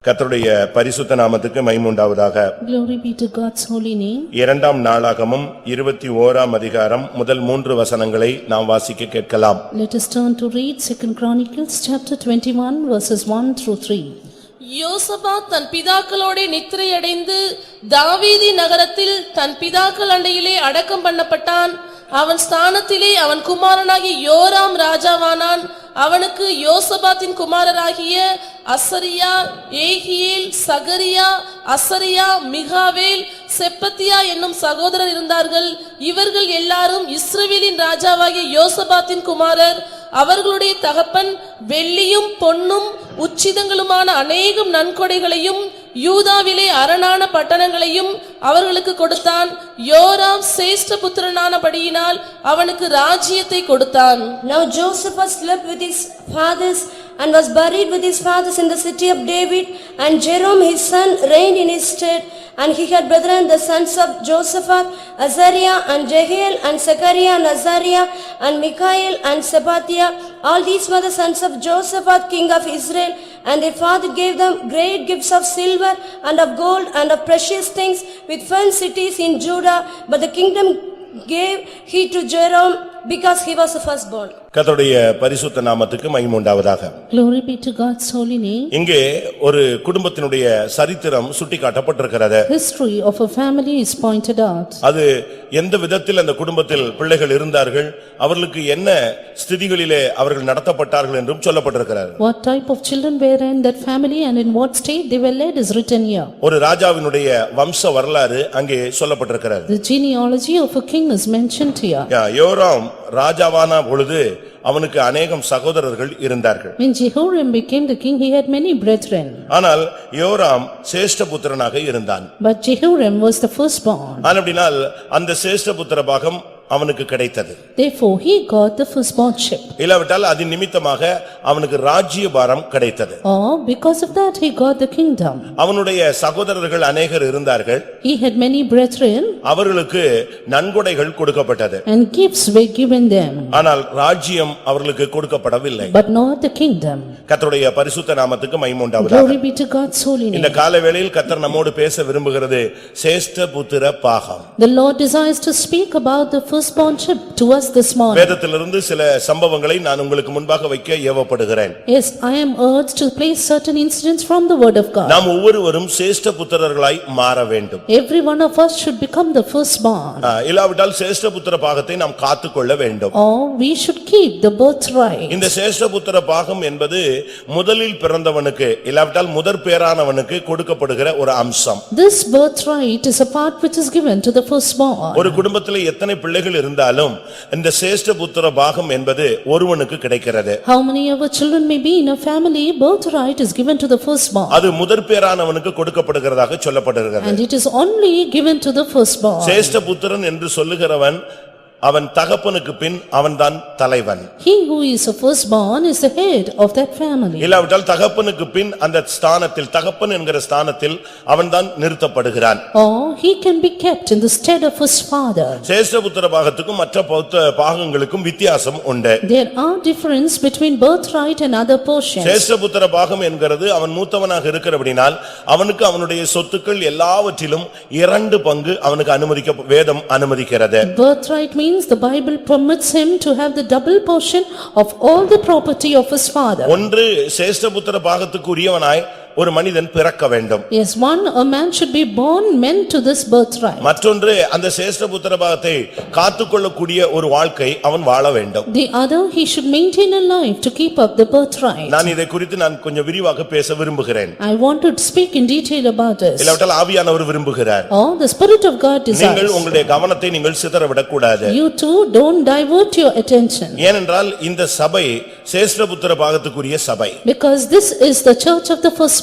கர்த்தருடைய பரிசுத்த நாமத்துக்கு மகிமை உண்டாவதாக. Glory be to God's holy name. இரண்டாம் நாளாகமம் 21ஆம் அதிகாரம் முதல் 3 வசனங்களை நாம் வாசிக்க கேட்கலாம். Let us turn to read 2 Chronicles chapter 21 verses 1 through 3. யோசபாத் தன் பிதாக்களோடே நித்திரையடைந்து தாவீதி நகரத்தில் தன் பிதாக்கள் அண்டையிலே அடக்கம் பண்ணப்பட்டான். அவன் ஸ்தானத்திலே அவன் குமாரனாகிய யோராம் ராஜாவானான். அவனுக்கு யோசபாத்தின் குமாரராகிய அசரியா, ஏகியேல், சகரியா, அசரியா, மிகாவேல், செப்பத்தியா என்னும் சகோதரர் இருந்தார்கள். இவர்கள் எல்லாரும் இஸ்ரவேலின் ராஜாவாகிய யோசபாத்தின் குமாரர். அவர்களுடைய தகப்பன் வெள்ளியும் பொன்னும் உச்சிதங்களுமான அநேகம் நன்கொடைகளையும் யூதாவிலே அரணான பட்டணங்களையும் அவர்களுக்கு கொடுத்தான். யோராம் சேஷ்ட புத்திரனானபடியினால் அவனுக்கு ராஜ்யத்தை கொடுத்தான். Now Joseph slept with his fathers and was buried with his fathers in the city of David, and Jeroboam his son reigned in his stead. And he had brethren, the sons of Josaphat, Azariah and Jehiel and Zechariah and Azariah and Michael and Shephatiah. All these were the sons of Josaphat king of Israel, and their father gave them great gifts of silver and of gold and of precious things with fine cities in Judah. But the kingdom gave he to Jeroboam because he was the firstborn. கர்த்தருடைய பரிசுத்த நாமத்துக்கு மகிமை உண்டாவதாக. Glory be to God's holy name. இங்கே ஒரு குடும்பத்தினுடைய சரித்திரம் சுட்டிக்காட்டப்பட்டிருக்கிறது. History of a family is pointed out. அது எந்த விதத்தில் அந்த குடும்பத்தில் பிள்ளைகள் இருந்தார்கள், அவர்களுக்கு என்ன ஸ்திதிகளிலே அவர்கள் நடத்தப்பட்டார்கள் என்றும் சொல்லப்பட்டிருக்கிறது. What type of children were in that family and in what state they were led is written here. ஒரு ராஜாவினுடைய வம்ச வரலாறு அங்கே சொல்லப்பட்டிருக்கிறது. The genealogy of a king is mentioned here. யோராம் ராஜாவான பொழுது அவனுக்கு அநேகம் சகோதரர்கள் இருந்தார்கள். When Jehoram became the king, he had many brethren. ஆனால் யோராம் சேஷ்ட புத்திரனாக இருந்தான். But Jehoram was the firstborn. அப்படினால் அந்த சேஷ்ட புத்திர பாகம் அவனுக்கு கிடைத்தது. Therefore he got the firstbornship. இல்லாவிட்டால் அதன் நிமித்தமாக அவனுக்கு ராஜ்யபாரம் கிடைத்தது. Or because of that he got the kingdom. அவனுடைய சகோதரர்கள் அநேகர் இருந்தார்கள். He had many brethren. அவர்களுக்கு நன்கொடைகள் கொடுக்கப்பட்டது. And gifts were given them. ஆனால் ராஜ்யம் அவர்களுக்கு கொடுக்கப்படவில்லை. But not the kingdom. கர்த்தருடைய பரிசுத்த நாமத்துக்கு மகிமை உண்டாவதாக. Glory be to God's holy name. இந்த காலவேளையில் கர்த்தர் நம்மோடு பேச விரும்புகிறது சேஷ்ட புத்திர பாகம். The Lord desires to speak about the firstbornship to us this morning. வேதத்திலிருந்து சில சம்பவங்களை நான் உங்களுக்கு முன்பாக வைக்க ஏவப்படுகிறேன். Yes, I am urged to place certain incidents from the word of God. நாம் ஒவ்வொருவரும் சேஷ்ட புத்திரர்களாய் மாற வேண்டும். Every one of us should become the firstborn. இல்லாவிட்டால் சேஷ்ட புத்திர பாகத்தை நாம் காத்துக்கொள்ள வேண்டும். Or we should keep the birthright. இந்த சேஷ்ட புத்திர பாகம் என்பது முதலில் பிறந்தவனுக்கு இல்லாவிட்டால் முதற் பேரானவனுக்கு கொடுக்கப்படுகிற ஒரு அம்சம். This birthright is a part which is given to the firstborn. ஒரு குடும்பத்திலே எத்தனை பிள்ளைகள் இருந்தாலும் இந்த சேஷ்ட புத்திர பாகம் என்பது ஒருவனுக்கு கிடைக்கிறது. How many of our children may be in a family, birthright is given to the firstborn. அது முதற் பேரானவனுக்கு கொடுக்கப்படுகிறதாக சொல்லப்படுகிறது. And it is only given to the firstborn. சேஷ்ட புத்திரன் என்று சொல்லுகிறவன் அவன் தகப்பனுக்கு பின் அவன்தான் தலைவன். He who is a firstborn is the head of that family. இல்லாவிட்டால் தகப்பனுக்கு பின் அந்த ஸ்தானத்தில் தகப்பன் என்கிற ஸ்தானத்தில் அவன்தான் நிறுத்தப்படுகிறான். Or he can be kept in the stead of his father. சேஷ்ட புத்திர பாகத்துக்கும் மற்ற பாகங்களுக்கும் வித்தியாசம் உண்டு. There are difference between birthright and other portions. சேஷ்ட புத்திர பாகம் என்கிறது அவன் மூத்தவனாக இருக்கிறபடியால் அவனுக்கு அவனுடைய சொத்துக்கள் எல்லாவற்றிலும் 2 பங்கு அவனுக்கு வேதம் அனுமதிக்கிறது. Birthright means the Bible permits him to have the double portion of all the property of his father. ஒன்று சேஷ்ட புத்திர பாகத்துக்கு உரியவனாய் ஒரு மனிதன் பிறக்க வேண்டும். Yes, a man should be born meant to this birthright. மற்றொன்று அந்த சேஷ்ட புத்திர பாகத்தை காத்துக்கொள்ளக்கூடிய ஒரு வாழ்க்கை அவன் வாழ வேண்டும். The other, he should maintain a life to keep up the birthright. நான் இதை குறித்து நான் கொஞ்சம் விரிவாக பேச விரும்புகிறேன். I want to speak in detail about this. இல்லாவிட்டால் ஆவியானவர் விரும்புகிறார். Oh, the Spirit of God desires. நீங்கள் உங்களுடைய கவனத்தை நீங்கள் சிதறவிடக் கூடாது. You too don't divert your attention. ஏனென்றால் இந்த சபை சேஷ்ட புத்திர பாகத்துக்குரிய சபை. Because this is the church of the firstborn.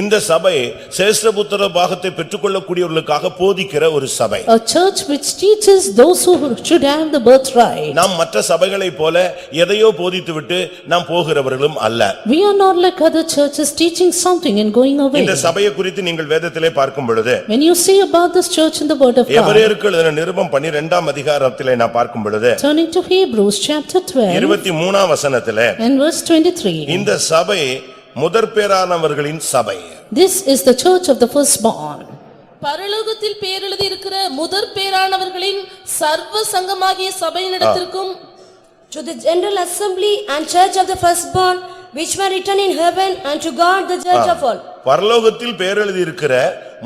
இந்த சபை சேஷ்ட புத்திர பாகத்தை பெற்றுக்கொள்ளக்கூடியவர்களுக்காக போதிக்கிற ஒரு சபை. A church which teaches those who should have the birthright. நாம் மற்ற சபைகளைப் போல எதையோ போதித்துவிட்டு நாம் போகிறவர்களும் அல்ல. We are not like other churches teaching something and going away. இந்த சபையை குறித்து நீங்கள் வேதத்திலே பார்க்கும் பொழுது When you see about this church in the word of God. எபிரேயருக்கு எழுதின நிருபம் 12ஆம் அதிகாரத்திலே நான் பார்க்கும் பொழுது Turning to Hebrews chapter 12 23ஆம் வசனத்திலே and verse 23. இந்த சபை முதற்பேரானவர்களின் சபை. This is the church of the firstborn. பரலோகத்தில் பேர் எழுதியிருக்கிற முதற் பேரானவர்களின் சர்வ சங்கமாகிய சபையினிடத்திற்கும் To the general assembly and church of the firstborn, which were written in heaven, and to God the judge of all. பரலோகத்தில் பேர் எழுதியிருக்கிற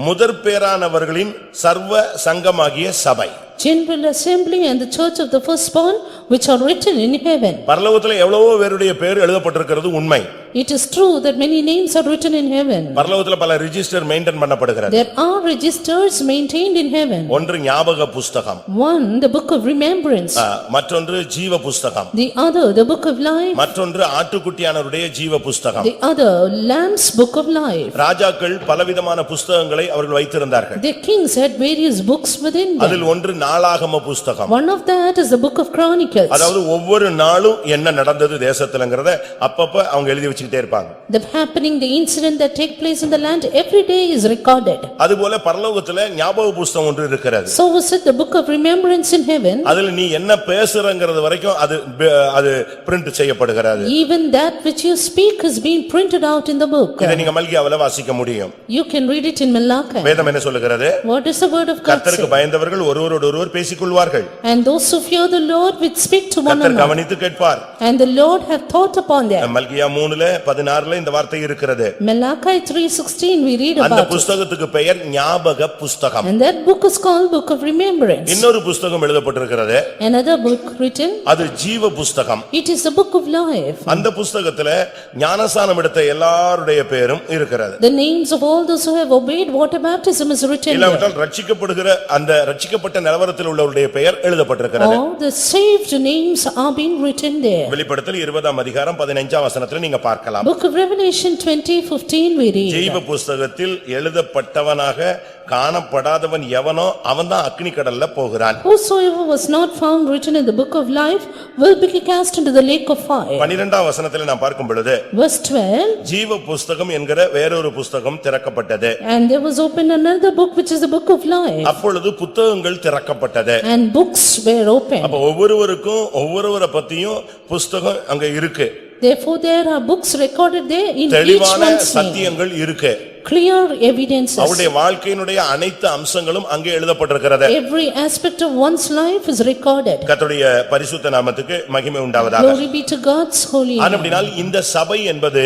முதற் பேரானவர்களின் சர்வ சங்கமாகிய சபை. General assembly and the church of the firstborn which are written in heaven. பரலோகத்துல எவ்வளவோ பேருடைய பேர் எழுதப்பட்டிருக்கிறது உண்மை. It is true that many names are written in heaven. பரலோகத்துல பல ரெஜிஸ்டர் மெயின்டைன் பண்ணப்படுகிறது. There are registers maintained in heaven. ஒன்று ஞாபக புஸ்தகம். One, the book of remembrance. மற்றொன்று ஜீவ புஸ்தகம். The other, the book of life. மற்றொன்று ஆட்டுக்குட்டியானவருடைய ஜீவ புஸ்தகம். The other, Lamb's book of life. ராஜாக்கள் பலவிதமான புஸ்தகங்களை அவர்கள் வைத்திருந்தார்கள். The kings had various books within them. அதில் ஒன்று நாளாகம புஸ்தகம். One of that is the book of Chronicles. அதாவது ஒவ்வொரு நாளும் என்ன நடந்தது தேசத்துலங்கறத அப்பப்ப அவங்க எழுதி வச்சிட்டே இருப்பாங்க. The happening, the incident that take place in the land, every day is recorded. அதுபோல பரலோகத்துல ஞாபக புஸ்தகம் ஒன்று இருக்கிறது. So was it the book of remembrance in heaven. அதில் நீ என்ன பேசுறங்கறது வரைக்கும் அது பிரிண்ட் செய்யப்படுகிறது. Even that which you speak is being printed out in the book. இதை நீங்க மல்கியாவில வாசிக்க முடியும். You can read it in Malachi. வேதம் என்ன சொல்லுகிறது? What is the word of God? கர்த்தருக்கு பயந்தவர்கள் ஒருவரோடொருவர் பேசிக்கொள்வார்கள். And those who fear the Lord will speak to one கர்த்தர் another. கவனித்து கேட்பார். And the Lord hath thought upon them. மல்கியா 3:16 இந்த வார்த்தை இருக்கிறது. Malachi 3:16 we read அந்த about it. புத்தகத்துக்கு பெயர் ஞாபக புஸ்தகம். And that book is called book of remembrance. இன்னொரு புத்தகம் எழுதப்பட்டிருக்கிறது. Another book written. அது ஜீவ புஸ்தகம். It is the book of life. அந்த புத்தகத்துல ஞானஸ்நானம் எடுத்த எல்லாருடைய பேரும் இருக்கிறது. The names of all those who have obeyed water baptism is written there. இல்லாவிட்டால் ரட்சிக்கப்படுகிற அந்த ரட்சிக்கப்பட்ட நிலவரத்தில் உள்ளவருடைய பெயர் எழுதப்பட்டிருக்கிறது. All the saved names are being written there. வெளிப்படுத்தல் 20:15 நீங்க பார்க்கலாம். Book of Revelation 20:15 we read. ஜீவ புஸ்தகத்தில் எழுதப்பட்டவனாக காணப்படாதவன் எவனோ அவன்தான் அக்கினி கடல்ல போகிறான். Whosoever was not found written in the book of life will be cast into the lake of fire. 12ஆம் வசனத்தில் நான் பார்க்கும் பொழுது Verse 12. ஜீவ புஸ்தகம் என்கிற வேறொரு புஸ்தகம் திறக்கப்பட்டது. And there was opened another book which is the book of life. அப்பொழுது புத்தகங்கள் திறக்கப்பட்டது. And books were opened. அப்ப ஒவ்வொருவருக்கும் ஒவ்வொருவரை பத்தியும் புஸ்தகம் அங்க இருக்கு. Therefore there are books recorded there in each தெளிவான one's name. சத்தியங்கள் இருக்கு. Clear evidences. அவருடைய வாழ்க்கையினுடைய அனைத்து அம்சங்களும் அங்கே எழுதப்பட்டிருக்கிறது. Every aspect of one's life is recorded. கர்த்தருடைய பரிசுத்த நாமத்துக்கு மகிமை உண்டாவதாக. Glory be to God's holy name. ஆனபடியால் இந்த சபை என்பது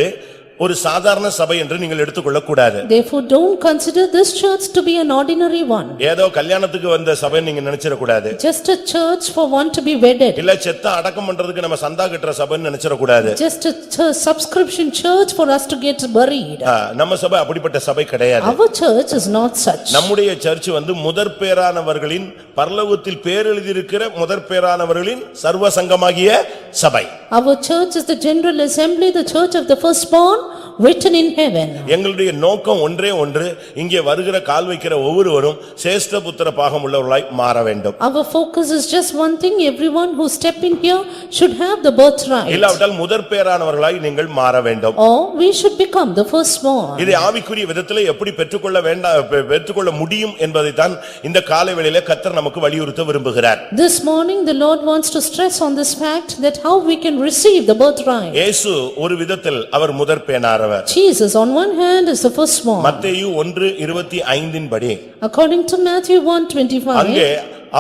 ஒரு சாதாரண சபை என்று நீங்கள் எடுத்துக்கொள்ளக் கூடாது. Therefore don't consider this church to be an ordinary one. ஏதோ கல்யாணத்துக்கு வந்த சபை நீங்க நினைச்சிர கூடாது. Just a church for one to be wedded. இல்ல செத்த அடக்கம் பண்றதுக்கு நம்ம சந்தா கட்டற சபைன்னு நினைச்சிர கூடாது. Just a subscription church for us to get buried. நம்ம சபை அப்படிப்பட்ட சபை கிடையாது. Our church is not such. நம்முடைய சர்ச் முதற் பேரானவர்களின் பரலோகத்தில் பேர் எழுதியிருக்கிற முதற் பேரானவர்களின் சர்வ சங்கமாகிய சபை. Our church is the general assembly, the church of the firstborn written in heaven. எங்களுடைய நோக்கம் ஒன்றே ஒன்று, இங்கே வருகிற கால் வைக்கிற ஒவ்வொருவரும் சேஷ்ட புத்திர பாகம் உள்ளவர்களாய் மாற வேண்டும். Our focus is just one thing, everyone who step in here should have the birthright. இல்லாவிட்டால் முதற் பேரானவர்களாய் நீங்கள் மாற வேண்டும். Or we should become the firstborn. இதை ஆவிக்குரிய விதத்திலே எப்படி பெற்றுக்கொள்ள முடியும் என்பதைத்தான் இந்த காலை வேளையிலே கர்த்தர் நமக்கு வலியுறுத்த விரும்புகிறார். This morning the Lord wants to stress on this fact that how we can receive the birthright. இயேசு ஒரு விதத்தில் அவர் முதற் பேரானவர். Jesus on one hand is the firstborn. மத்தேயு 1:25 படி According to Matthew 1:25. அங்கே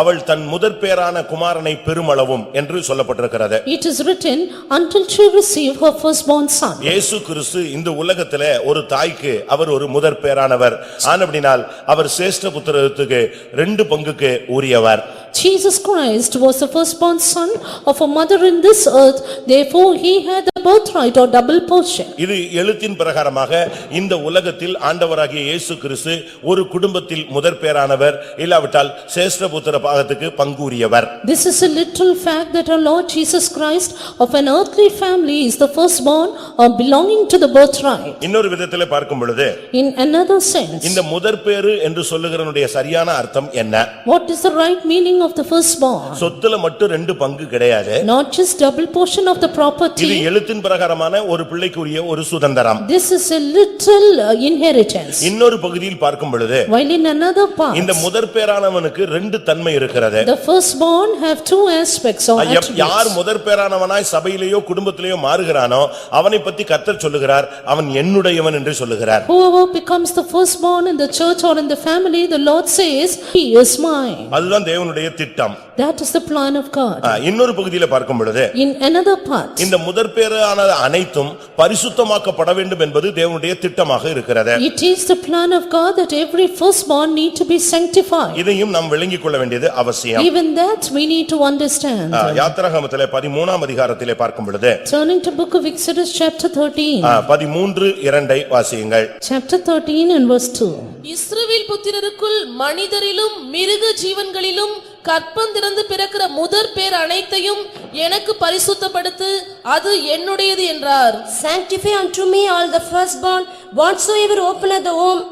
அவள் தன் முதற் பேரான குமாரனை பெருமளவும் என்று சொல்லப்பட்டிருக்கிறது. It is written until she receive her firstborn son. இயேசு கிறிஸ்து இந்த உலகத்திலே ஒரு தாய்க்கு அவர் ஒரு முதற் பேரானவர். ஆனபடியால் அவர் சேஷ்ட புத்திரத்துக்கு 2 பங்குக்கு உரியவர். Jesus Christ was the firstborn son of a mother in this earth, therefore he had the birthright or double portion. இது எழுத்தின் பிரகாரமாக இந்த உலகத்தில் ஆண்டவராகிய இயேசு கிறிஸ்து ஒரு குடும்பத்தில் முதற் பேரானவர், இல்லாவிட்டால் சேஷ்ட புத்திர பாகத்துக்கு பங்குரியவர். This is a literal fact that our Lord Jesus Christ of an earthly family is the firstborn or belonging to the birthright. இன்னொரு விதத்திலே பார்க்கும் பொழுது In another sense, இந்த முதற் பேறு என்று சொல்லுகிறனுடைய சரியான அர்த்தம் என்ன? what is the right meaning giving of the firstborn. சொத்துல மட்டும் 2 பங்கு கிடையாது. Not just double portion of the இது property. எழுத்தின் பிரகாரமான ஒரு பிள்ளைக்குரிய ஒரு சுதந்திரம். This is a little inheritance. இன்னொரு பகுதியில் பார்க்கும் பொழுது While in another part, இந்த முதற் பேரானவனுக்கு 2 தன்மை இருக்கிறது. the firstborn have two aspects or யார் attributes. முதற் பேரானவனாய் சபையிலேயோ குடும்பத்திலேயோ மாறுகிறானோ அவனை பத்தி கர்த்தர் சொல்லுகிறார், அவன் என்னுடையவன் என்று சொல்லுகிறார். Whoever becomes the firstborn in the church or in the family, the Lord says, he is mine. அதுதான் தேவனுடைய திட்டம். That is the plan of God. இன்னொரு பகுதியில பார்க்கும் பொழுது In another part, இந்த முதற் பேரான அனைத்தும் பரிசுத்தமாக்கப்பட வேண்டும் என்பது தேவனுடைய திட்டமாக இருக்கிறது. it is the plan of God that every firstborn need to be sanctified. இதையும் நாம் விளங்கிக் கொள்ள வேண்டியது அவசியம். Even that we need to understand. யாத்திராகமத்திலே 13ஆம் அதிகாரத்திலே பார்க்கும் பொழுது Turning to book of Exodus chapter 13. 13:2 வாசியுங்கள். Chapter 13 and verse 2. இஸ்ரவேல் புத்திரருக்குள் மனிதரிலும் மிருக ஜீவன்களிலும் கற்பந்திறந்து பிறக்கிற முதற் பேர் அனைத்தையும் எனக்கு பரிசுத்தப்படுத்து, அது என்னுடையது என்றார். Sanctify unto me all the firstborn, whatsoever openeth the womb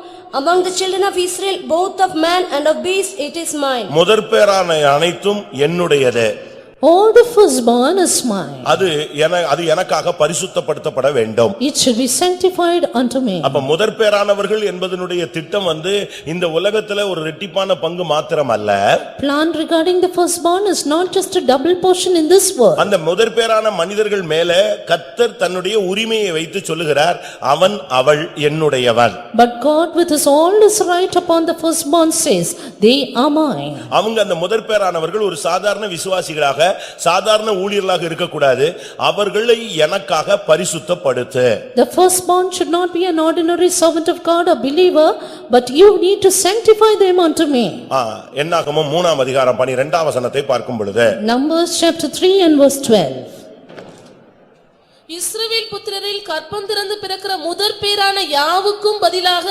among the children of Israel, both of man and of beast, it is mine. முதற் பேரான அனைத்தும் என்னுடையது. All the firstborn is mine. அது எனக்காக பரிசுத்தப்படுத்தப்பட வேண்டும். It should be sanctified unto me. அப்ப முதற் பேரானவர்கள் என்பதனுடைய திட்டம் இந்த உலகத்துல ஒரு ரெட்டிப்பான பங்கு மாத்திரம் அல்ல. Plan regarding the firstborn is not just a double portion in this world. அந்த முதற் பேரான மனிதர்கள் மேல கர்த்தர் தன்னுடைய உரிமையை வைத்து சொல்லுகிறார், அவன் அவள் என்னுடையவன். But God with his all his right upon the firstborn says, they are mine. அவங்க அந்த முதற் பேரானவர்கள் ஒரு சாதாரண விசுவாசிகளாக சாதாரண ஊழியர்களாக இருக்கக்கூடாது, அவர்களை எனக்காக பரிசுத்தப்படுத்து. The firstborn should not be an ordinary servant of God or believer, but you need to sanctify them unto me. என்னாகமம் 3ஆம் அதிகாரம் 12ஆம் வசனத்தை பார்க்கும் பொழுது Numbers chapter 3 and verse 12. இஸ்ரவேல் புத்திரரில் கற்பந்திறந்து பிறக்கிற முதற் பேரான யாவுக்கும் பதிலாக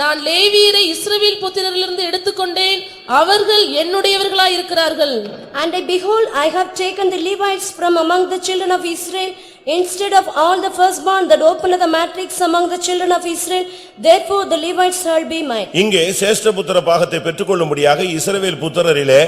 நான் லேவியரை இஸ்ரவேல் புத்திரரிலிருந்து எடுத்துக்கொண்டேன், அவர்கள் என்னுடையவர்களாய் இருக்கிறார்கள். And behold, I have taken the Levites from among the children of Israel, instead of all the firstborn that openeth the matrix among the children of Israel, therefore the Levites shall be mine. இங்கே சேஷ்டபுத்திர பாகத்தை பெற்றுக்கொள்ளும்படியாக இஸ்ரவேல் புத்திரரிலே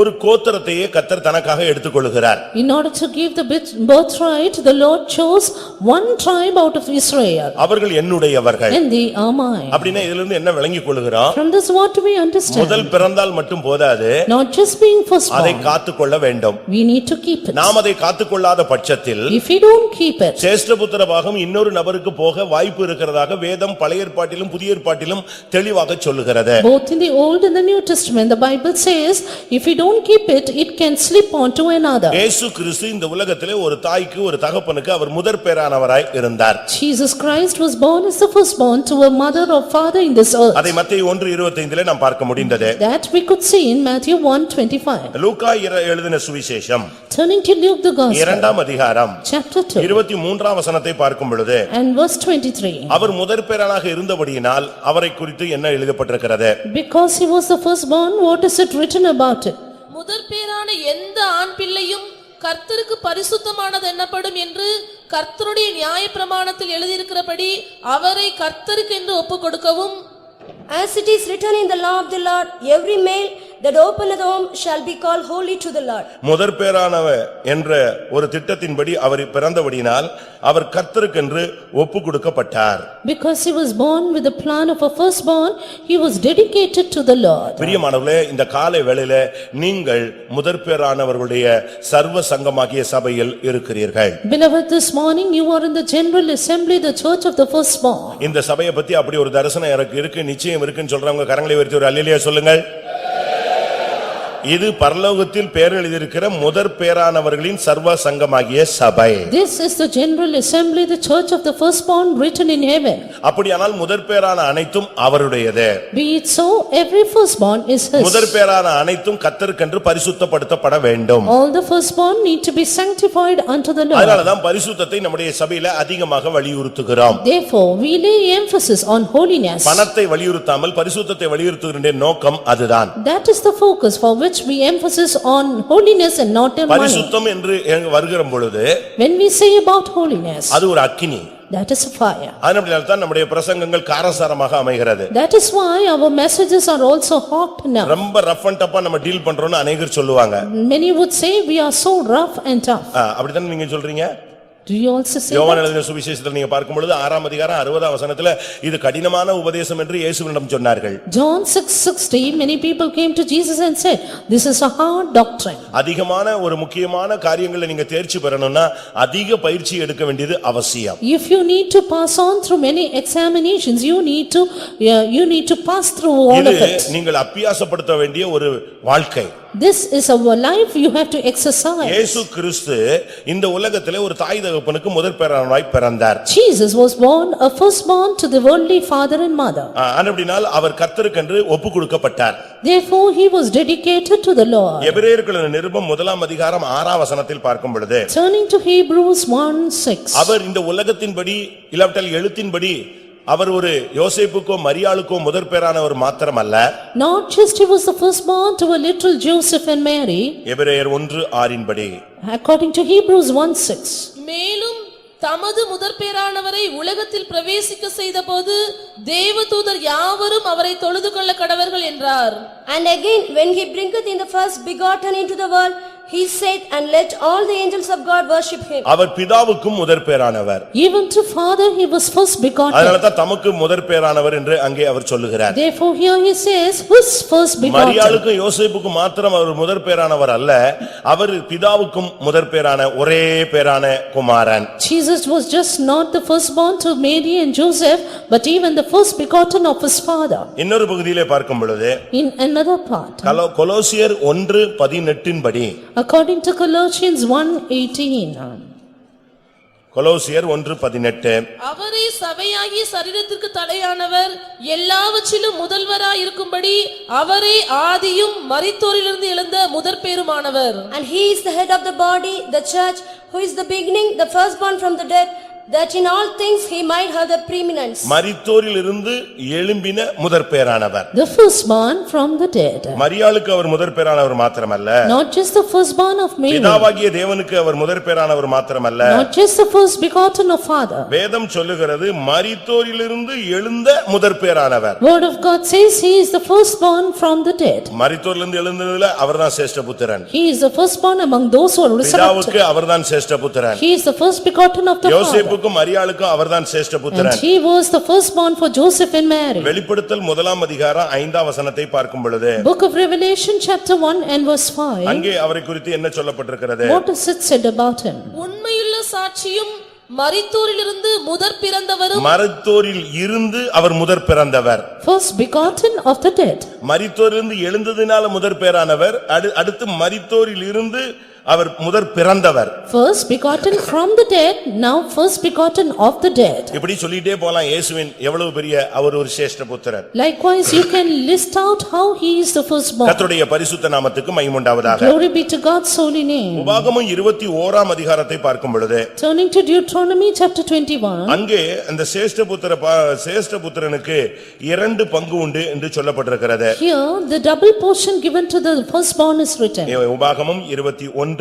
ஒரு கோத்திரத்தையே கர்த்தர் தனக்காக எடுத்துக்கொள்கிறார். In order to give the birthright, the Lord chose one tribe out of Israel. அவர்கள் என்னுடையவர்கள். And they are mine. அப்படினா இதிலிருந்து என்ன விளங்கிக் கொள்கிறோம்? From this what do we understand? முதல் பிறந்தால் மட்டும் போதாது, Not just being firstborn. அதை காத்துக்கொள்ள வேண்டும். We need to keep it. நாம் அதை காத்துக்கொள்ளாத பட்சத்தில் If we don't keep it, சேஷ்டபுத்திர பாகம் இன்னொரு நபருக்கு போக வாய்ப்பு இருக்கிறதாக வேதம் பழைய ஏற்பாட்டிலும் புதிய ஏற்பாட்டிலும் தெளிவாக சொல்லுகிறது. both in the Old and the New Testament, the Bible says, if we don't keep it, it can slip on to another. இயேசு கிறிஸ்து இந்த உலகத்திலே ஒரு தாய்க்கு ஒரு தகப்பனுக்கு அவர் முதற் பேரானவராய் இருந்தார். Jesus Christ was born as the firstborn to a mother or father in this earth. அதை மத்தேயு 1:25 நாம் பார்க்க முடிந்தது. That we could see in Matthew 1:25. லூக்கா எழுதின சுவிசேஷம் Turning to Luke the Gospel, 2ஆம் அதிகாரம் chapter 2 23ஆம் வசனத்தை பார்க்கும் பொழுது and verse 23. அவர் முதற் பேரானாக இருந்தபடியினால் அவரை குறித்து என்ன எழுதப்பட்டிருக்கிறது? Because he was the firstborn, what is it written about it? முதற் பேரான எந்த ஆண் பிள்ளையும் கர்த்தருக்கு பரிசுத்தமானது எண்ணப்படும் என்று கர்த்தருடைய நியாயப்பிரமாணத்தில் எழுதியிருக்கிறபடி அவரை கர்த்தருக்கு என்று ஒப்புக்கொடுக்கவும், As it is written in the law of the Lord, every male that openeth the womb shall be called holy to the Lord. முதற் பேரானவ என்ற ஒரு திட்டத்தின்படி அவர் பிறந்தபடியினால் அவர் கர்த்தருக்கென்று ஒப்பு கொடுக்கப்பட்டார். Because he was born with the plan of a firstborn, he was dedicated to the Lord. பிரியமானவர்களே, இந்த காலை வேளையிலே நீங்கள் முதற் பேரானவர்களுடைய சர்வ சங்கமாகிய சபையில் இருக்கிறீர்கள். Beloved, this morning you are in the general assembly, the church of the firstborn. இந்த சபையை பத்தி அப்படி ஒரு தரிசனம் எனக்கு இருக்கு, நிச்சயம் இருக்குன்னு சொல்றவங்க கரங்களை உயர்த்தி ஒரு அல்லேலூயா சொல்லுங்கள். இது பரலோகத்தில் பெயர் எழுதியிருக்கிற முதற் பேரானவர்களின் சர்வ சங்கமாகிய சபை. This is the general assembly, the church of the firstborn written in heaven. அப்படியானால் முதற் பேரான அனைத்தும் அவருடையது. Be it so, every firstborn is his. முதற் பேரான அனைத்தும் கர்த்தருக்கென்று பரிசுத்தப்படுத்தப்பட வேண்டும். All the firstborn need to be sanctified unto the Lord. அதனாலதான் பரிசுத்தத்தை நம்முடைய சபையில அதிகமாக வலியுறுத்துகிறோம். Therefore, we lay emphasis on holiness. பணத்தை வலியுறுத்தாமல் பரிசுத்தத்தை வலியுறுத்துகின்ற நோக்கம் அதுதான். That is the focus for which which we emphasis on holiness and not on money. பரிசுத்தம் என்று வருகிற பொழுது When we say about holiness, அது ஒரு அக்கினி. that is a fire. அதனால்தான் நம்முடைய பிரசங்கங்கள் காரசாரமாக அமைகிறது. That is why our messages are also hot now. ரொம்ப ரஃப் அண்ட் டஃப்பா நம்ம டீல் பண்றோம்னு அநேகர் சொல்லுவாங்க. Many would say we are so rough and tough. அப்படிதான் நீங்க சொல்றீங்க? Do you also say யோவான் that? எழுதின சுவிசேஷத்தில் நீங்க பார்க்கும் பொழுது 6ஆம் அதிகாரம் 60ஆம் வசனத்துல இது கடினமான உபதேசம் என்று இயேசுவிடம் சொன்னார்கள். John 6:60, many people came to Jesus and said, this is a hard doctrine. அதிகமான ஒரு முக்கியமான காரியங்களை நீங்க தேர்ச்சி பெறணும்னா அதிக பயிற்சி எடுக்க வேண்டியது அவசியம். If you need to pass on through many examinations, you need to pass through all இது of it. நீங்கள் அபியாசப்படுத்த வேண்டிய ஒரு வாழ்க்கை. This is our life you have to exercise. இயேசு கிறிஸ்து இந்த உலகத்திலே ஒரு தாய் தகப்பனுக்கு முதற் பேரானவராய் பிறந்தார். Jesus was born a firstborn to the worldly father and mother. அப்படினால் அவர் கர்த்தருக்கென்று ஒப்பு கொடுக்கப்பட்டார். Therefore he was dedicated to the Lord. எபிரேயர்களின் நிருபம் 1ஆம் அதிகாரம் 6ஆம் வசனத்தில் பார்க்கும் பொழுது Turning to Hebrews 1:6. அவர் இந்த உலகத்தின்படி இல்லாவிட்டால் எழுத்தின்படி அவர் ஒரு யோசேப்புக்கோ மரியாளுக்கோ முதற் பேரானவர் மாத்திரமல்ல. Not just he was the firstborn to a little Joseph and Mary. எபிரேயர் 1:6 படி. According to Hebrews 1:6. மேலும் தமது முதற்பேரானவரை உலகத்தில் பிரவேசிக்க செய்தபோது தேவதூதர் யாவரும் அவரை தொழுது கொள்ள கடவர்கள் என்றார். And again, when he bringeth in the first begotten into the world, he said, and let all the angels of God worship him. அவர் பிதாவுக்கும் முதற் பேரானவர். Even to father he was first begotten. அதனால தான் தமக்கு முதற் பேரானவர் என்று அங்கே அவர் சொல்லுகிறார். Therefore here he says, whose first begotten. மரியாளுக்கும் யோசேப்புக்கும் மாத்திரம் அவர் முதற் பேரானவர் அல்ல, அவர் பிதாவுக்கும் முதற் பேரான ஒரே பேரான குமாரன். Jesus was just not the firstborn to Mary and Joseph, but even the first begotten of his father. இன்னொரு பகுதியிலே பார்க்கும் பொழுது In another part, கொலோசியர் 1:18 படி. according to Colossians 1:18. கொலோசியர் 1:18. அவரே சபையாகிய சரீரத்திற்கு தலையானவர், எல்லாவற்றிலும் முதல்வராய் இருக்கும்படி அவரே ஆதியும் மரித்தோரிலிருந்து எழுந்த முதற்பேருமானவர். And he is the head of the body, the church, who is the beginning, the firstborn from the dead, that in all things he might have the preeminence. மரித்தோரிலிருந்து எழும்பின முதற் பேரானவர். The firstborn from the dead. மரியாளுக்கு அவர் முதற் பேரானவர் மாத்திரமல்ல, Not just the firstborn of Mary. பிதாவாகிய தேவனுக்கு அவர் முதற் பேரானவர் மாத்திரமல்ல, Not just the first begotten of father. வேதம் சொல்லுகிறது மரித்தோரிலிருந்து எழுந்த முதற் பேரானவர். Word of God says he is the firstborn from the dead. மரித்தோரிலிருந்து எழுந்ததுல அவர்தான் சேஷ்ட புத்திரன். He is the firstborn among those who are resurrected. பிதாவுக்கு அவர்தான் சேஷ்ட புத்திரன். He is the first begotten of the father. மரியாளுக்கும் அவர்தான் சேஷ்ட And Puthiran. he was the firstborn for Joseph and Mary. வெளிப்படுத்தல் 1ஆம் அதிகாரம் 5ஆம் வசனத்தை பார்க்கும் பொழுது Book of Revelation chapter 1 and verse 5. அங்கே அவரை குறித்து என்ன சொல்லப்பட்டிருக்கிறது? What is it said about him? உண்மையுள்ள சாட்சியும் மரித்தோரிலிருந்து முதற் பிறந்தவரும் மரித்தோரில் இருந்து அவர் முதற் பிறந்தவர். First begotten of the dead. மரித்தோரிலிருந்து எழுந்ததினால முதற் பேரானவர். அடுத்து மரித்தோரில் இருந்து அவர் முதற் பிறந்தவர். First begotten from the dead, now first begotten of the dead. இப்படி சொல்லிட்டே போலாம். இயேசுவின் எவ்வளவு பெரிய அவர் ஒரு சேஷ்ட புத்திரன். Likewise you can list out how he is the firstborn. கர்த்தருடைய பரிசுத்த நாமத்துக்கு மகிமை உண்டாவதாக. Glory be to God's holy name. உபாகமம் 21ஆம் அதிகாரத்தை பார்க்கும் பொழுது Turning to Deuteronomy chapter 21. அங்கே அந்த சேஷ்ட புத்திரனுக்கு 2 பங்கு உண்டு என்று சொல்லப்பட்டிருக்கிறது. Here the double portion given to the firstborn is written. உபாகமம் 21:17.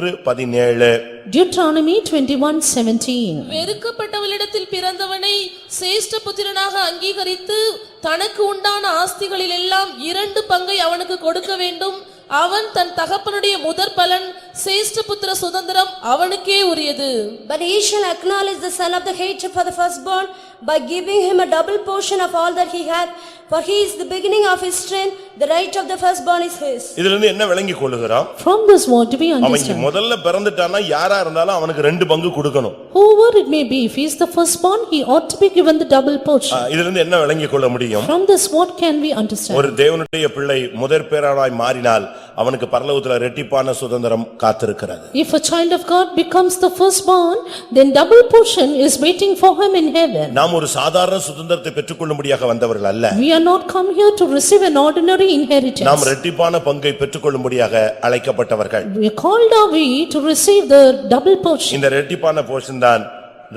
Deuteronomy 21:17. வெறுக்கப்பட்டவளிடத்தில் பிறந்தவனை சேஷ்ட புத்திரனாக அங்கீகரித்து தனக்கு உண்டான ஆஸ்திகளில் எல்லாம் 2 பங்கை அவனுக்கு கொடுக்க வேண்டும். அவன் தன் தகப்பனுடைய முதற் பலன் சேஷ்ட புத்திர சுதந்திரம் அவனுக்கே உரியது. But he shall acknowledge the son of the hatred for the firstborn by giving him a double portion of all that he hath, for he is the beginning of his strength, the right of the firstborn is his. இதிலிருந்து என்ன விளங்கிக் கொள்ளுகிறோம்? From this word do we அவன் understand? முதல்ல பிறந்துட்டானா யாரா இருந்தாலும் அவனுக்கு 2 பங்கு கொடுக்கணும். Whoever it may be, if he is the firstborn, he ought to be given the double portion. இதிலிருந்து என்ன விளங்கிக் கொள்ள முடியும்? From this what can we understand? ஒரு தேவனுடைய பிள்ளை முதற் பேரானாய் மாறினால் அவனுக்கு பரலோகத்துல இரட்டிப்பான சுதந்திரம் காத்திருக்கிறது. If a child of God becomes the firstborn, then double portion is waiting for him in heaven. நாம் ஒரு சாதாரண சுதந்திரத்தை பெற்றுக்கொள்ளும்படியாக வந்தவர்கள் அல்ல. We are not come here to receive an ordinary inheritance. நாம் இரட்டிப்பான பங்கை பெற்றுக்கொள்ளும்படியாக அழைக்கப்பட்டவர்கள். We are called are we to receive the double portion. இந்த இரட்டிப்பான போர்ஷன் தான்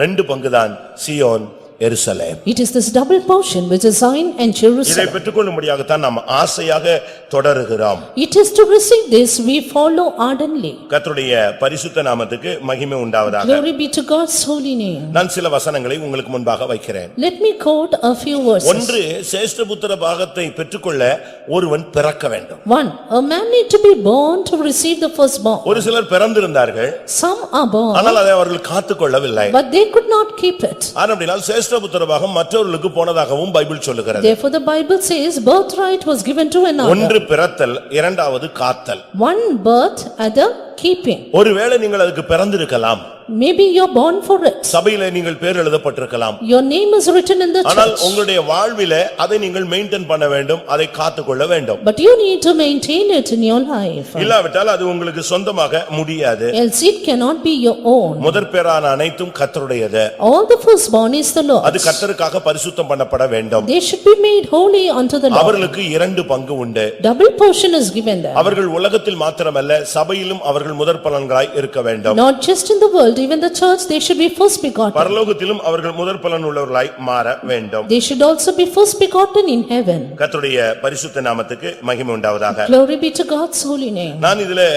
2 பங்கு தான் சீயோன், எருசலேம். It is this double portion which is Zion and இதை Jerusalem. பெற்றுக்கொள்ளும்படியாகத்தான் நாம் ஆசையாக தொடருகிறோம். It is to receive this we follow ardently. கர்த்தருடைய பரிசுத்த நாமத்துக்கு மகிமை உண்டாவதாக. Glory be to God's holy name. நான் சில வசனங்களை உங்களுக்கு முன்பாக வைக்கிறேன். Let me quote a few verses. ஒன்று, சேஷ்டபுத்திர பாகத்தை பெற்றுக்கொள்ள ஒருவன் பிறக்க வேண்டும். 1. A man need to be born to receive the firstborn. ஒரு சிலர் பிறந்திருந்தார்கள், Some are born, ஆனால் அதை அவர்கள் காத்துக்கொள்ளவில்லை. but they could not keep it. ஆனபடியால் சேஷ்டபுத்திர பாகம் மற்றவர்களுக்கு போனதாகவும் பைபிள் சொல்லுகிறது. Therefore the Bible says birthright was given to another. ஒன்று பிறத்தல், இரண்டாவது காத்தல். One birth, other keeping. ஒருவேளை நீங்கள் அதுக்கு பிறந்திருக்கலாம், Maybe you're born for it. சபையிலே நீங்கள் பேர் எழுதப்பட்டிருக்கலாம், Your name is written in the ஆனால் church. உங்களுடைய வாழ்விலே அதை நீங்கள் மெயின்டைன் பண்ண வேண்டும், அதை காத்துக்கொள்ள வேண்டும். But you need to maintain it in your life. இல்லாவிட்டால் அது உங்களுக்கு சொந்தமாக முடியாது. Else it cannot be your own. முதற் பேரான அனைத்தும் கர்த்தருடையது. All the firstborn is the அது Lord's. கர்த்தருக்காக பரிசுத்தம் பண்ணப்பட வேண்டும். They should be made holy unto the Lord. அவர்களுக்கு இரண்டு பங்கு உண்டு. Double portion is given them. அவர்கள் உலகத்தில் மாத்திரமல்ல, சபையிலும் அவர்கள் முதற் பலன்களாய் இருக்க வேண்டும். Not just in the world, even the church, they should be first begotten. பரலோகத்திலும் அவர்கள் முதற் பலன் உள்ளவர்களாய் மாற வேண்டும். They should also be first begotten in heaven. கர்த்தருடைய பரிசுத்த நாமத்துக்கு மகிமை உண்டாவதாக. Glory be to God's holy name. நான் இதிலே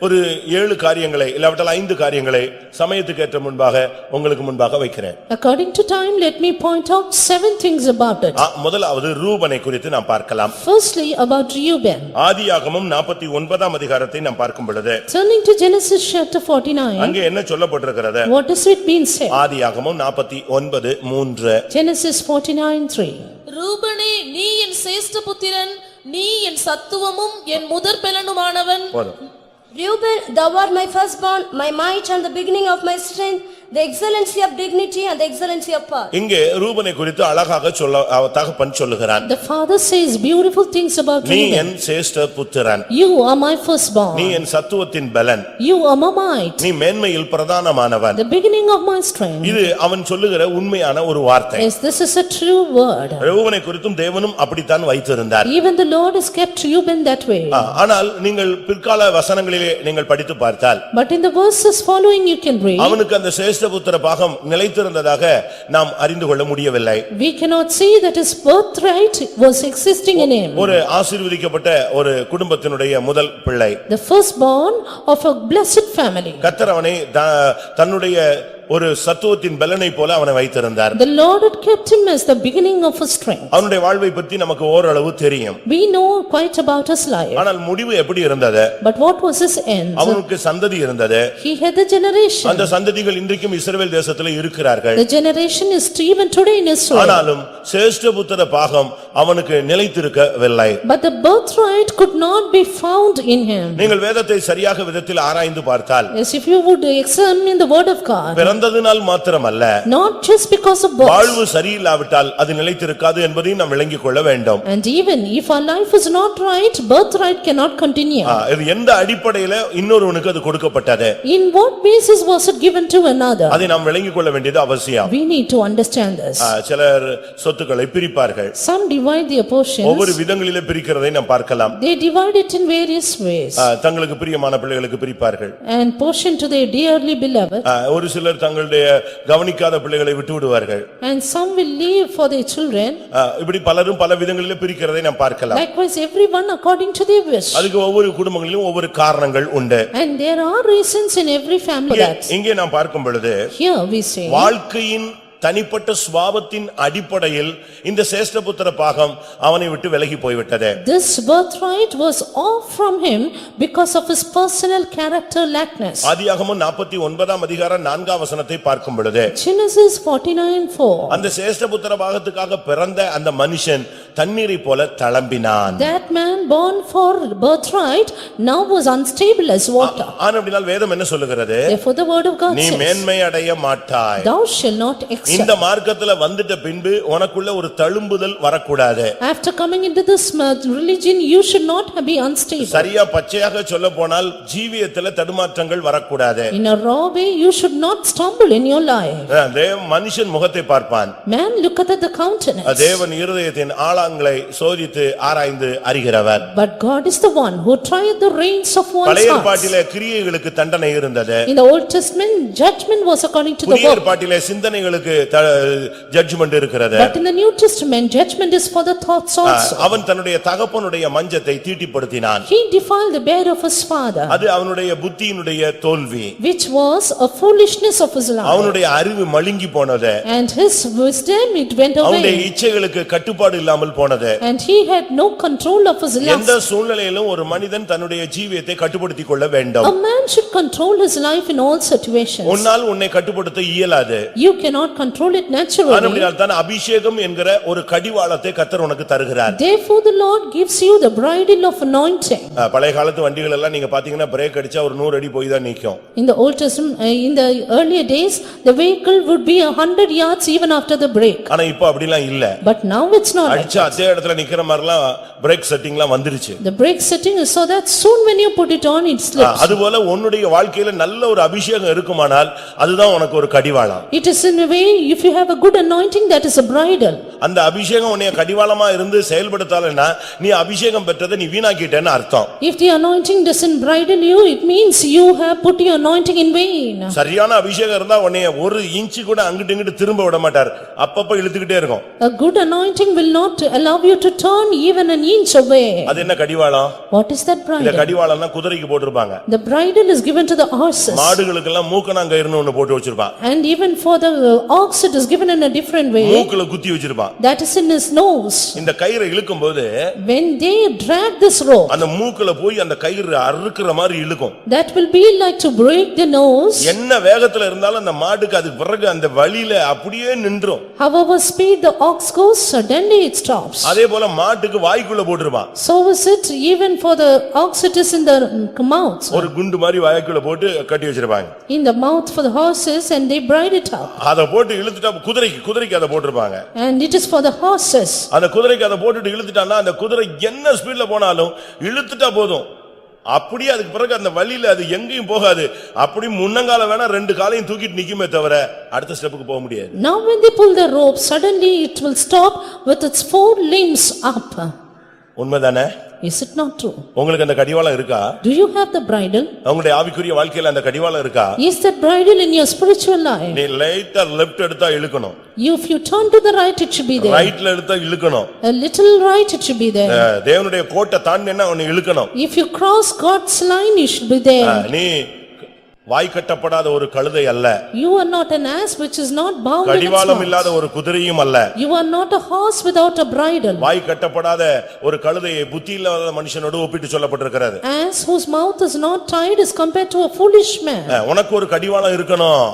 ஒரு 7 காரியங்களை இல்லாவிட்டால் 5 காரியங்களை சமயத்துக்கு ஏற்ற முன்பாக உங்களுக்கு முன்பாக வைக்கிறேன். According to time, let me point out 7 things about it. முதலாவது ரூபனை குறித்து நாம் பார்க்கலாம். Firstly, about Reuben. ஆதியாகமம் 49ஆம் அதிகாரத்தை நாம் பார்க்கும் பொழுது Turning to Genesis chapter 49, அங்கே என்ன சொல்லப்பட்டிருக்கிறது? what is it being said? ஆதியாகமம் 49:3. Genesis 49:3. ரூபனே, நீ என் சேஷ்ட புத்திரன், நீ என் சத்துவமும் என் முதற் பெலனுமானவன். போதும். Reuben, thou art my firstborn, my might and the beginning of my strength, the excellency of dignity and the excellency of power. இங்கே ரூபனை குறித்து அழகாக தகப்பன் சொல்லுகிறான். The father says beautiful things about நீ Reuben. என் சேஷ்ட புத்திரன், You are my நீ firstborn. என் சத்துவத்தின் பலன், You are my might, நீ மேன்மையில் பிரதானமானவன். the beginning of my strength. இது அவன் சொல்லுகிற உண்மையான ஒரு வார்த்தை. Yes, this is a true word. ரூபனை குறித்தும் தேவனும் அப்படித்தான் வைத்திருந்தார். Even the Lord has kept Reuben that way. ஆனால் நீங்கள் பிற்கால வசனங்களிலே நீங்கள் படித்து பார்த்தால், But in the verses following you can read, அவனுக்கு அந்த சேஷ்டபுத்திர பாகம் நிலைத்திருந்ததாக நாம் அறிந்து கொள்ள முடியவில்லை. we cannot see that his birthright was existing in him. ஒரு ஆசீர்வதிக்கப்பட்ட ஒரு குடும்பத்தினுடைய முதல் பிள்ளை, The firstborn of a blessed family. கர்த்தர் அவனை தன்னுடைய ஒரு சத்துவத்தின் பலனை போல அவனை வைத்திருந்தார். The Lord had kept him as the beginning of his strength. அவனுடைய வாழ்வை பற்றி நமக்கு ஓரளவு தெரியும். We know quite about his life. ஆனால் முடிவு எப்படி இருந்தது? But what was his end? அவனுக்கு சந்ததி இருந்தது. He had the generation. அந்த சந்ததிகள் இன்றைக்கும் இஸ்ரவேல் தேசத்திலே இருக்கிறார்கள். The generation is even today in Israel. ஆனாலும் சேஷ்டபுத்திர பாகம் அவனுக்கு நிலைத்திருக்கவில்லை. But the birthright could not be found in him. நீங்கள் வேதத்தை சரியாக விதத்தில் ஆராய்ந்து பார்த்தால், Yes, if you would examine the word of God, பிறந்ததினால் மாத்திரமல்ல, not just because of birth, வாழ்வு சரியில்லாவிட்டால் அது நிலைத்திருக்காது என்பதையும் நாம் விளங்கிக் கொள்ள வேண்டும். and even if our life is not right, birthright cannot continue. இது எந்த அடிப்படையில இன்னொருவனுக்கு அது கொடுக்கப்பட்டது? In what basis was it given to another? அதை நாம் விளங்கிக் கொள்ள வேண்டியது அவசியம். We need to understand this. சிலர் சொத்துக்களை பிரிப்பார்கள். Some divide their portions. ஒவ்வொரு விதங்களிலே பிரிக்கிறதை நாம் பார்க்கலாம். They divide it in various ways. தங்களுக்கு பிரியமான பிள்ளைகளுக்கு பிரிப்பார்கள். And portion to their dearly beloved. ஒரு சிலர் தங்களுடைய கவனிக்காத பிள்ளைகளை விட்டு விடுவார்கள். And some will leave for their children. இப்படி பலரும் பல விதங்களிலே பிரிக்கிறதை நாம் பார்க்கலாம். Likewise, everyone according to their wish. அதுக்கு ஒவ்வொரு குடும்பங்களிலும் ஒவ்வொரு காரணங்கள் உண்டு. And there are reasons in every family for that. இங்கே நாம் பார்க்கும் பொழுது, Here we say, வாழ்க்கையின் தனிப்பட்ட சுபாவத்தின் அடிப்படையில் இந்த சேஷ்டபுத்திர பாகம் அவனை விட்டு விலகி போய்விட்டது. this birthright was off from him because of his personal character lackness. ஆதியாகமம் 49ஆம் அதிகாரம் 4ஆம் வசனத்தை பார்க்கும் பொழுது, Genesis 49:4. அந்த சேஷ்டபுத்திர பாகத்துக்காக பிறந்த அந்த மனுஷன் தண்ணீரை போல தளம்பினான். That man born for birthright now was unstable as water. ஆனபடியால் வேதம் என்ன சொல்லுகிறது? Therefore the word of God நீ says, மேன்மை அடைய மாட்டாய். thou shall not excel. இந்த மார்க்கத்துல வந்துட்ட பின்பு உனக்குள்ள ஒரு தழும்புதல் வரக்கூடாது. After coming into this religion, you should not be unstable. சரியா பச்சையாக சொல்ல போனால் ஜீவியத்துல தடுமாற்றங்கள் வரக்கூடாது. In a raw way, you should not stumble in your life. மனுஷன் முகத்தை பார்ப்பான், Man looketh at the countenance, தேவன் இருதயத்தின் ஆழங்களை சோதித்து ஆராய்ந்து அறிகிறவர். but God is the one who trieth the reins of one's பழைய heart. ஏற்பாட்டிலே கிரியைகளுக்கு தண்டனை இருந்தது. In the Old Testament, judgment was according to the புதிய work. ஏற்பாட்டிலே சிந்தனைகளுக்கு ஜட்ஜ்மென்ட் இருக்கிறது. But in the New Testament, judgment is for the thoughts also. அவன் தன்னுடைய தகப்பனுடைய மஞ்சத்தை தீட்டிப்படுத்தினான். He defiled the bed of his father, அது அவனுடைய புத்தியினுடைய தோல்வி. which was a foolishness of his life. அவனுடைய அறிவு மழுங்கி போனது. And his wisdom, it went அவனுடைய away. இச்சைகளுக்கு கட்டுப்பாடு இல்லாமல் போனது. And he had no control of his எந்த lust. சூழ்நிலையிலும் ஒரு மனிதன் தன்னுடைய ஜீவியத்தை கட்டுப்படுத்திக் கொள்ள வேண்டும். A man should control his life in all situations. உன்னால் உன்னை கட்டுப்படுத்த இயலாது. You cannot control it naturally. ஆனபடியால் தான் அபிஷேகம் என்கிற ஒரு கடிவாளத்தை கர்த்தர் உனக்கு தருகிறார். Therefore the Lord gives you the bridle of anointing. பழைய காலத்து வண்டிகள் எல்லாம் நீங்க பாத்தீங்கன்னா பிரேக் அடிச்சா ஒரு 100 அடி போய் தான் நிக்கும். In the Old Testament, in the earlier days, the vehicle would be 100 yards even after the brake. ஆனா இப்போ அப்படிலாம் இல்ல. But now it's not like அடிச்சா அதே இடத்துல நிக்கிற மாதிரிலாம் பிரேக் செட்டிங்லாம் வந்துருச்சு. The brake setting is so that soon when you put it on, it slips. அதுபோல உன்னுடைய வாழ்க்கையில நல்ல ஒரு அபிஷேகம் இருக்குமானால் அதுதான் உனக்கு ஒரு கடிவாளம். It is in a way, if you have a good anointing, that is a bridle. அந்த அபிஷேகம் உன்னை கடிவாளமா இருந்து செயல்படுத்தாலனா நீ அபிஷேகம் பெற்றதை நீ வீணாக்கிட்டேன்னு அர்த்தம். If the anointing doesn't bridle you, it means you have put your anointing in vain. சரியான அபிஷேகம் இருந்தா உன்னை ஒரு இன்ச் கூட அங்கிட்டு இங்கிட்டு திரும்ப விட மாட்டார். அப்பப்ப இழுத்துக்கிட்டே இருக்கும். A good anointing will not allow you to turn even an inch away. அது என்ன கடிவாளம்? What is that இந்த bridle? கடிவாளம்னா குதிரைக்கு போட்டுருப்பாங்க. The bridle is given to the horses. மாடுகளுக்கெல்லாம் மூக்கணாங்கயிறுன்னு ஒன்னு போட்டு வச்சிருப்பான். And even for the ox, it is given in a different way. மூக்குல குத்தி வச்சிருப்பான். That is in his nose. இந்த கயிறை இழுக்கும்போது When they drag this rope, அந்த மூக்குல போய் அந்த கயிறு அறுக்குற மாதிரி இழுக்கும். that will be like to break the nose. என்ன வேகத்துல இருந்தாலும் அந்த மாடுக்கு அது பிறகு அந்த வழியில அப்படியே நின்றும். However speed the ox goes, suddenly it stops. அதே போல மாட்டுக்கு வாய்க்குள்ள போட்டுருப்பான். So is it even for the ox, it is in the mouth. ஒரு குண்டு மாதிரி வாய்க்குள்ள போட்டு கட்டி வச்சிருப்பாங்க. In the mouth for the horses, and they bride it up. அத போட்டு இழுத்துட்டா குதிரைக்கு அத போட்டுருப்பாங்க. And it is for the horses. அந்த குதிரைக்கு அத போட்டுட்டு இழுத்துட்டான்னா அந்த குதிரை என்ன ஸ்பீட்ல போனாலும் இழுத்துட்டா போதும். அப்படியே அதுக்கு பிறகு அந்த வழியில அது எங்கேயும் போகாது. அப்படி முன்னங்கால வேணா ரெண்டு காலையும் தூக்கிட்டு நிக்குமே தவிர அடுத்த ஸ்டெப்புக்கு போக முடியாது. Now when they pull the rope, suddenly it will stop with its four limbs up. உண்மைதானே? Is it not true? உங்களுக்கு அந்த கடிவாளம் இருக்கா? Do you have the bridle? உங்களுடைய ஆவிக்குரிய வாழ்க்கையில அந்த கடிவாளம் இருக்கா? Is that bridle in your spiritual life? நீ லைட்டா லெஃப்ட் எடுத்தா இழுக்கணும். If you turn to the right, it should be there. ரைட்ல எடுத்தா இழுக்கணும். A little right, it should be there. தேவனுடைய கோட்டை தாண்டினா உன்னை இழுக்கணும். If you cross God's line, you should be there. நீ வாய் கட்டப்படாத ஒரு கழுதை அல்ல. You are not an ass which is not bound in its கடிவாளம் இல்லாத mouth. ஒரு குதிரையும் அல்ல. You are not a horse without a bridle. வாய் கட்டப்படாத ஒரு கழுதையை புத்தி இல்லாத மனுஷனோடு ஒப்பிட்டு சொல்லப்பட்டிருக்கிறது. Ass whose mouth is not tied is compared to a foolish man. உனக்கு ஒரு கடிவாளம் இருக்கணும்.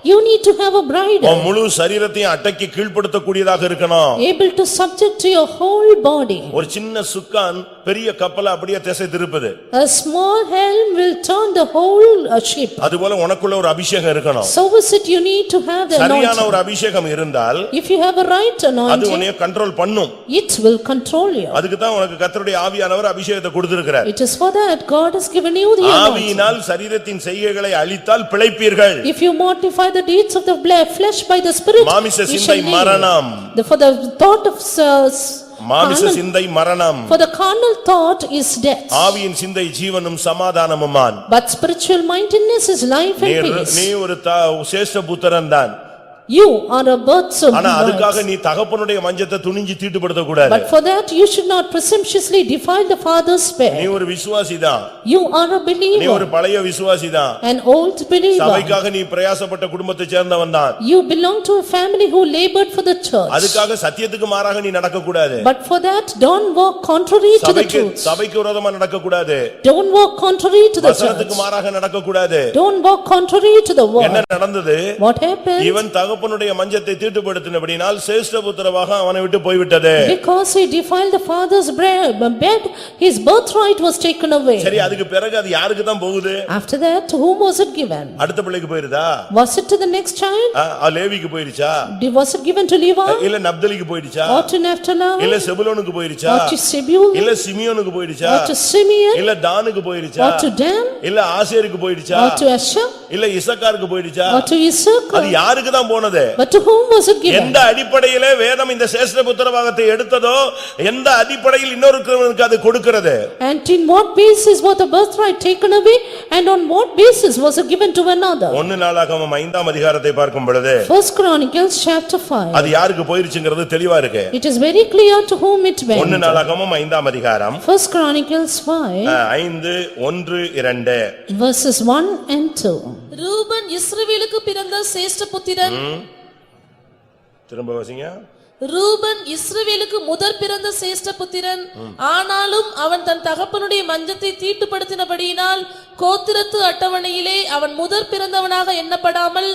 You need to have a bridle. உன் முழு சரீரத்தையும் அடக்கி கீழ்ப்படுத்தக்கூடியதாக இருக்கணும். Able to subject to your whole body. ஒரு சின்ன சுக்கான் பெரிய கப்பலை அப்படியே திசை திருப்புது. A small helm will turn the whole ship. அதுபோல உனக்குள்ள ஒரு அபிஷேகம் இருக்கணும். So is it you need to have the சரியான anointing. ஒரு அபிஷேகம் இருந்தால் If you have a right அது anointing, உன்னை கண்ட்ரோல் பண்ணும். it will control you. அதுக்கு தான் உனக்கு கர்த்தருடைய ஆவியானவர் அபிஷேகத்தை கொடுத்திருக்கிறார். It is for that God has given you the anointing. ஆவியினால் சரீரத்தின் செய்கைகளை அழித்தால் பிழைப்பீர்கள். If you mortify the deeds of the flesh by the spirit, மாமிச you சிந்தை shall live. மரணம். For the thought of மாமிச carnal- சிந்தை மரணம். for the carnal thought is death. ஆவியின் சிந்தை ஜீவனும் சமாதானமுமான். But spiritual mindedness is life and peace. நீ ஒரு சேஷ்ட புத்திரன் தான். You are a birth son. ஆனா அதுக்காக நீ தகப்பனுடைய மஞ்சத்தை துணிஞ்சு தீட்டுப்படுத்த கூடாது. But for that you should not presumptuously defile the father's நீ bed. ஒரு விசுவாசிதான். You are a நீ believer, ஒரு பழைய விசுவாசிதான். an old believer. சபைக்காக நீ பிரயாசப்பட்ட குடும்பத்தை சேர்ந்தவன் தான். You belong to a family who labored for the church. அதுக்காக சத்தியத்துக்கு மாறாக நீ நடக்க கூடாது. But for that don't walk contrary to the truth. சபைக்கு விரோதமா நடக்க கூடாது. Don't walk contrary to the church. வசனத்துக்கு மாறாக நடக்க கூடாது. Don't walk contrary to the word. என்ன நடந்தது? What happened? இவன் தகப்பனுடைய மஞ்சத்தை தீட்டுப்படுத்தினபடியால் சேஷ்ட புத்திரவாக அவனை விட்டு போய்விட்டது. Because he defiled the father's bed, his birthright was taken away. சரி, அதுக்கு பிறகு அது யாருக்கு தான் போகுது? After that, to whom was it given? அடுத்த பிள்ளைக்கு போயிருதா? Was it to the next child? லேவிக்கு போயிருச்சா? Was it given to Levi? இல்ல நப்தலிக்கு போயிருச்சா? Or to Naphtali? இல்ல செபுலோனுக்கு போயிருச்சா? Or to Zebulun? இல்ல சிமியோனுக்கு போயிருச்சா? Or to Simeon? இல்ல தானுக்கு போயிருச்சா? Or to Dan? இல்ல ஆசேருக்கு போயிருச்சா? Or to Asher? இல்ல இசக்காருக்கு போயிருச்சா? Or to Issachar? அது யாருக்கு தான் போனது? போனது? But to whom was it given? எந்த அடிப்படையிலே வேதம் இந்த சேஷ்ட புத்திரபாகத்தை எடுத்ததோ எந்த அடிப்படையில் இன்னொருவனுக்கு அது கொடுக்கிறது? And in what basis was the birthright taken away, and on what basis was it given to another? 1 நாளாகமம் 5ஆம் அதிகாரத்தை பார்க்கும் பொழுது First Chronicles chapter 5. அது யாருக்கு போயிருச்சுங்கிறது தெளிவா இருக்கு. It is very clear to whom it went. 1 நாளாகமம் 5ஆம் அதிகாரம் First Chronicles 5 5:1-2 verses 1 and 2. Ruban இஸ்ரவேலுக்கு பிறந்த சேஷ்ட புத்திரன். திரும்ப வாசிங்க. ரூபன் இஸ்ரவேலுக்கு முதற் பிறந்த சேஷ்ட புத்திரன். ஆனாலும் அவன் தன் தகப்பனுடைய மஞ்சத்தை தீட்டுப்படுத்தினபடியினால் கோத்திரத்து அட்டவணையிலே அவன் முதற் பிறந்தவனாக எண்ணப்படாமல்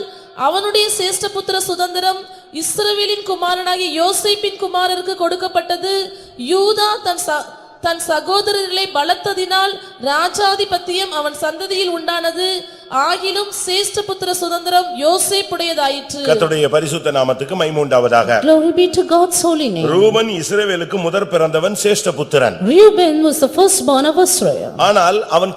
அவனுடைய சேஷ்ட புத்திர சுதந்திரம் இஸ்ரவேலின் குமாரனாகிய யோசேப்பின் குமாரருக்கு கொடுக்கப்பட்டது. யூதா தன் சகோதரர்களை பலத்ததினால் ராஜாதிபத்தியம் அவன் சந்ததியில் உண்டானது. ஆகிலும் சேஷ்ட புத்திர சுதந்திரம் யோசேப்புடையதாயிற்று. கர்த்தருடைய பரிசுத்த நாமத்துக்கு மகிமை உண்டாவதாக. Glory be to God's holy name. Ruban இஸ்ரவேலுக்கு முதற் பிறந்தவன் சேஷ்ட புத்திரன். Reuben was the firstborn of Israel. ஆனால் அவன்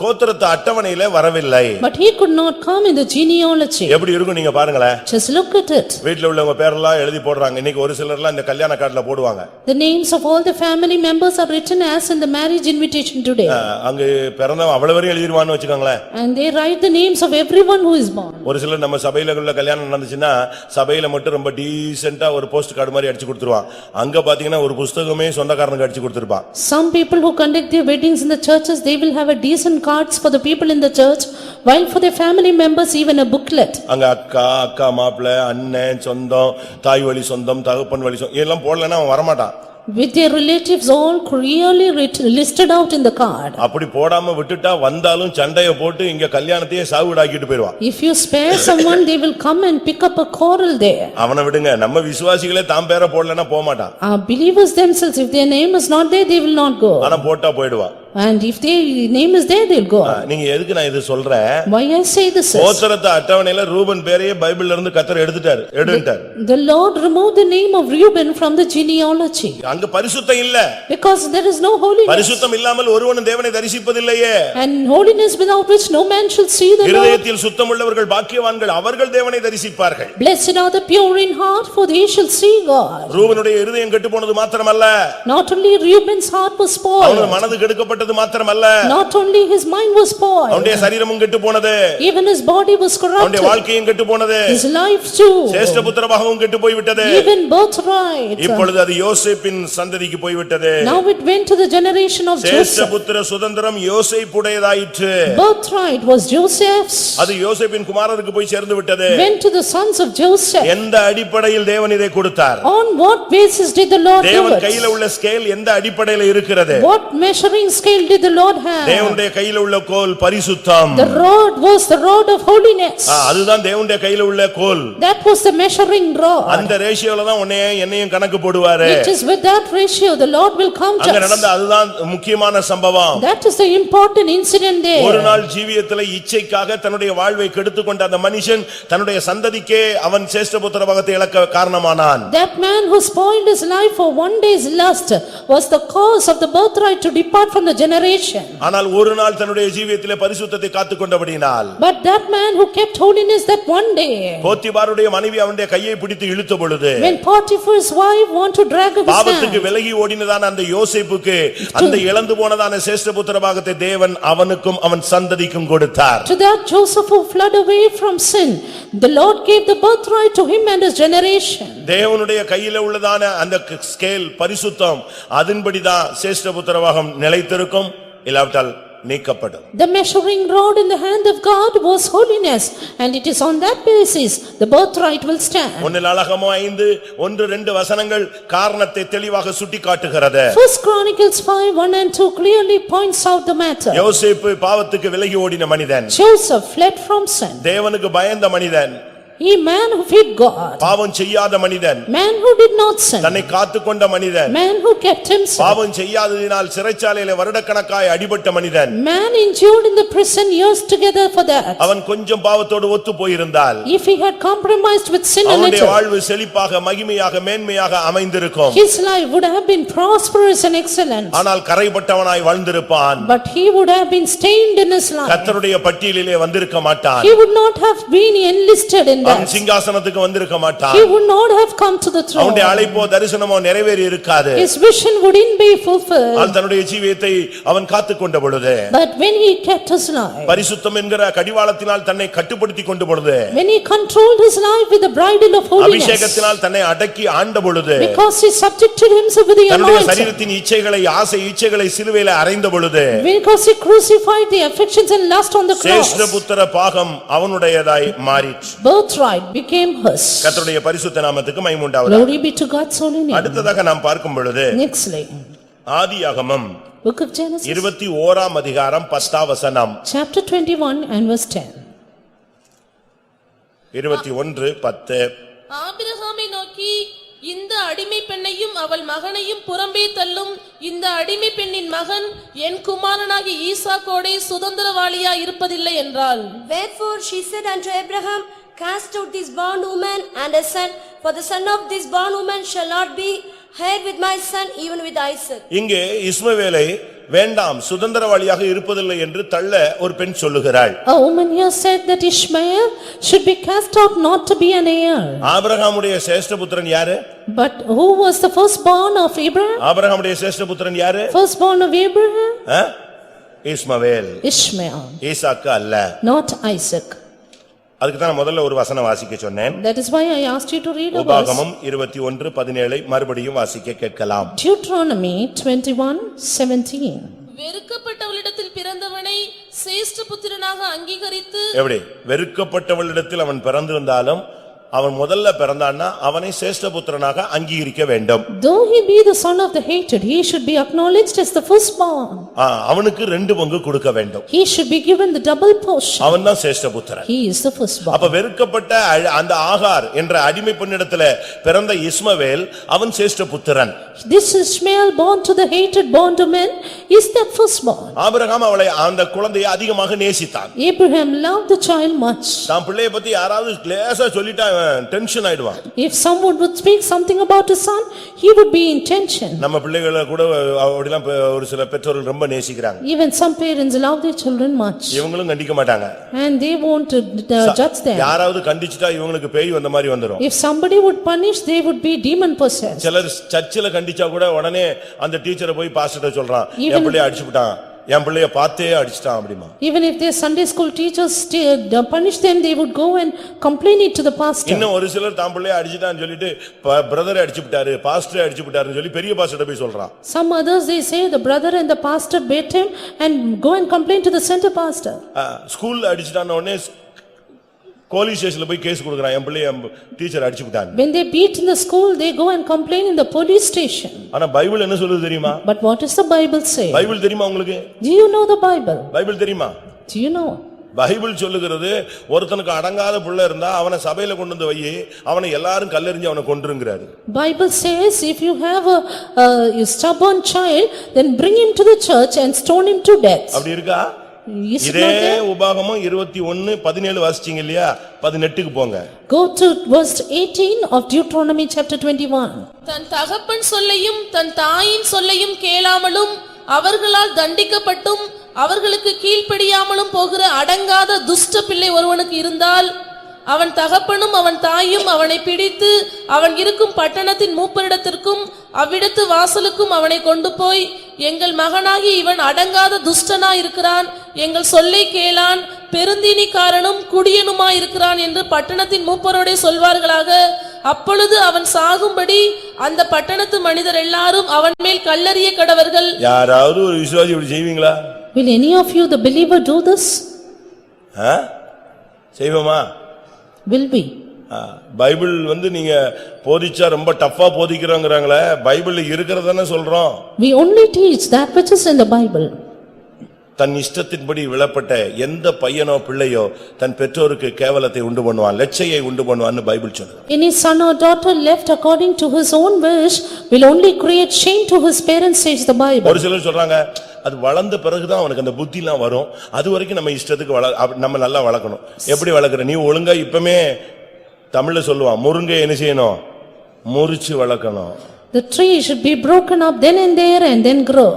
கோத்திரத்து அட்டவணையிலே வரவில்லை. But he could not come in the genealogy. எப்படி இருக்கும் நீங்க பாருங்களேன். Just look at it. வீட்ல உள்ளவங்க பேரெல்லாம் எழுதி போடுறாங்க. இன்னைக்கு ஒரு சிலர்லாம் இந்த கல்யாண கார்டுல போடுவாங்க. The names of all the family members are written as in the marriage invitation today. அங்க பிறந்தவன் அவ்வளவு வரையும் எழுதிடுவான்னு வச்சுக்கோங்களேன். And they write the names of everyone who is born. ஒரு சிலர் நம்ம சபையில உள்ள கல்யாணம் நடந்துச்சுன்னா சபையில மட்டும் ரொம்ப டீசென்ட்டா ஒரு போஸ்ட் கார்டு மாதிரி அடிச்சு கொடுத்துருவான். அங்க பாத்தீங்கன்னா ஒரு புத்தகமே சொந்தக்காரனுக்கு அடிச்சு கொடுத்திருப்பான். Some people who conduct their weddings in the churches, they will have a decent cards for the people in the church, while for their family members even a booklet. அங்க அக்கா மாப்பிள்ளை அண்ணன் சொந்தம் தாய் வழி சொந்தம் தகப்பன் வழி சொந்தம் இதெல்லாம் போடலன்னா அவன் வரமாட்டான். With their relatives all clearly listed out in the card. அப்படி போடாம விட்டுட்டா வந்தாலும் சண்டைய போட்டு இங்க கல்யாணத்தையே சாவுடாக்கிட்டு போயிடுவான். If you spare someone, they will come and pick up a quarrel there. அவனை விடுங்க, நம்ம விசுவாசிகளே தாம் பேரை போடலன்னா போக மாட்டான். Our believers themselves, if their name is not there, they will not go. ஆனா போட்டா போயிடுவான். And if their name is there, they'll go. நீங்க எதுக்கு நான் இது சொல்றேன்? Why I say this is, கோத்திரத்து அட்டவணையில Ruban பேரையே பைபிள்ல இருந்து கர்த்தர் எடுத்துட்டார். the Lord removed the name of Reuben from the genealogy. அங்க பரிசுத்தம் இல்ல. Because there is no holiness. பரிசுத்தம் இல்லாமல் ஒருவனும் தேவனை தரிசிப்பதில்லையே. And holiness without which no man shall see the Lord. இருதயத்தில் சுத்தமுள்ளவர்கள் பாக்கியவான்கள், அவர்கள் தேவனை தரிசிப்பார்கள். Blessed are the pure in heart, for they shall see God. ரூபனுடைய இருதயம் கெட்டுப்போனது மாத்திரமல்ல, Not only Reuben's heart was spoiled, அவனுடைய மனது கெடுக்கப்பட்டது மாத்திரமல்ல, not only his mind was spoiled, அவனுடைய சரீரமும் கெட்டுப்போனது, even his body was அவனுடைய corrupted, வாழ்க்கையும் கெட்டுப்போனது, his life too, சேஷ்ட புத்திரபாகமும் கெட்டுப்போய் விட்டது. even birthright. இப்பொழுது அது யோசேப்பின் சந்ததிக்கு போய் விட்டது. Now it went to the generation of சேஷ்ட Joseph. புத்திர சுதந்திரம் யோசேப்புடையதாயிற்று. Birthright was Joseph's, அது யோசேப்பின் குமாரருக்கு போய் சேர்ந்து விட்டது. went to the sons of Joseph. எந்த அடிப்படையில் தேவன் இதை கொடுத்தார்? On what basis did the Lord give தேவன் it? கையில உள்ள ஸ்கேல் எந்த அடிப்படையில் இருக்கிறது? What measuring scale did the Lord have? தேவனுடைய கையில உள்ள கோல் பரிசுத்தம். The rod was the rod of holiness. அதுதான் தேவனுடைய கையில உள்ள கோல். That was the measuring rod. அந்த ரேஷியோல தான் என்னையும் கணக்கு போடுவாரு. It is with that ratio the Lord will count அங்க us. நடந்த அதுதான் முக்கியமான சம்பவம். That is the important incident there. ஒரு நாள் ஜீவியத்திலே இச்சைக்காக தன்னுடைய வாழ்வை கெடுத்துக்கொண்ட அந்த மனுஷன் தன்னுடைய சந்ததிக்கே அவன் சேஷ்ட புத்திரபாகத்தை இழக்க காரணமானான். That man who spoiled his life for one day's lust was the cause of the birthright to depart from the generation. ஆனால் ஒரு நாள் தன்னுடைய ஜீவியத்திலே பரிசுத்தத்தை காத்துக்கொண்டபடியினால், But that man who kept holiness that one day, போத்திபாருடைய மனைவி அவனுடைய கையை பிடித்து இழுத்த பொழுது, when Potiphar's wife want to drag his பாவத்துக்கு hand, விலகி ஓடினதான அந்த யோசேப்புக்கு அந்த இழந்து போனதான சேஷ்ட புத்திரபாகத்தை தேவன் அவனுக்கும் அவன் சந்ததிக்கும் கொடுத்தார். to that Joseph who fled away from sin, the Lord gave the birthright to him and his generation. தேவனுடைய கையில உள்ளதான அந்த ஸ்கேல் பரிசுத்தம், அதன்படிதான் சேஷ்ட புத்திரபாகம் நிலைத்திருக்கும், இல்லாவிட்டால் நீக்கப்படும். The measuring rod in the hand of God was holiness, and it is on that basis the birthright will stand. 1 நாளாகமம் 5:1-2 வசனங்கள் காரணத்தை தெளிவாக சுட்டிக்காட்டுகிறது. First Chronicles 5:1-2 clearly points out the matter. யோசேப்பு பாவத்துக்கு விலகி ஓடின மனிதன், Joseph fled from sin. தேவனுக்கு பயந்த மனிதன், He man who feared God, பாவம் செய்யாத மனிதன், man who did not sin, தன்னை காத்துக்கொண்ட மனிதன், man who kept himself, பாவம் செய்யாததினால் சிறைச்சாலையில வருடக்கணக்காய் அடிபட்ட மனிதன், man endured in the prison years together for that. அவன் கொஞ்சம் பாவத்தோடு ஒத்து போயிருந்தால் If he had compromised with sin a அவனுடைய little, வாழ்வு செழிப்பாக மகிமையாக மேன்மையாக அமைந்திருக்கும். his life would have been prosperous and excellent, ஆனால் கரைபட்டவனாய் வாழ்ந்திருப்பான். but he would have been stained in his life. கர்த்தருடைய பட்டியலிலே வந்திருக்க மாட்டான். He would not have been enlisted in அவன் சிங்காசனத்துக்கு வந்திருக்க மாட்டான். He would not have come to the throne. அவனுடைய அழைப்போ தரிசனமோ நிறைவேறி இருக்காது. His vision wouldn't be fulfilled. அவன் தன்னுடைய ஜீவியத்தை அவன் காத்துக்கொண்ட பொழுது, But when he kept his life, பரிசுத்தம் என்கிற கடிவாளத்தினால் தன்னை கட்டுப்படுத்திக் கொண்ட பொழுது, when he controlled his life with the bridle of holiness, அபிஷேகத்தினால் தன்னை அடக்கி ஆண்ட பொழுது, because he subjected himself with the தன்னுடைய anointing, சரீரத்தின் இச்சைகளை ஆசை இச்சைகளை சிலுவையிலே அறைந்த பொழுது, because he crucified the affections and lust on the cross, சேஷ்டபுத்திர பாகம் அவனுடையதாய் மாறிற்று. birthright became his. கர்த்தருடைய பரிசுத்த நாமத்துக்கு மகிமை உண்டாவதாக. Glory be to God's holy name. அடுத்ததாக நாம் பார்க்கும் பொழுது, Nextly, ஆதியாகமம் book of Genesis, 21 அதிகாரம் 10 வசனம். chapter 21 and verse 10. 21:10. ஆபிரகாமை நோக்கி, இந்த அடிமை பெண்ணையும் அவள் மகனையும் புறம்பே தள்ளும். இந்த அடிமை பெண்ணின் மகன் என் குமாரனாகிய ஈசாக்கோடே சுதந்திரவாளியா இருப்பதில்லை என்றாள். Wherefore she said unto Abraham, Cast out this bondwoman and her son, for the son of this bondwoman shall not be heir with my son, even with Isaac. இங்கே இஸ்மவேலை வேண்டாம் சுதந்திரவாளியாக இருப்பதில்லை என்று தள்ள ஒரு பெண் சொல்லுகிறாள். A woman here said that Ishmael should be cast out not to be an heir. ஆபிரகாமுடைய சேஷ்டபுத்திரன் யாரு? But who was the firstborn of Abraham? ஆபிரகாமுடைய சேஷ்டபுத்திரன் யாரு? Firstborn of Abraham? Ishmael. Ishmael, ஈசாக்கு அல்ல. not Isaac. அதுக்கு தான் முதல்ல ஒரு வசனம் வாசிக்க சொன்னேன். That is why I asked you to read a verse. உபாகமம் 21:17 மறுபடியும் வாசிக்க கேட்கலாம். Deuteronomy 21:17. வெறுக்கப்பட்டவளிடத்தில் பிறந்தவனை சேஷ்ட புத்திரனாக அங்கீகரித்து, எப்படி? வெறுக்கப்பட்டவளிடத்தில் அவன் பிறந்திருந்தாலும் அவன் முதல்ல பிறந்தான்னா அவனை சேஷ்டபுத்திரனாக அங்கீகரிக்க வேண்டும். Though he be the son of the hated, he should be acknowledged as the firstborn. அவனுக்கு 2 பங்கு கொடுக்க வேண்டும். He should be given the double portion. அவன் தான் சேஷ்டபுத்திரன். He is the firstborn. அப்ப வெறுக்கப்பட்ட அந்த ஆகார் என்ற அடிமை பெண்ணிடத்திலே பிறந்த இஸ்மவேல் அவன் சேஷ்டபுத்திரன். This Ishmael born to the hated bondwoman is that firstborn. Abraham அவளை அந்த குழந்தையை அதிகமாக நேசித்தான். Abraham loved the child much. தான் பிள்ளையை பத்தி யாராவது லேசா சொல்லிட்டா டென்ஷன் ஆயிடுவான். If someone would speak something about his son, he would be in tension. நம்ம பிள்ளைகளை கூட அப்படிலாம் ஒரு சில பெற்றோர்கள் ரொம்ப நேசிக்கிறாங்க. Even some parents love their children much. இவங்களும் கண்டிக்க மாட்டாங்க. And they won't judge them. யாராவது கண்டிச்சிட்டா இவங்களுக்கு பேய் வந்த மாதிரி வந்துரும். If somebody would punish, they would be demon possessed. சிலர் சர்ச்சில கண்டிச்சா கூட உடனே அந்த டீச்சரை போய் பாஸ்டர்ட்ட சொல்றான், என் பிள்ளைய அடிச்சுட்டான், என் பிள்ளைய பார்த்தே அடிச்சிட்டான் அப்படிமா. Even if their Sunday school teachers punish them, they would go and complain it to the pastor. இன்னும் ஒரு சிலர் தான் பிள்ளைய அடிச்சிட்டான்னு சொல்லிட்டு பிரதரை அடிச்சுட்டாரு, பாஸ்டரை அடிச்சுட்டாருன்னு சொல்லி பெரிய பாஸ்டர்ட்ட போய் சொல்றான். Some others they say the brother and the pastor beat him and go and complain to the center pastor. ஸ்கூல்ல அடிச்சிட்டான உடனே போலீஸ் ஸ்டேஷன்ல போய் கேஸ் கொடுக்கறான், என் பிள்ளைய teacher அடிச்சுட்டான். When they beat in the school, they go and complain in the police station. ஆனா Bible என்ன சொல்லுது தெரியுமா? But what does the Bible say? Bible தெரியுமா உங்களுக்கு? Do you know the Bible? Bible தெரியுமா? Do you know? பைபிள் சொல்லுகிறது ஒருத்தனுக்கு அடங்காத புள்ள இருந்தா அவனை சபையில கொண்டு வந்து வை, அவனை எல்லாரும் கல்லெறிஞ்சு அவனை கொன்றுங்கறாரு. Bible says if you have a stubborn child, then bring him to the church and stone him to death. அப்படி இருக்கா? இதே உபாகமம் 21:17 வாசிச்சீங்க இல்லையா? 18க்கு போங்க. Go to verse 18 of Deuteronomy chapter 21. தன் தகப்பன் சொல்லையும் தன் தாயின் சொல்லையும் கேளாமலும் அவர்களால் தண்டிக்கப்பட்டும் அவர்களுக்கு கீழ்ப்படியாமலும் போகிற அடங்காத துஷ்ட பிள்ளை ஒருவனுக்கு இருந்தால், அவன் தகப்பனும் அவன் தாயும் அவனை பிடித்து அவன் இருக்கும் பட்டணத்தின் மூப்பரிடத்திற்கும் அவ்விடத்து வாசலுக்கும் அவனை கொண்டு போய், எங்கள் மகனாகி இவன் அடங்காத துஷ்டனாய் இருக்கிறான், எங்கள் சொல்லை கேளான், பெருந்தீனிக்காரனும் குடியனுமாயிருக்கிறான் என்று பட்டணத்தின் மூப்பரோடே சொல்வார்களாக. அப்பொழுது அவன் சாகும்படி அந்த பட்டணத்து மனிதர் எல்லாரும் அவன் மேல் கல்லெறிய கடவர்கள். யாராவது ஒரு விசுவாசி இப்படி செய்வீங்களா? Will any of you the believer do this? செய்வோமா? Will we? பைபிள் நீங்க போதிச்சா ரொம்ப டஃப்பா போதிக்கிறோங்கறாங்களே, பைபிள்ல இருக்கிறதானே சொல்றோம். We only teach that which is in the Bible. தன் இஷ்டத்தின்படி விழப்பட்ட எந்த பையனோ பிள்ளையோ தன் பெற்றோருக்கு கேவலத்தை உண்டு பண்ணுவான், லட்சையை உண்டு பண்ணுவான்னு பைபிள் சொல்லுது. Any son or daughter left according to his own wish will only create shame to his parents, says the Bible. ஒரு சிலர் சொல்றாங்க அது வளர்ந்த பிறகுதான் அவனுக்கு அந்த புத்திலாம் வரும், அது வரைக்கும் நம்ம இஷ்டத்துக்கு நம்ம நல்லா வளர்க்கணும். எப்படி வளர்க்கற? நீ ஒழுங்கா இப்பமே தமிழ்ல சொல்லுவான், முருங்கை என்ன செய்யணும்? முறிச்சு வளர்க்கணும். The tree should be broken up then and there and then grow.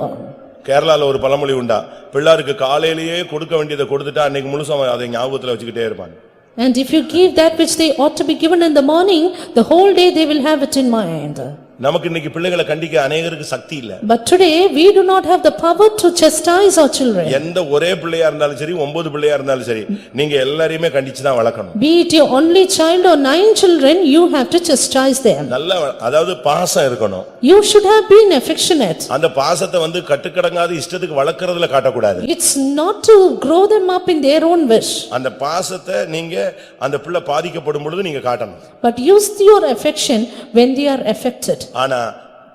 கேரளால ஒரு பழமொழி உண்டா, பிள்ளாருக்கு காலையிலேயே கொடுக்க வேண்டியதை கொடுத்துட்டா அன்னைக்கு முழுசும் அதை ஞாபகத்துல வச்சுக்கிட்டே இருப்பான். And if you give that which they ought to be given in the morning, the whole day they will have it in mind. நமக்கு இன்னைக்கு பிள்ளைகளை கண்டிக்க அநேகருக்கு சக்தி இல்ல. But today we do not have the power to chastise our children. எந்த ஒரே பிள்ளையா இருந்தாலும் சரி 9 பிள்ளையா இருந்தாலும் சரி நீங்க எல்லாரையுமே கண்டிச்சு தான் வளர்க்கணும். Be it your only child or 9 children, you have to chastise them. நல்ல அதாவது பாசம் இருக்கணும். You should have been affectionate. அந்த பாசத்தை வந்து கட்டுக்கடங்காத இஷ்டத்துக்கு வளர்க்கறதுல காட்டக்கூடாது. It's not to grow them up in their own wish. அந்த பாசத்தை நீங்க அந்த பிள்ளை பாதிக்கப்படும் பொழுது நீங்க காட்டணும். But use your affection when they are affected. ஆனா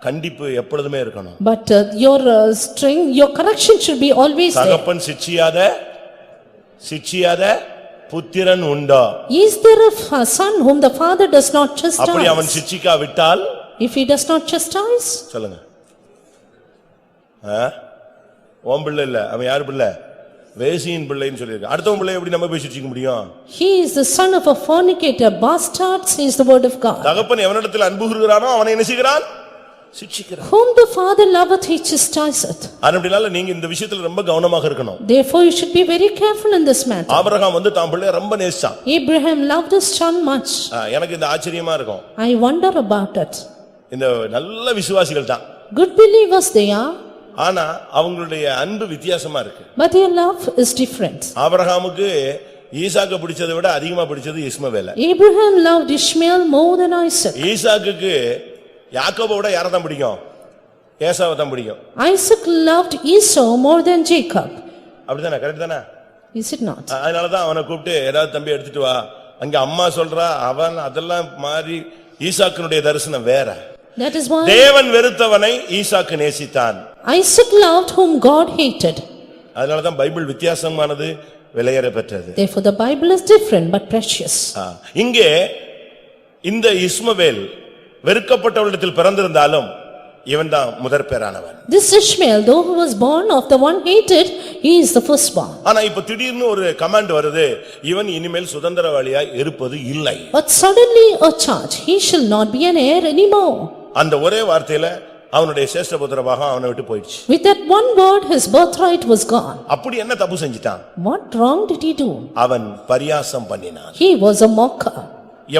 கண்டிப்பு எப்பொழுதுமே இருக்கணும். But your correction should be always there. தகப்பன் சிட்சியாத புத்திரன் உண்டோ? Is there a son whom the father does not chastise? அப்படி அவன் சிட்சிக்கா விட்டால் If he does not chastise? சொல்லுங்க. ஓம் பிள்ளை இல்ல, அவன் யார் பிள்ளை? வேசியின் பிள்ளைன்னு சொல்லிருக்கு. அடுத்தவன் பிள்ளை எப்படி நம்ம போய் சிட்சிக்க முடியும்? He is the son of a fornicator, bastard, says the word of God. தகப்பன் எவனிடத்தில் அன்பு கூறுகிறானோ அவனை என்ன செய்கிறான்? சிட்சிக்கிறான். Whom the father loveth, he chastiseth. அதனால நீங்க இந்த விஷயத்துல ரொம்ப கவனமாக இருக்கணும். Therefore you should be very careful in this matter. Abraham வந்து தான் பிள்ளையை ரொம்ப நேசிச்சான். Abraham loved his son much. எனக்கு இந்த ஆச்சரியமா இருக்கும். I wonder about it. இந்த நல்ல விசுவாசிகள் தான். Good believers they are. ஆனா அவங்களுடைய அன்பு வித்தியாசமா இருக்கு. But their love is different. ஆபிரகாமுக்கு ஈசாக்க பிடிச்சதை விட அதிகமா பிடிச்சது இஸ்மவேல. Abraham loved Ishmael more than Isaac. ஈசாக்குக்கு யாக்கோபை விட யாரை தான் பிடிக்கும்? ஏசாவை தான் பிடிக்கும். Isaac loved Esau more than Jacob. அப்படிதானே? கரெக்ட் தானே? Is it not? அதனாலதான் அவனை கூப்பிட்டு ஏதாவது தம்பி எடுத்துட்டு வா. அங்க அம்மா சொல்றா, அவன் அதெல்லாம் மாறி ஈசாக்கினுடைய தரிசனம் வேற. That is why தேவன் வெறுத்தவனை ஈசாக்கு நேசித்தான். Isaac loved whom God hated. அதனாலதான் பைபிள் வித்தியாசமானது, விலையேற பெற்றது. Therefore the Bible is different but precious. இங்கே இந்த இஸ்மவேல் வெறுக்கப்பட்டவரிடத்தில் பிறந்திருந்தாலும் இவன்தான் முதற் பேரானவன். This Ishmael, though he was born of the one hated, he is the firstborn. ஆனா இப்ப திடீர்னு ஒரு கமாண்ட் வருது, இவன் இனிமேல் சுதந்திரவாளியாய் இருப்பது இல்லை. But suddenly a charge, he shall not be an heir anymore. அந்த ஒரே வார்த்தையில அவனுடைய சேஷ்ட புத்திரபாகம் அவனை விட்டு போயிடுச்சு. With that one word his birthright was gone. அப்படி என்ன தப்பு செஞ்சிட்டான்? What wrong did he do? அவன் பரியாசம் பண்ணினான். He was a mocker.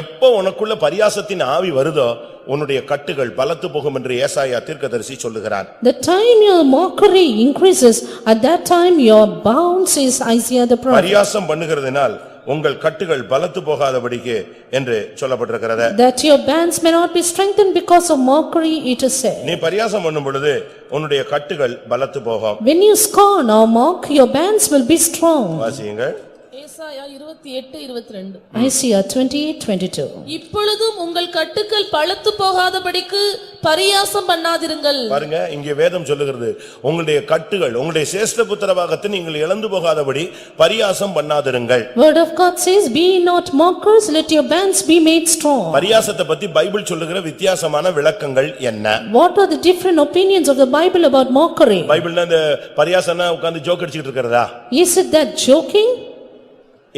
எப்போ உனக்குள்ள பரியாசத்தின் ஆவி வருதோ உன்னுடைய கட்டுகள் பலத்து போகும் என்று ஏசாயா தீர்க்கதரிசி சொல்லுகிறான். The time your mockery increases, at that time your bounds, is Isaiah the prophet. பரியாசம் பண்ணுகிறதினால் உங்கள் கட்டுகள் பலத்து போகாதபடிக்கு என்று சொல்லப்பட்டிருக்கிறது. That your bands may not be strengthened because of mockery, it is said. நீ பரியாசம் பண்ணும் பொழுது உன்னுடைய கட்டுகள் பலத்து போகும். When you scorn or mock, your bands will be strong. வாசியுங்கள். ஏசாயா 28:22. Isaiah 28:22. இப்பொழுதும் உங்கள் கட்டுக்கள் பழுத்து போகாதபடிக்கு பரியாசம் பண்ணாதிருங்கள். பாருங்க, இங்கே வேதம் சொல்லுகிறது, உங்களுடைய கட்டுகள் உங்களுடைய சேஷ்ட புத்திரபாகத்தை நீங்கள் இழந்து போகாதபடி பரியாசம் பண்ணாதிருங்கள். Word of God says, be not mockers, let your bands be made strong. பரியாசத்தை பத்தி பைபிள் சொல்லுகிற வித்தியாசமான விளக்கங்கள் என்ன? What are the different opinions of the Bible about mockery? பைபிள்ல இந்த பரியாசம்னா உட்கார்ந்து ஜோக் அடிச்சிட்டு இருக்கிறதா? Is it that joking?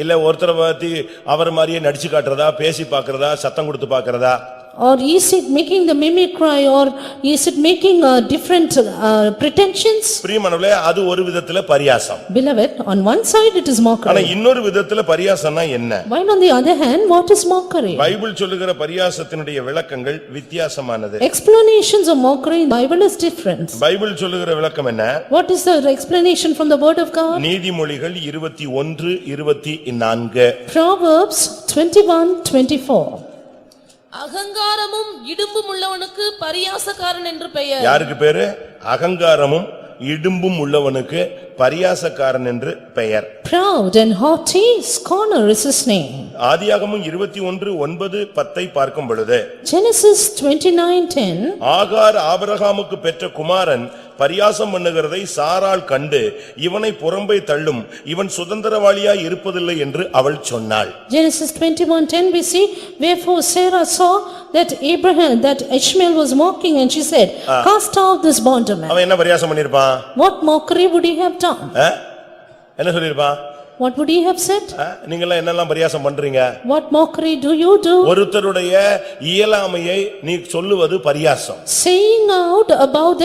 இல்ல ஒருத்தரை பத்தி அவர் மாதிரியே நடிச்சு காட்டுறதா, பேசி பாக்குறதா, சத்தம் கொடுத்து பாக்குறதா? Or is it making the mimicry, or is it making different pretensions? பிரியமானவர்களே, அது ஒரு விதத்துல பரியாசம். Beloved, on one side it is ஆனா mockery. இன்னொரு விதத்துல பரியாசம்னா என்ன? While on the other hand, what is mockery? Bible சொல்லுகிற பரியாசத்தினுடைய விளக்கங்கள் வித்தியாசமானது. Explanations of mockery in the Bible is different. Bible சொல்லுகிற விளக்கம் என்ன? What is the explanation from the word of God? நீதிமொழிகள் 21:24. Proverbs 21:24. அகங்காரமும் இடும்பும் உள்ளவனுக்கு பரியாசக்காரன் என்று பெயர். யாருக்கு பேரு? அகங்காரமும் இடும்பும் உள்ளவனுக்கு பரியாசக்காரன் என்று பெயர். Proud and haughty, scorner is his name. ஆதியாகமம் 21:9-10 பார்க்கும் பொழுது Genesis 29:10. ஆகார் ஆபிரகாமுக்கு பெற்ற குமாரன் பரியாசம் பண்ணுகிறதை சாராள் கண்டு இவனை புறம்பே தள்ளும், இவன் சுதந்திரவாளியாய் இருப்பதில்லை என்று அவள் சொன்னாள். Genesis 21:10 we see, wherefore Sarah saw that Ishmael was mocking, and she said, cast out this bondman. அவன் என்ன பரியாசம் பண்ணிருப்பான்? What mockery would he have done? என்ன சொல்லிருப்பான்? What would he have said? நீங்கெல்லாம் என்னெல்லாம் பரியாசம் பண்றீங்க? What mockery do you do? ஒருத்தருடைய இயலாமையை நீ சொல்லுவது பரியாசம். Saying out about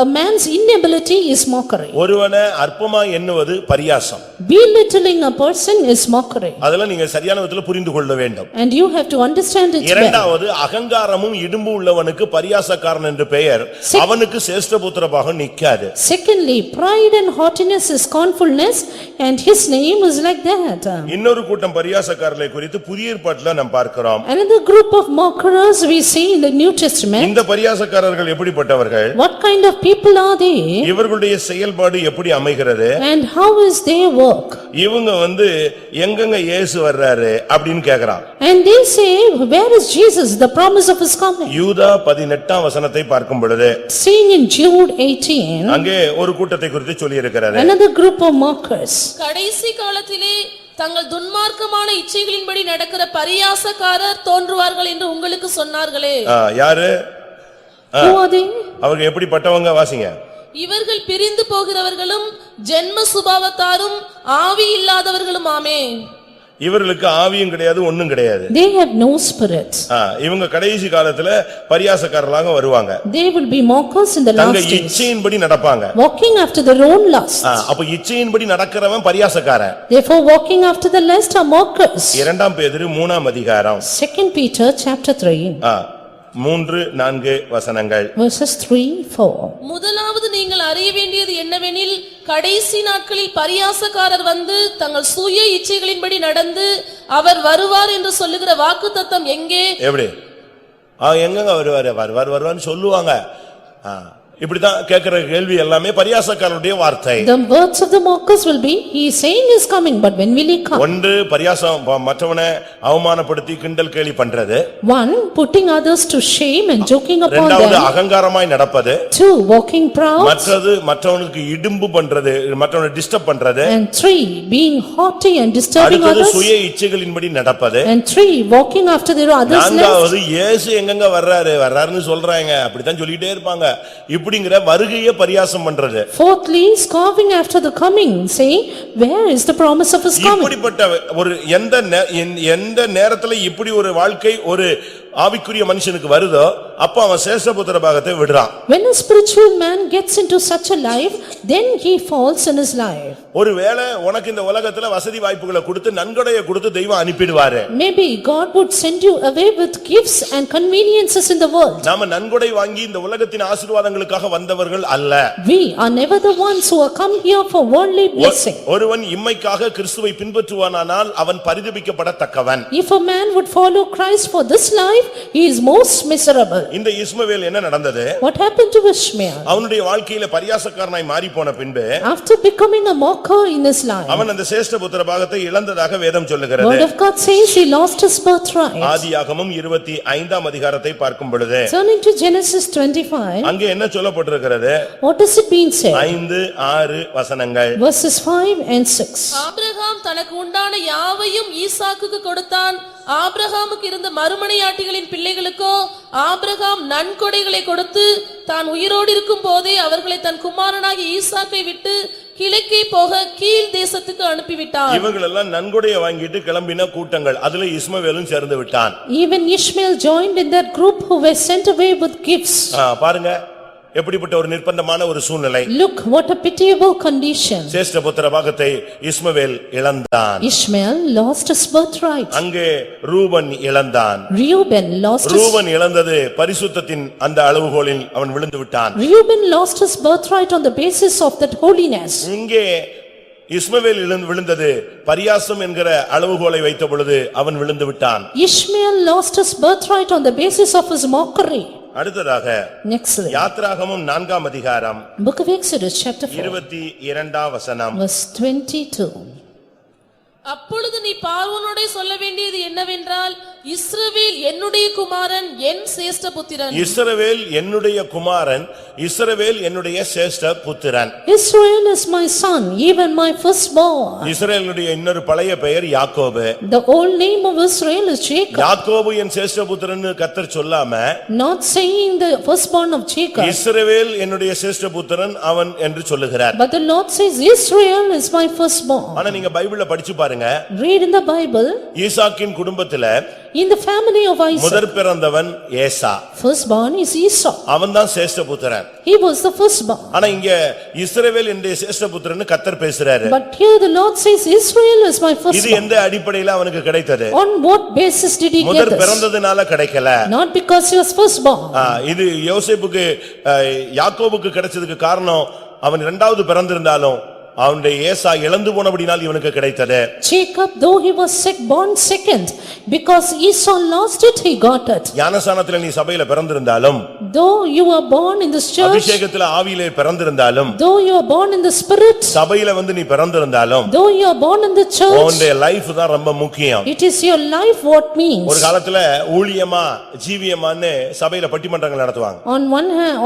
a man's inability is mockery. ஒருவனை அற்பமா எண்ணுவது பரியாசம். Belittling a person is mockery. அதெல்லாம் நீங்க சரியான விதத்துல புரிந்து கொள்ள வேண்டும். And you have to understand it well. இரண்டாவது அகங்காரமும் இடும்பு உள்ளவனுக்கு பரியாசக்காரன் என்று பெயர், அவனுக்கு சேஷ்டபுத்திர பாகம் நிக்காது. Secondly, pride and haughtiness is scornfulness and his name is like that. இன்னொரு கூட்டம் பரியாசக்காரர்களை குறித்து புதிய ஏற்பாட்டில் நாம் பார்க்கிறோம். Another group of mockers we see in the New Testament. இந்த பரியாசக்காரர்கள் எப்படிப்பட்டவர்கள்? What kind of people are they? இவர்களுடைய செயல்பாடு எப்படி அமைகிறது? And how is their work? இவங்க எங்கங்க இயேசு வர்றாரு அப்படினு கேக்குறான். And they say, where is Jesus, the promise of his coming? யூதா 18 வசனத்தை பார்க்கும் பொழுது, Seeing in Jude 18, அங்கே ஒரு கூட்டத்தை குறித்து சொல்லி இருக்கிறாரு. another group of mockers. கடைசி காலத்திலே தங்கள் துன்மார்க்கமான இச்சைகளின்படி நடக்கிற பரியாசக்காரர் தோன்றுவார்கள் என்று உங்களுக்கு சொன்னார்களே. யாரு? Who are they? அவங்க எப்படிப்பட்டவங்க வாசிங்க. இவர்கள் பிரிந்து போகிறவர்களும் ஜென்ம சுபாவத்தாரும் ஆவி இல்லாதவர்களும் ஆமே. இவர்களுக்கு ஆவியும் கிடையாது, ஒண்ணும் கிடையாது. They have no spirit. இவங்க கடைசி காலத்துல பரியாசக்காரர்களாக வருவாங்க. They will be mockers in the last தங்க days. இச்சையின்படி நடப்பாங்க. Walking after their own lust. அப்ப இச்சையின்படி நடக்கிறவன் பரியாசக்காரன். Therefore walking after the lust are mockers. 2 பேதுரு 3 அதிகாரம். 2 Peter chapter 3. 3-4 வசனங்கள். Verses 3-4. முதலாவது நீங்கள் அறிய வேண்டியது என்னவெனில், கடைசி நாட்களில் பரியாசக்காரர் வந்து தங்கள் சுய இச்சைகளின்படி நடந்து அவர் வருவார் என்று சொல்லுகிற வாக்குத்தத்தம் எங்கே? எப்படி? எங்கங்க வருவான்னு சொல்லுவாங்க. இப்படிதான் கேட்கிற கேள்வி எல்லாமே பரியாசக்காரனுடைய வார்த்தை. The words of the mockers will be, he is saying he is coming, but when will he come? ஒன்று பரியாசம், மற்றவனை அவமானப்படுத்தி கிண்டல் கேலி பண்றது. One, putting others to shame and joking upon இரண்டாவது them. அகங்காரமாய் நடப்பது. Two, walking proud. மற்றது மற்றவனுக்கு இடும்பு பண்றது, மற்றவனை டிஸ்டர்ப் பண்றது. And three, being haughty and disturbing அடுத்தது others. சுய இச்சைகளின்படி நடப்பது. And three, walking after their others' lust. நான்காவது இயேசு எங்கங்க வர்றாருன்னு சொல்றாங்க, அப்படித்தான் சொல்லிட்டே இருப்பாங்க. இப்படிங்கிற வருகையை பரியாசம் பண்றது. Fourthly, scoffing after the coming, saying, where is the promise of his coming? இப்படிப்பட்ட ஒரு எந்த நேரத்துல இப்படி ஒரு வாழ்க்கை ஒரு ஆவிக்குரிய மனுஷனுக்கு வருதோ அப்ப அவன் சேஷ்டபுத்திர பாகத்தை விடுறான். When a spiritual man gets into such a life, then he falls in his life. ஒருவேளை உனக்கு இந்த உலகத்துல வசதி வாய்ப்புகளை கொடுத்து நன்கொடையை கொடுத்து தெய்வம் அனுப்பிடுவாரு. Maybe God would send you away with gifts and conveniences in the world. நாம நன்கொடை வாங்கி இந்த உலகத்தின் ஆசீர்வாதங்களுக்காக வந்தவர்கள் அல்ல. We are never the ones who are come here for worldly blessing. ஒருவன் இம்மைக்காக கிறிஸ்துவை பின்பற்றுவானானால் அவன் பரிதபிக்கப்படத்தக்கவன். If a man would follow Christ for this life, he is most miserable. இந்த இஸ்மவேல் என்ன நடந்தது? What happened to Ishmael? அவனுடைய வாழ்க்கையில பரியாசக்காரனாய் மாறி போன பின்பு, After becoming a mocker in his life, அவன் அந்த சேஷ்டபுத்திர பாகத்தை இழந்ததாக வேதம் சொல்லுகிறது. Word of God says he lost his birthright. ஆதியாகமம் 25 அதிகாரத்தை பார்க்கும் பொழுது, Turning to Genesis 25, அங்கே என்ன சொல்லப்பட்டிருக்கிறது? what is it being said? 5-6 வசனங்கள். Verses 5 and 6. ஆபிரகாம் தனக்கு உண்டான யாவையும் ஈசாக்குக்கு கொடுத்தான். ஆபிரகாமுக்கு இருந்த மறுமனையாட்டிகளின் பிள்ளைகளுக்கோ ஆபிரகாம் நன்கொடைகளை கொடுத்து தான் உயிரோடு இருக்கும் போதே அவர்களை தன் குமாரனாகிய ஈசாக்கை விட்டு கிழக்கே போக கீழ் தேசத்துக்கு அனுப்பிவிட்டார். இவங்களெல்லாம் நன்கொடையை வாங்கிட்டு கிளம்பின கூட்டங்கள், அதுல இஸ்மவேலும் சேர்ந்து விட்டான். Even Ishmael joined in that group who were sent away with gifts. பாருங்க எப்படிப்பட்ட ஒரு நிர்பந்தமான ஒரு சூழ்நிலை. Look what a pitiable condition. சேஷ்டபுத்திர பாகத்தை இஸ்மவேல் இழந்தான். Ishmael lost his birthright. அங்கே ரூபன் இழந்தான். Reuben lost his ரூபன் இழந்தது பரிசுத்தத்தின் அந்த அளவுகோலில் அவன் விழுந்து விட்டான். Reuben lost his birthright on the basis of that holiness. இங்கே இஸ்மவேல் விழுந்தது பரியாசம் என்கிற அளவுகோலை வைத்த பொழுது அவன் விழுந்து விட்டான். Ishmael lost his birthright on the basis of his mockery. அடுத்ததாக Nextly, யாத்ராகமம் 4 அதிகாரம் Book of Exodus chapter 4, 22 வசனம். verse 22. அப்பொழுது நீ பார்வோனோடே சொல்ல வேண்டியது என்னவென்றால், இஸ்ரவேல் என்னுடைய குமாரன் என் சேஷ்ட புத்திரன். இஸ்ரவேல் என்னுடைய குமாரன், இஸ்ரவேல் என்னுடைய சேஷ்ட புத்திரன். Israel is my son, even my firstborn. இஸ்ரவேலுடைய இன்னொரு பழைய பெயர் யாக்கோபு. The old name of Israel is Jacob. யாக்கோபு என் சேஷ்ட புத்திரன்னு கர்த்தர் சொல்லாம, Not saying the firstborn of Jacob. இஸ்ரவேல் என்னுடைய சேஷ்ட புத்திரன் அவன் என்று சொல்லுகிறார். But the Lord says Israel is my firstborn. ஆனா நீங்க பைபிள்ல படிச்சு பாருங்க, Read in the Bible, ஈசாக்கின் குடும்பத்துல in the family of Isaac, முதற் பிறந்தவன் ஏசா. firstborn is Esau. அவன்தான் சேஷ்ட புத்திரன். He was the firstborn. ஆனா இங்க இஸ்ரவேல் என்னுடைய சேஷ்ட புத்திரன்னு கர்த்தர் பேசுறாரு. But here the Lord says Israel is my இது firstborn. எந்த அடிப்படையில அவனுக்கு கிடைத்தது? On what basis did he get முதற் this? பிறந்ததுனால கிடைக்கல. Not because he was firstborn. இது யோசேப்புக்கு யாக்கோபுக்கு கிடைச்சதுக்கு காரணம் அவன் இரண்டாவது பிறந்திருந்தாலும் அவனுடைய ஏசா இழந்து போனபடினால் இவனுக்கு கிடைத்தது. Jacob, though he was born second, because Esau lost it, he got it. ஞானசானத்திலே நீ சபையில பிறந்திருந்தாலும், Though you were born in this church, அபிஷேகத்திலே ஆவியிலே பிறந்திருந்தாலும், though you were born in the spirit, சபையில வந்து நீ பிறந்திருந்தாலும், though you are born in the church, உன்னுடைய லைஃப் தான் ரொம்ப முக்கியம். it is your life what means. ஒரு காலத்துல ஊழியமா ஜீவியமான்னு சபையில பட்டிமன்றங்கள் நடத்துவாங்க.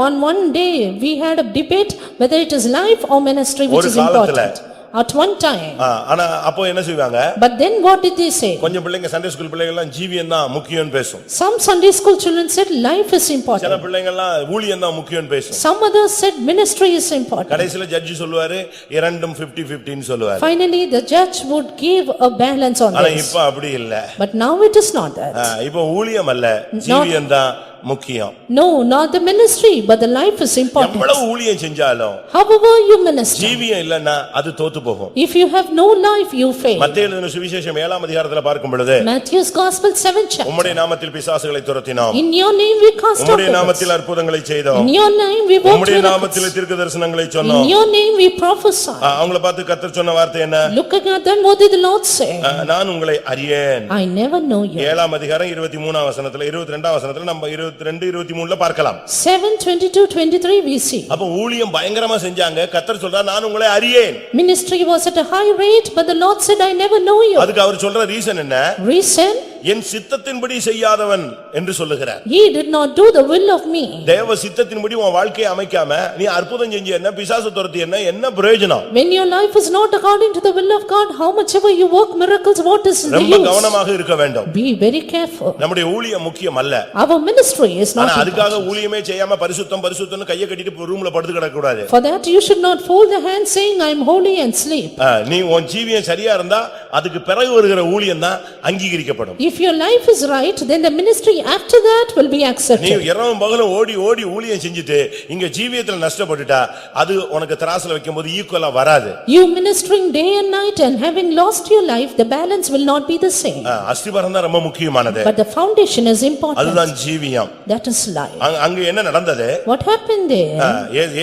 On one day, we had a debate whether it is life or ministry which ஒரு is காலத்துல. important. At one time. ஆனா அப்போ என்ன செய்வாங்க? But then what did they say? கொஞ்சம் பிள்ளைங்க சண்டே ஸ்கூல் பிள்ளைங்க எல்லாம் ஜீவியம் தான் முக்கியம்னு பேசும். Some Sunday school children said life is சில important. பிள்ளைங்க எல்லாம் ஊழியம் தான் முக்கியம்னு பேசும். Some others said ministry is important. கடைசில ஜட்ஜ் சொல்லுவாரு இரண்டும் 50-50 ன்னு சொல்லுவாரு. Finally, the judge would give a balance on ஆனா this. இப்ப அப்படி இல்ல. But now it is not that. இப்ப ஊழியம் அல்ல, ஜீவியம் தான் முக்கியம். No, not the ministry, but the life is important. எவ்வளவு ஊழியம் செஞ்சாலும் However you minister, ஜீவியம் இல்லன்னா அது தோத்து போகும். if you have no life, you fail. மத்தேயு எழுதின சுவிசேஷம் 7ஆம் அதிகாரத்துல பார்க்கும் பொழுது, Matthew's Gospel 7th chapter. உம்முடைய நாமத்தில் பிசாசுகளை துரத்தினோம், In your name we cast out உம்முடைய devils. நாமத்தில் அற்புதங்களை செய்தோம், In your name we work உம்முடைய miracles. நாமத்தில் தீர்க்கதரிசனங்களை In சொன்னோம். your name we prophesy. அவங்கள பார்த்து கர்த்தர் சொன்ன வார்த்தை என்ன? Looking at them, what did the Lord say? நான் உங்களை அறியேன். I never know you. 7ஆம் அதிகாரம் 23ஆம் வசனத்துல 22ஆம் வசனத்துல நம்ம 22-23 பார்க்கலாம். 7:22-23 we see. அப்ப ஊழியம் பயங்கரமா செஞ்சாங்க. கர்த்தர் சொல்றார் நான் உங்களை அறியேன். Ministry was at a high rate, but the Lord said, I never know you. அதுக்கு அவர் சொல்ற ரீசன் என்ன? Reason? என் சித்தத்தின்படி செய்யாதவன் என்று சொல்லுகிறார். He did not do the will of me. தேவ சித்தத்தின்படி உன் வாழ்க்கையை அமைக்காம நீ அற்புதம் செஞ்சு என்ன, பிசாசு துரத்தி என்ன பிரயோஜனம்? When your life is not according to the will of God, how much ever you work miracles, what is the ரொம்ப use? கவனமாக இருக்க வேண்டும். Be very careful. நம்முடைய ஊழியம் முக்கியம் அல்ல. Our ministry is ஆனா not அதுக்காக important. ஊழியமே செய்யாம பரிசுத்தம்னு கையை கட்டிட்டு ரூம்ல படுத்து கிடக்க கூடாது. For that you should not fold the hands saying, I am holy and sleep. நீ உன் ஜீவியம் சரியா இருந்தா அதுக்கு பிறகு வருகிற ஊழியம் தான் அங்கீகரிக்கப்படும். If your life is right, then the ministry after that will be நீ accepted. இரவும் பகலும் ஓடி ஓடி ஊழியம் செஞ்சுட்டு இங்க ஜீவியத்துல நஷ்டப்பட்டுட்டா அது உனக்கு தராசுல வைக்கும்போது ஈக்குவலா வராது. You ministering day and night and having lost your life, the balance will not be the same. அஸ்திபாரம் தான் ரொம்ப முக்கியமானது. But the foundation is important. அதுதான் ஜீவியம். That is life. அங்க என்ன நடந்தது? What happened there?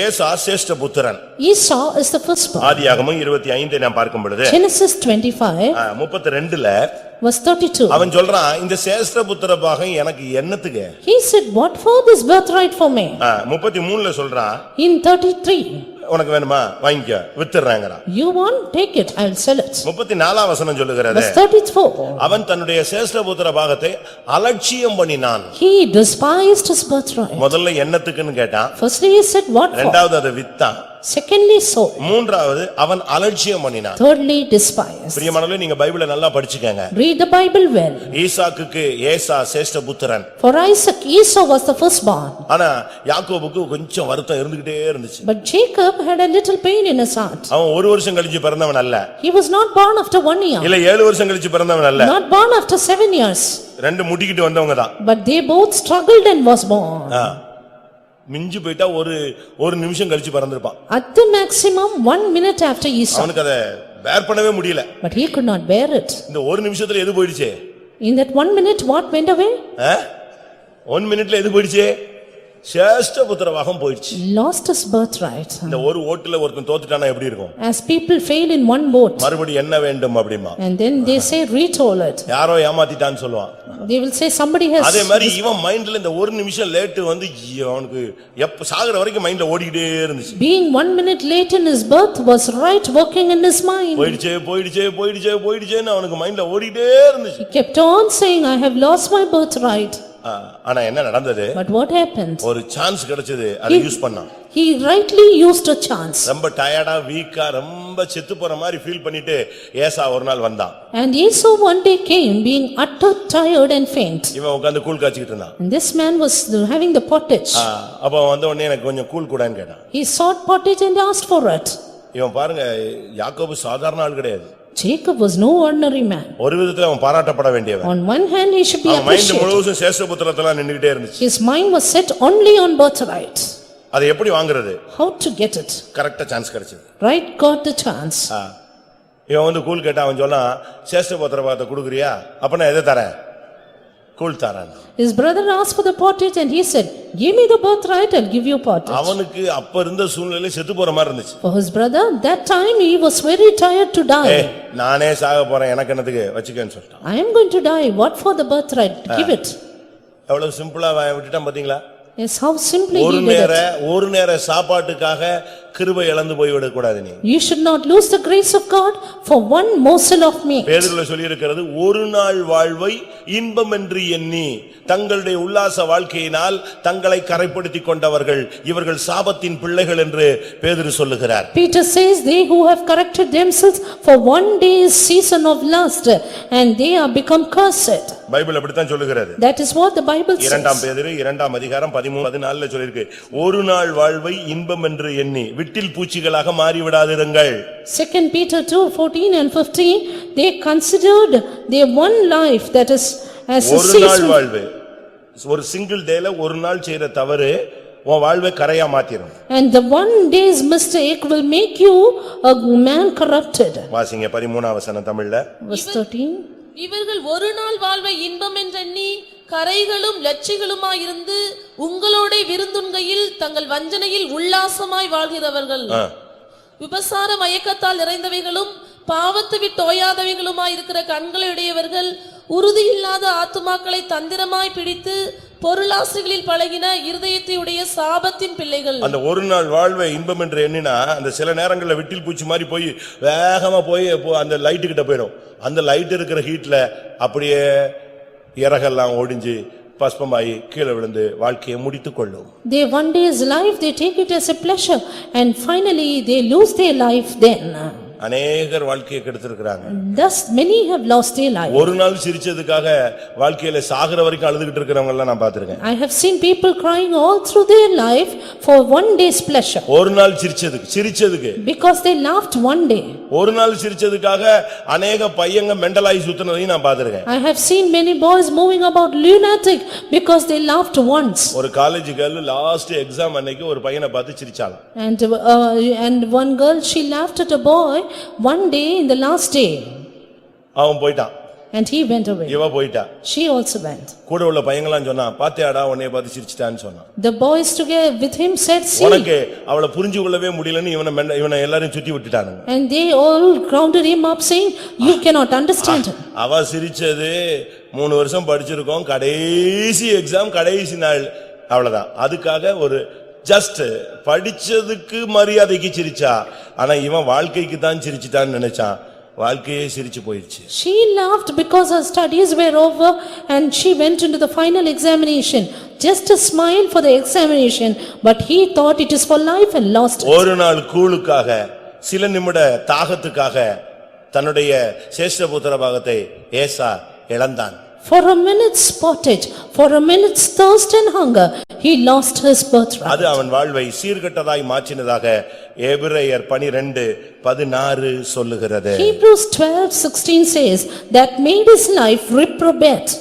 ஏசா சேஷ்ட புத்திரன். Esau is the firstborn. ஆதியாகமம் 25 நாம் பார்க்கும் பொழுது Genesis 25 32ல verse 32. அவன் சொல்றான் இந்த சேஷ்ட புத்திர பாகம் எனக்கு என்னத்துக்கு? He said, what for this birthright for me? 33ல சொல்றான் In 33, உனக்கு வேணுமா வாங்கிக்க வித்துறாங்கறான். you want, take it, I will sell it. 34ஆம் வசனம் சொல்லுகிறது, Verse 34. அவன் தன்னுடைய சேஷ்ட புத்திர பாகத்தை அலட்சியம் பண்ணினான். He despised his birthright. முதல்ல என்னத்துக்குன்னு கேட்டான். Firstly he said, what for? இரண்டாவது அதை வித்தான். Secondly sold. மூன்றாவது அவன் அலட்சியம் பண்ணினான். Thirdly despised. பிரியமானவர்களே நீங்க பைபிளை நல்லா படிச்சுக்கங்க. Read the Bible well. ஈசாக்குக்கு ஏசா சேஷ்ட புத்திரன். For Isaac, Esau was the firstborn. ஆனா யாக்கோபுக்கு கொஞ்சம் வருத்தம் இருந்துகிட்டே இருந்துச்சு. But Jacob had a little pain in his heart. அவன் ஒரு வருஷம் கழிச்சு பிறந்தவன் அல்ல. He was not born after 1 year. இல்ல 7 வருஷம் கழிச்சு பிறந்தவன் அல்ல. Not born after 7 years. ரெண்டு முட்டிக்கிட்டு வந்தவங்க தான். But they both struggled and was born. மிஞ்சி போயிட்டா ஒரு நிமிஷம் கழிச்சு பிறந்திருப்பான். At the maximum 1 minute after Esau. அவனுக்கு அதை பேர் பண்ணவே முடியல. But he could not bear it. இந்த ஒரு நிமிஷத்துல எது போயிடுச்சு? In that 1 minute, what went away? 1 மினிட்ல எது போயிடுச்சு? சேஷ்ட புத்திரவாகம் போயிடுச்சு. lost his birthright. இந்த ஒரு ஓட்டுல ஒருத்தன் தோத்துட்டானா எப்படி இருக்கும்? As people fail in one vote, மறுபடி என்ன வேண்டும் அப்படிமா, and then they say retold it. யாரோ ஏமாத்திட்டான்னு சொல்லுவான். They will say somebody has. அதே மாதிரி இவன் மைண்ட்ல இந்த ஒரு நிமிஷம் லேட் வந்து அவனுக்கு எப்ப சாகுற வரைக்கும் மைண்ட்ல ஓடிக்கிட்டே இருந்துச்சு. Being 1 minute late in his birth was right working in his mind. போயிடுச்சே போயிடுச்சே போயிடுச்சே போயிடுச்சேன்னு அவனுக்கு மைண்ட்ல ஓடிக்கிட்டே இருந்துச்சு. He kept on saying, I have lost my birthright. ஆனா என்ன நடந்தது? But what happened? ஒரு சான்ஸ் கிடைச்சது, அதை யூஸ் பண்ணான். He rightly used a chance. ரொம்ப டயர்டா வீக்கா ரொம்ப செத்து போற மாதிரி ஃபீல் பண்ணிட்டு ஏசா ஒரு நாள் வந்தான். And Esau one day came being utter tired and faint. இவன் உட்கார்ந்து கூழ் காய்ச்சிட்டு இருந்தான். And this man was having the pottage. அப்ப வந்த உடனே எனக்கு கொஞ்சம் கூழ் கூடான்னு கேட்டான். He sought pottage and asked for it. இவன் பாருங்க, யாக்கோபு சாதாரண ஆள் கிடையாது. Jacob was no ordinary man. ஒரு விதத்துல அவன் பாராட்டப்பட வேண்டியவன். On one hand he should be அவன் மைண்ட் appreciated. முழுவதும் சேஷபுத்திரத்துல நின்னுட்டே இருந்துச்சு. His mind was set only on birthright. அதை எப்படி வாங்குறது? How to get it? கரெக்ட்டா சான்ஸ் கிடைச்சது. Right got the chance. இவன் வந்து கூழ் கேட்டா அவன் சொன்னா சேஷபுத்திரவாதத்தை கொடுக்குறியா? அப்ப நான் எதை தரேன்? கூழ் தரேன். His brother asked for the pottage and he said, give me the birthright, I'll give you pottage. அவனுக்கு அப்ப இருந்த சூழ்நிலையில செத்து போற மாதிரி இருந்துச்சு. For his brother, that time he was very tired to die. நானே சாக போறேன், எனக்கு என்னத்துக்கு வச்சுக்கன்னு சொல்லிட்டான். I am going to die, what for the birthright? Give it. எவ்வளவு சிம்பிளா விட்டுட்டான் பாத்தீங்களா? Yes, how simply he did it. ஒரு நேர சாப்பாட்டுக்காக கிருபை இழந்து போய் விட கூடாது நீ. You should not lose the grace of God for one morsel of meat. பேதுருல சொல்லி இருக்கிறது, ஒரு நாள் வாழ்வை இன்பம் என்று எண்ணி தங்களுடைய உல்லாச வாழ்க்கையினால் தங்களை கரைப்படுத்திக் கொண்டவர்கள் இவர்கள் சாபத்தின் பிள்ளைகள் என்று பேதுரு சொல்லுகிறார். Peter says they who have corrected themselves for one day's season of lust and they are become cursed. Bible அப்படித்தான் சொல்லுகிறது. That is what the Bible says. இரண்டாம் பேதுரு 2ஆம் அதிகாரம் 13-14 சொல்லிருக்கு, ஒரு நாள் வாழ்வை இன்பம் என்று எண்ணி விட்டில் பூச்சிகளாக மாறிவிடாதிருங்கள். 2 Peter 2:14 and 15, they considered their one life, that is as a ஒரு நாள் season. வாழ்வு, ஒரு சிங்கிள் டேல ஒரு நாள் செய்யற தவறு உன் வாழ்வை கரையா மாத்திரும். And the one day's mistake will make you a man corrupted. வாசிங்க 13ஆம் வசனம் தமிழ்ல. Verse 13. இவர்கள் ஒரு நாள் வாழ்வை இன்பம் என்றெண்ணி கரைகளும் லட்சிகளுமாயிருந்து உங்களோட விருந்துண்கையில் தங்கள் வஞ்சனையில் உல்லாசமாய் வாழ்கிறவர்கள். விபசார மயக்கத்தால் நிறைந்தவைகளும் பாவத்தை விட்டு ஓயாதவைகளுமாயிருக்கிற கண்களுடையவர்கள், உறுதியில்லாத ஆத்துமாக்களை தந்திரமாய் பிடித்து பொருளாசைகளில் பழகின இருதயத்தை உடைய சாபத்தின் பிள்ளைகள். அந்த ஒரு நாள் வாழ்வை இன்பம் என்று எண்ணினா அந்த சில நேரங்கள்ல விட்டில் பூச்சி மாதிரி போய் வேகமா போய் அந்த லைட்டு கிட்ட போயிடும். அந்த லைட் இருக்கிற ஹீட்ல அப்படியே இறகெல்லாம் ஒடிஞ்சு பஸ்பமாயி கீழே விழுந்து வாழ்க்கையை முடித்துக் கொள்ளும். They one day's life, they take it as a pleasure and finally they lose their life then. அநேகர் வாழ்க்கையை கெடுத்திருக்கிறாங்க. Thus many have lost their life. ஒரு நாள் சிரிச்சதுக்காக வாழ்க்கையில சாகுற வரைக்கும் அழுதுகிட்டு இருக்கிறவங்க எல்லாம் நான் பார்த்திருக்கேன். I have seen people crying all through their life for one day's pleasure. ஒரு நாள் சிரிச்சதுக்கு Because they laughed one day. ஒரு நாள் சிரிச்சதுக்காக அநேக பையங்க மெண்டலாய் சுத்துனதையும் நான் பார்த்திருக்கேன். I have seen many boys moving about lunatic because they laughed once. ஒரு காலேஜ் கேர்ள் லாஸ்ட் எக்ஸாம் அன்னைக்கு ஒரு பையனை பார்த்து சிரிச்சாங்க. And one girl, she laughed at a boy one day in the last day. அவன் போயிட்டான். And he went away. இவ போயிட்டா. She also went. கூட உள்ள பையங்களாம் சொன்னா, பாத்தியாடா உன்னைய பார்த்து சிரிச்சிட்டான்னு சொன்னா. The boys together with him said, see. உனக்கு அவளை புரிஞ்சு கொள்ளவே முடியலன்னு இவனை எல்லாரையும் சுத்தி விட்டுட்டானுங்க. And they all grounded him up saying, you cannot understand him. அவ சிரிச்சது 3 வருஷம் படிச்சிருக்கோம், கடைசி எக்ஸாம் கடைசி நாள், அவ்வளவுதான். அதுக்காக ஒரு ஜஸ்ட் படிச்சதுக்கு மரியாதைக்கு சிரிச்சா, ஆனா இவன் வாழ்க்கைக்கு தான் சிரிச்சிட்டான்னு நினைச்சான். வாழ்க்கையே சிரிச்சு போயிடுச்சு. She laughed because her studies were over and she went into the final examination. Just a smile for the examination, but he thought it is for life and lost it. ஒரு நாள் கூழுக்காக, சில நிமிட தாகத்துக்காக தன்னுடைய சேஷ்டபுத்திர பாகத்தை ஏசா இழந்தான். For a minute's pottage, for a minute's thirst and hunger, he lost his birthright. அது அவன் வாழ்வை சீர்கெட்டதாய் மாற்றினதாக எபிரேயர் 12:16 சொல்லுகிறது. Hebrews 12:16 says that made his life reprobate.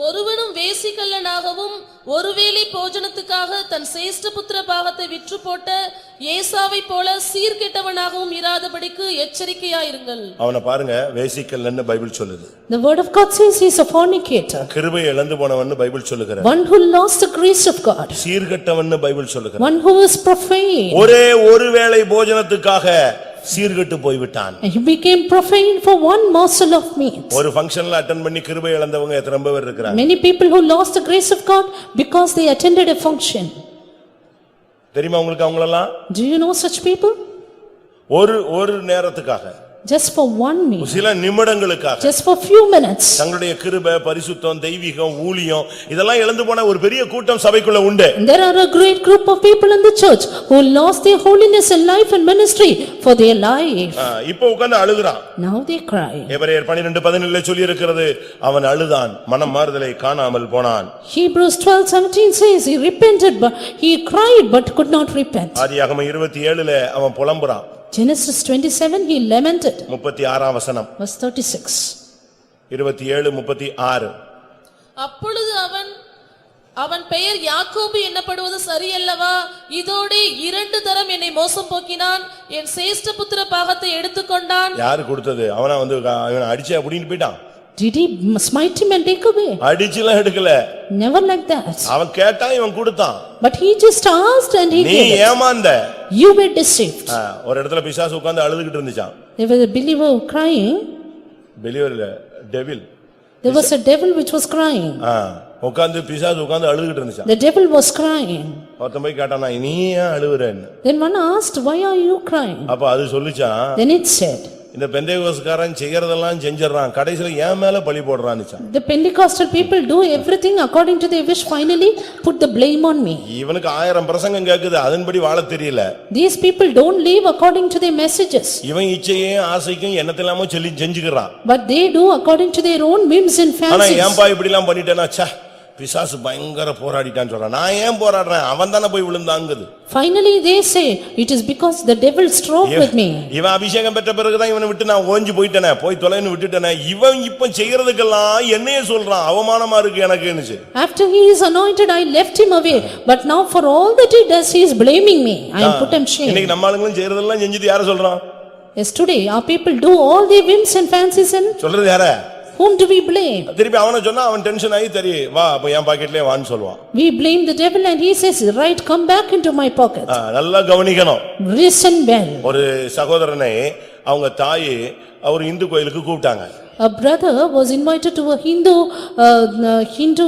ஒருவனும் வேசிக்கல்லனாகவும் ஒருவேளை போஜனத்துக்காக தன் சேஷ்ட புத்திர பாகத்தை விற்று போட்ட ஏசாவை போல சீர்கெட்டவனாகவும் இராதபடிக்கு எச்சரிக்கையாயிருங்கள். அவனை பாருங்க வேசிக்கல்னு பைபிள் சொல்லுது. The word of God says he is a fornicator. கிருபை இழந்து போனவன்னு பைபிள் சொல்லுகிறது. One who lost the grace of God. சீர்கெட்டவன்னு பைபிள் சொல்லுகிறது. One who is profane. ஒரே ஒருவேளை போஜனத்துக்காக சீர்கெட்டு போய்விட்டான். He became profane for one morsel of meat. ஒரு ஃபங்க்ஷன்ல அட்டெண்ட் பண்ணி கிருபை இழந்தவங்க எத்தனை பேர் இருக்காங்க? Many people who lost the grace of God because they attended a function. தெரியுமா உங்களுக்கு அவங்களெல்லாம்? Do you know such people? ஒரு நேரத்துக்காக, Just for 1 minute, சில நிமிடங்களுக்காக, just for few minutes. தங்களுடைய கிருபை, பரிசுத்தம், தெய்வீகம், ஊழியம் இதெல்லாம் இழந்து போன ஒரு பெரிய கூட்டம் சபைக்குள்ள உண்டு. There are a great group of people in the church who lost their holiness in life and ministry for their life. இப்போ உட்கார்ந்து அழுகுறான். Now they cry. எபிரேயர் 12:17 சொல்லி இருக்கிறது, அவன் அழுதான், மனம் மாறுதலை காணாமல் போனான். Hebrews 12:17 says he repented but he cried but could not repent. ஆதியாகமம் 27 அவன் புலம்புறான். Genesis 27 he lamented. 36 வசனம். Verse 36. 27:36. அப்பொழுது அவன் பெயர் யாக்கோபு என்னப்படுவது சரியல்லவா? இதோடே 2 தரம் என்னை மோசம் போக்கினான், என் சேஷ்ட புத்திர பாகத்தை எடுத்துக்கொண்டான். யாரு கொடுத்தது? அவனா வந்து அவன் அடிச்சு அப்படினு போய்ட்டான். Did he smite him and take away? அடிச்சுலாம் எடுக்கல. Never like that. அவன் கேட்டான், இவன் கொடுத்தான். But he just asked and he நீ gave it. Emantha. You were deceived. ஒரு இடத்துல பிசாசு உட்கார்ந்து அழுதுகிட்டு இருந்துச்சான். There was a believer crying. பெலிவர் இல்ல, devil. There was a devil which was crying. உட்கார்ந்து பிசாசு உட்கார்ந்து அழுதுகிட்டு இருந்துச்சான். The devil was crying. ஒருத்தன் போய் கேட்டானா, நீ ஏன் அழுகுறன்னு? Then one asked, why are you crying? அப்ப அது சொல்லுச்சான், Then it said, இந்த பெந்தேகோஸ்காரன் செய்யறதெல்லாம் செஞ்சிடறான், கடைசில ஏன் மேல பழி போடுறான்னுச்சான். the Pentecostal people do everything according to their wish, finally put the blame on me. இவனுக்கு 1000 பிரசங்கம் கேக்குது, அதன்படி வாழ தெரியல. These people don't live according to their messages. இவன் இச்சையும் ஆசைக்கும் என்னத்தெல்லாமோ சொல்லி செஞ்சுக்கிறான். But they do according to their own whims and ஆனா fancies. ஏன்பா இப்படி எல்லாம் பண்ணிட்டேனா, ச்சே பிசாசு பயங்கர போராடிட்டான்னு சொல்றான். நான் ஏன் போராடுறேன்? அவன் தானே போய் விழுந்தாங்குது. Finally they say, it is because the devil strove with me. இவன் அபிஷேகம் பெற்ற பிறகுதான் இவனை விட்டு நான் ஓஞ்சி போயிட்டேனே, போய் தொலைன்னு விட்டுட்டேனே. இவன் இப்ப செய்யறதுக்கெல்லாம் என்னையே சொல்றான், அவமானமா இருக்கு எனக்குன்னு. After he is anointed, I left him away. But now for all that he does, he is blaming me. I am put him shame. இன்னைக்கு நம்ம ஆளுங்களும் செய்யறதெல்லாம் செஞ்சுட்டு யார சொல்றான்? Yes, today our people do all their whims and fancies and சொல்றது யார? whom do we blame? திருப்பி அவனை சொன்னா அவன் டென்ஷன் ஆகி தெரி வா அப்ப என் பாக்கெட்லயே வான்னு சொல்லுவான். We blame the devil and he says, right, come back into my pocket. நல்லா கவனிக்கணும். Listen well. ஒரு சகோதரனை அவங்க தாய் அவர் இந்து கோயிலுக்கு கூப்பிட்டாங்க. A brother was invited to a Hindu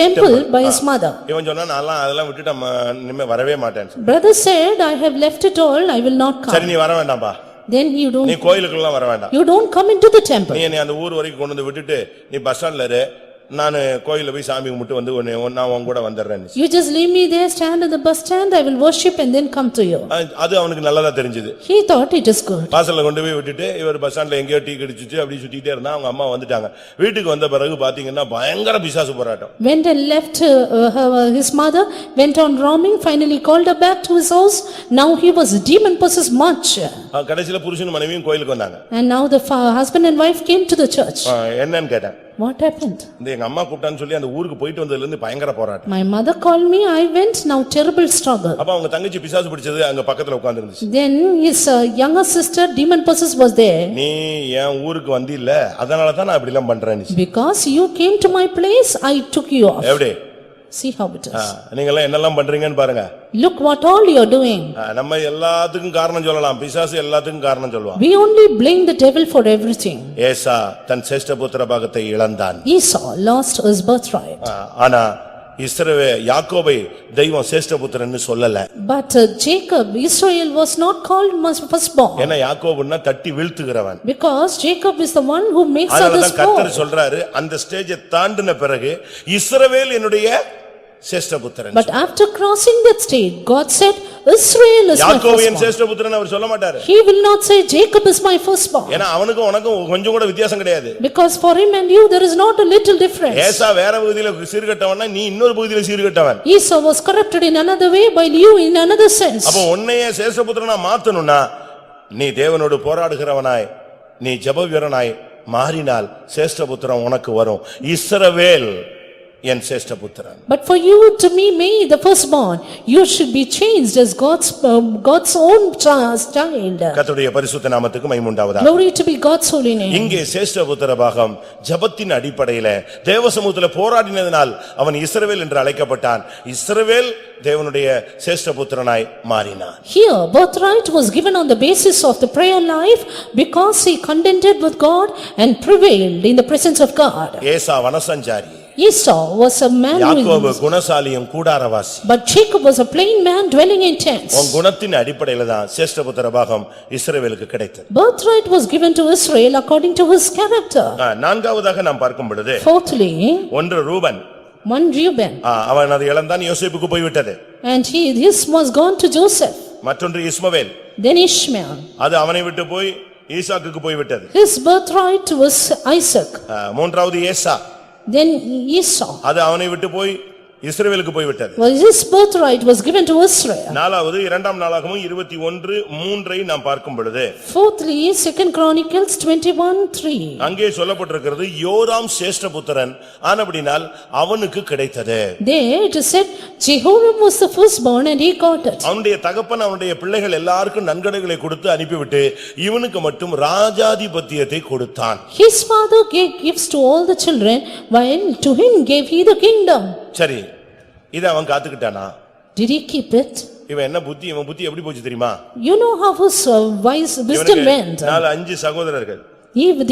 temple by his mother. இவன் சொன்னா நான் அதெல்லாம் விட்டுட்டு இனிமே வரவே மாட்டேன். Brother said, I have left it all, I will not come. சரி நீ வர வேண்டாம்பா. Then you நீ don't, கோயிலுக்குலாம் வர வேண்டாம். you don't come into the temple. நீ என்னை அந்த ஊர் வரைக்கும் கொண்டு வந்து விட்டுட்டு நீ பஸ் ஸ்டாண்ட்ல இரு, நான் கோயில்ல போய் சாமி கும்பிட்டு வந்து நான் உன் கூட வந்துடுறேன். You just leave me there, stand at the bus stand, I will worship and then come to you. அது அவனுக்கு நல்லதா தெரிஞ்சது. He thought it is good. வாசல்ல கொண்டு போய் விட்டுட்டு இவர் பஸ் ஸ்டாண்ட்ல எங்கேயோ டீ குடிச்சிட்டு அப்படி சுத்திட்டே இருந்தா அவங்க அம்மா வந்துட்டாங்க. வீட்டுக்கு வந்த பிறகு பாத்தீங்கன்னா பயங்கர பிசாசு போராட்டம். Went and left his mother, went on roaming, finally called her back to his house. Now he was demon possessed much. கடைசில புருஷன் மனைவியும் கோயிலுக்கு வந்தாங்க. And now the husband and wife came to the church. என்னன்னு கேட்டேன். What happened? இந்த எங்க அம்மா கூப்பிட்டான்னு சொல்லி அந்த ஊருக்கு போயிட்டு வந்ததுல இருந்து பயங்கர போராட்டம். My mother called me, I went, now terrible struggle. அப்ப அவங்க தங்கச்சி பிசாசு பிடிச்சது அங்க பக்கத்துல உட்கார்ந்து இருந்துச்சு. Then his younger sister, demon possessed, was there. நீ என் ஊருக்கு வந்தில்ல, அதனால தான் நான் இப்படி எல்லாம் பண்றேன்னு. Because you came to my place, I took you off. எப்படி? See how it is. நீங்க எல்லாம் என்னெல்லாம் பண்றீங்கன்னு பாருங்க. Look what all you are doing. நம்ம எல்லாத்துக்கும் காரணம் சொல்லலாம், பிசாசு எல்லாத்துக்கும் காரணம் சொல்லுவான். We only blame the devil for everything. ஏசா தன் சேஷ்ட புத்திர பாகத்தை இழந்தான். Esau lost his birthright. ஆனா யாக்கோபை தெய்வம் சேஷ்ட புத்திரன்னு சொல்லல. But Jacob, Israel was not called firstborn. ஏன்னா யாக்கோபுன்னா தட்டி வீழ்த்துகிறவன். Because Jacob is the one who makes others அதனால தான் fall. கர்த்தர் சொல்றாரு, அந்த ஸ்டேஜை தாண்டின பிறகு இஸ்ரவேல் என்னுடைய சேஷ்ட புத்திரன். But after crossing that stage, God said, Israel is my யாக்கோபு என் firstborn. சேஷ்ட புத்திரன் அவர் சொல்ல மாட்டாரு. He will not say Jacob is my firstborn. ஏன்னா அவனுக்கும் உனக்கும் கொஞ்சம் கூட வித்தியாசம் கிடையாது. Because for him and you there is not a little difference. ஏசா வேற பகுதியில சீர்கட்டவன்னா நீ இன்னொரு பகுதியில சீர்கட்டவன். Esau was corrupted in another way while you in another sense. அப்ப உன்னையே சேஷ்ட புத்திரனா மாத்தணும்னா நீ தேவனோடு போராடுகிறவனாய், நீ ஜெப வீரனாய் மாறினால் சேஷ்ட புத்திரன் உனக்கு வரும். இஸ்ரவேல் என் சேஷ்ட புத்திரன். But for you to be made the firstborn, you should be changed as God's own child. கர்த்தருடைய பரிசுத்த நாமத்துக்கு மகிமை உண்டாவதாக. Glory to be God's holy name. இங்கே சேஷ்ட புத்திர பாகம் ஜெபத்தின் அடிப்படையிலே தேவசமூகத்திலே போராடினதினால் அவன் இஸ்ரவேல் என்று அழைக்கப்பட்டான். இஸ்ரவேல் தேவனுடைய சேஷ்ட புத்திரனாய் மாறினான். Here birthright was given on the basis of the prayer life because he contended with God and prevailed in the presence of God. Esau வனசஞ்சாரி, Esau was a man யாக்கோபு குணசாலியும் கூடாரவாசி. but Jacob was a plain man dwelling in tents. உன் குணத்தின் அடிப்படையில தான் சேஷ்ட புத்திர பாகம் இஸ்ரவேலுக்கு கிடைத்தது. Birthright was given to Israel according to his character. நான்காவதாக நாம் பார்க்கும் பொழுது Fourthly, ஒன்று ரூபன், one Reuben, அவன் அது இழந்தான், யோசேப்புக்கு போய்விட்டது. and his was gone to Joseph. மற்றொன்று இஸ்மவேல், Then Ishmael, அது அவனை விட்டு போய் ஈசாக்குக்கு போய்விட்டது. his birthright was Isaac. மூன்றாவது ஏசா, Then Esau, அது அவனை விட்டு போய் இஸ்ரவேலுக்கு போய்விட்டது. well, his birthright was given to Israel. நாலாவது இரண்டாம் நாளாகமும் 21:3 நாம் பார்க்கும் பொழுது Fourthly, 2 Chronicles 21:3. அங்கே சொல்லப்பட்டிருக்கிறது யோராம் சேஷ்ட புத்திரன் ஆனபடினால் அவனுக்கு கிடைத்தது. There it is said Jehoram was the firstborn and he got it. அவனுடைய தகப்பன் அவனுடைய பிள்ளைகள் எல்லாருக்கும் நன்கொடைகளை கொடுத்து அனுப்பிவிட்டு இவனுக்கு மட்டும் ராஜாதிபத்தியத்தை கொடுத்தான். His father gave gifts to all the children, while to him gave he the kingdom. சரி, இத அவன் காத்துக்கிட்டானா? Did he keep it? இவன் புத்தி எப்படி போச்சு தெரியுமா? You know how his wise wisdom went. 4-5 சகோதரர்கள்.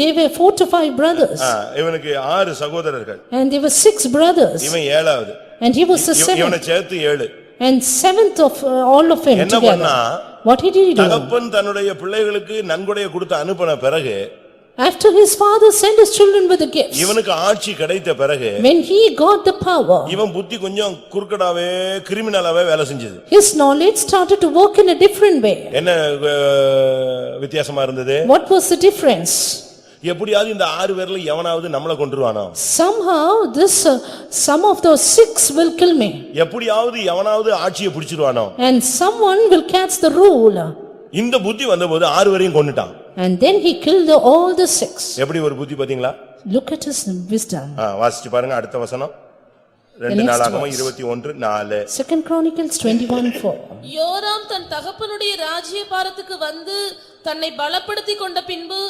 They were 4 to 5 brothers. இவனுக்கு 6 சகோதரர்கள். And there were 6 brothers. இவன் 7வது. And he was the இவனை 7th. சேர்த்து 7. And 7th of all of them என்ன together. பண்ணா? What did he do? தகப்பன் தன்னுடைய பிள்ளைகளுக்கு நன்கொடையை கொடுத்து அனுப்பின பிறகு After his father sent his children with the gifts, இவனுக்கு ஆட்சி கிடைத்த பிறகு when he got the power, இவன் புத்தி கொஞ்சம் குறுக்கடாவே கிரிமினலாவே வேலை செஞ்சது. his knowledge started to work in a different way. என்ன வித்தியாசமா இருந்தது? What was the difference? எப்படியாவது இந்த 6 பேர்ல எவனாவது நம்மள கொன்றுவானோ? Somehow some of those 6 will kill me. எப்படியாவது எவனாவது ஆட்சியை பிடிச்சிடுவானோ? And someone will catch the rule. இந்த புத்தி வந்தபோது 6 பேரையும் கொன்னுட்டான். And then he killed all the 6. எப்படி ஒரு புத்தி பாத்தீங்களா? Look at his wisdom. வாசிச்சு பாருங்க அடுத்த வசனம். 2 நாளாகமம் 21:4. 2 Chronicles 21:4. யோராம் தன் தகப்பனுடைய ராஜ்யபாரத்துக்கு வந்து தன்னை பலப்படுத்திக் கொண்ட பின்பு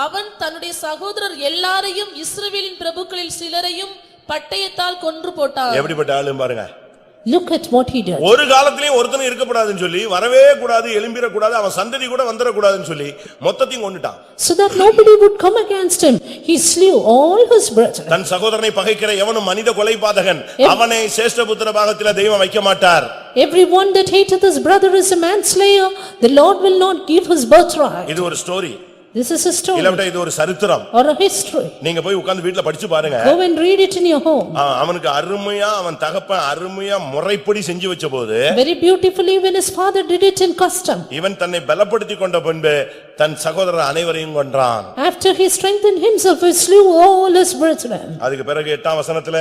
அவன் தன்னுடைய சகோதரர் எல்லாரையும் இஸ்ரவேலின் பிரபுக்களில் சிலரையும் பட்டயத்தால் கொன்று போட்டான். எப்படிப்பட்ட ஆளு பாருங்க. Look at what he did. ஒரு காலத்திலயும் ஒருத்தனும் இருக்கக்கூடாதுன்னு சொல்லி வரவே கூடாது, எழும்பிடக்கூடாது, அவன் சந்ததி கூட வந்துடக்கூடாதுன்னு சொல்லி மொத்தத்தையும் கொன்னுட்டான். So that nobody would come against him, he slew all his brethren. தன் சகோதரனை பகைக்கிற எவனும் மனித கொலைபாதகன், அவனை சேஷ்ட புத்திர பாகத்திலே தெய்வம் வைக்க மாட்டார். Everyone that hateth his brother is a manslayer, the Lord will not give his birthright. இது ஒரு story. This is a story இல்ல இது ஒரு சரித்திரம். or a history. நீங்க போய் உட்கார்ந்து வீட்ல படிச்சு பாருங்க. Go and read it in your home. அவனுக்கு அருமையா அவன் தகப்பன் அருமையா முறைப்படி செஞ்சு வச்சபோது Very beautifully when his father did it in custom. இவன் தன்னை பலப்படுத்திக் கொண்ட பின்பு தன் சகோதரர் அனைவரையும் கொன்றான். After he strengthened himself, he slew all his brethren. அதுக்கு பிறகு 8ஆம் வசனத்துல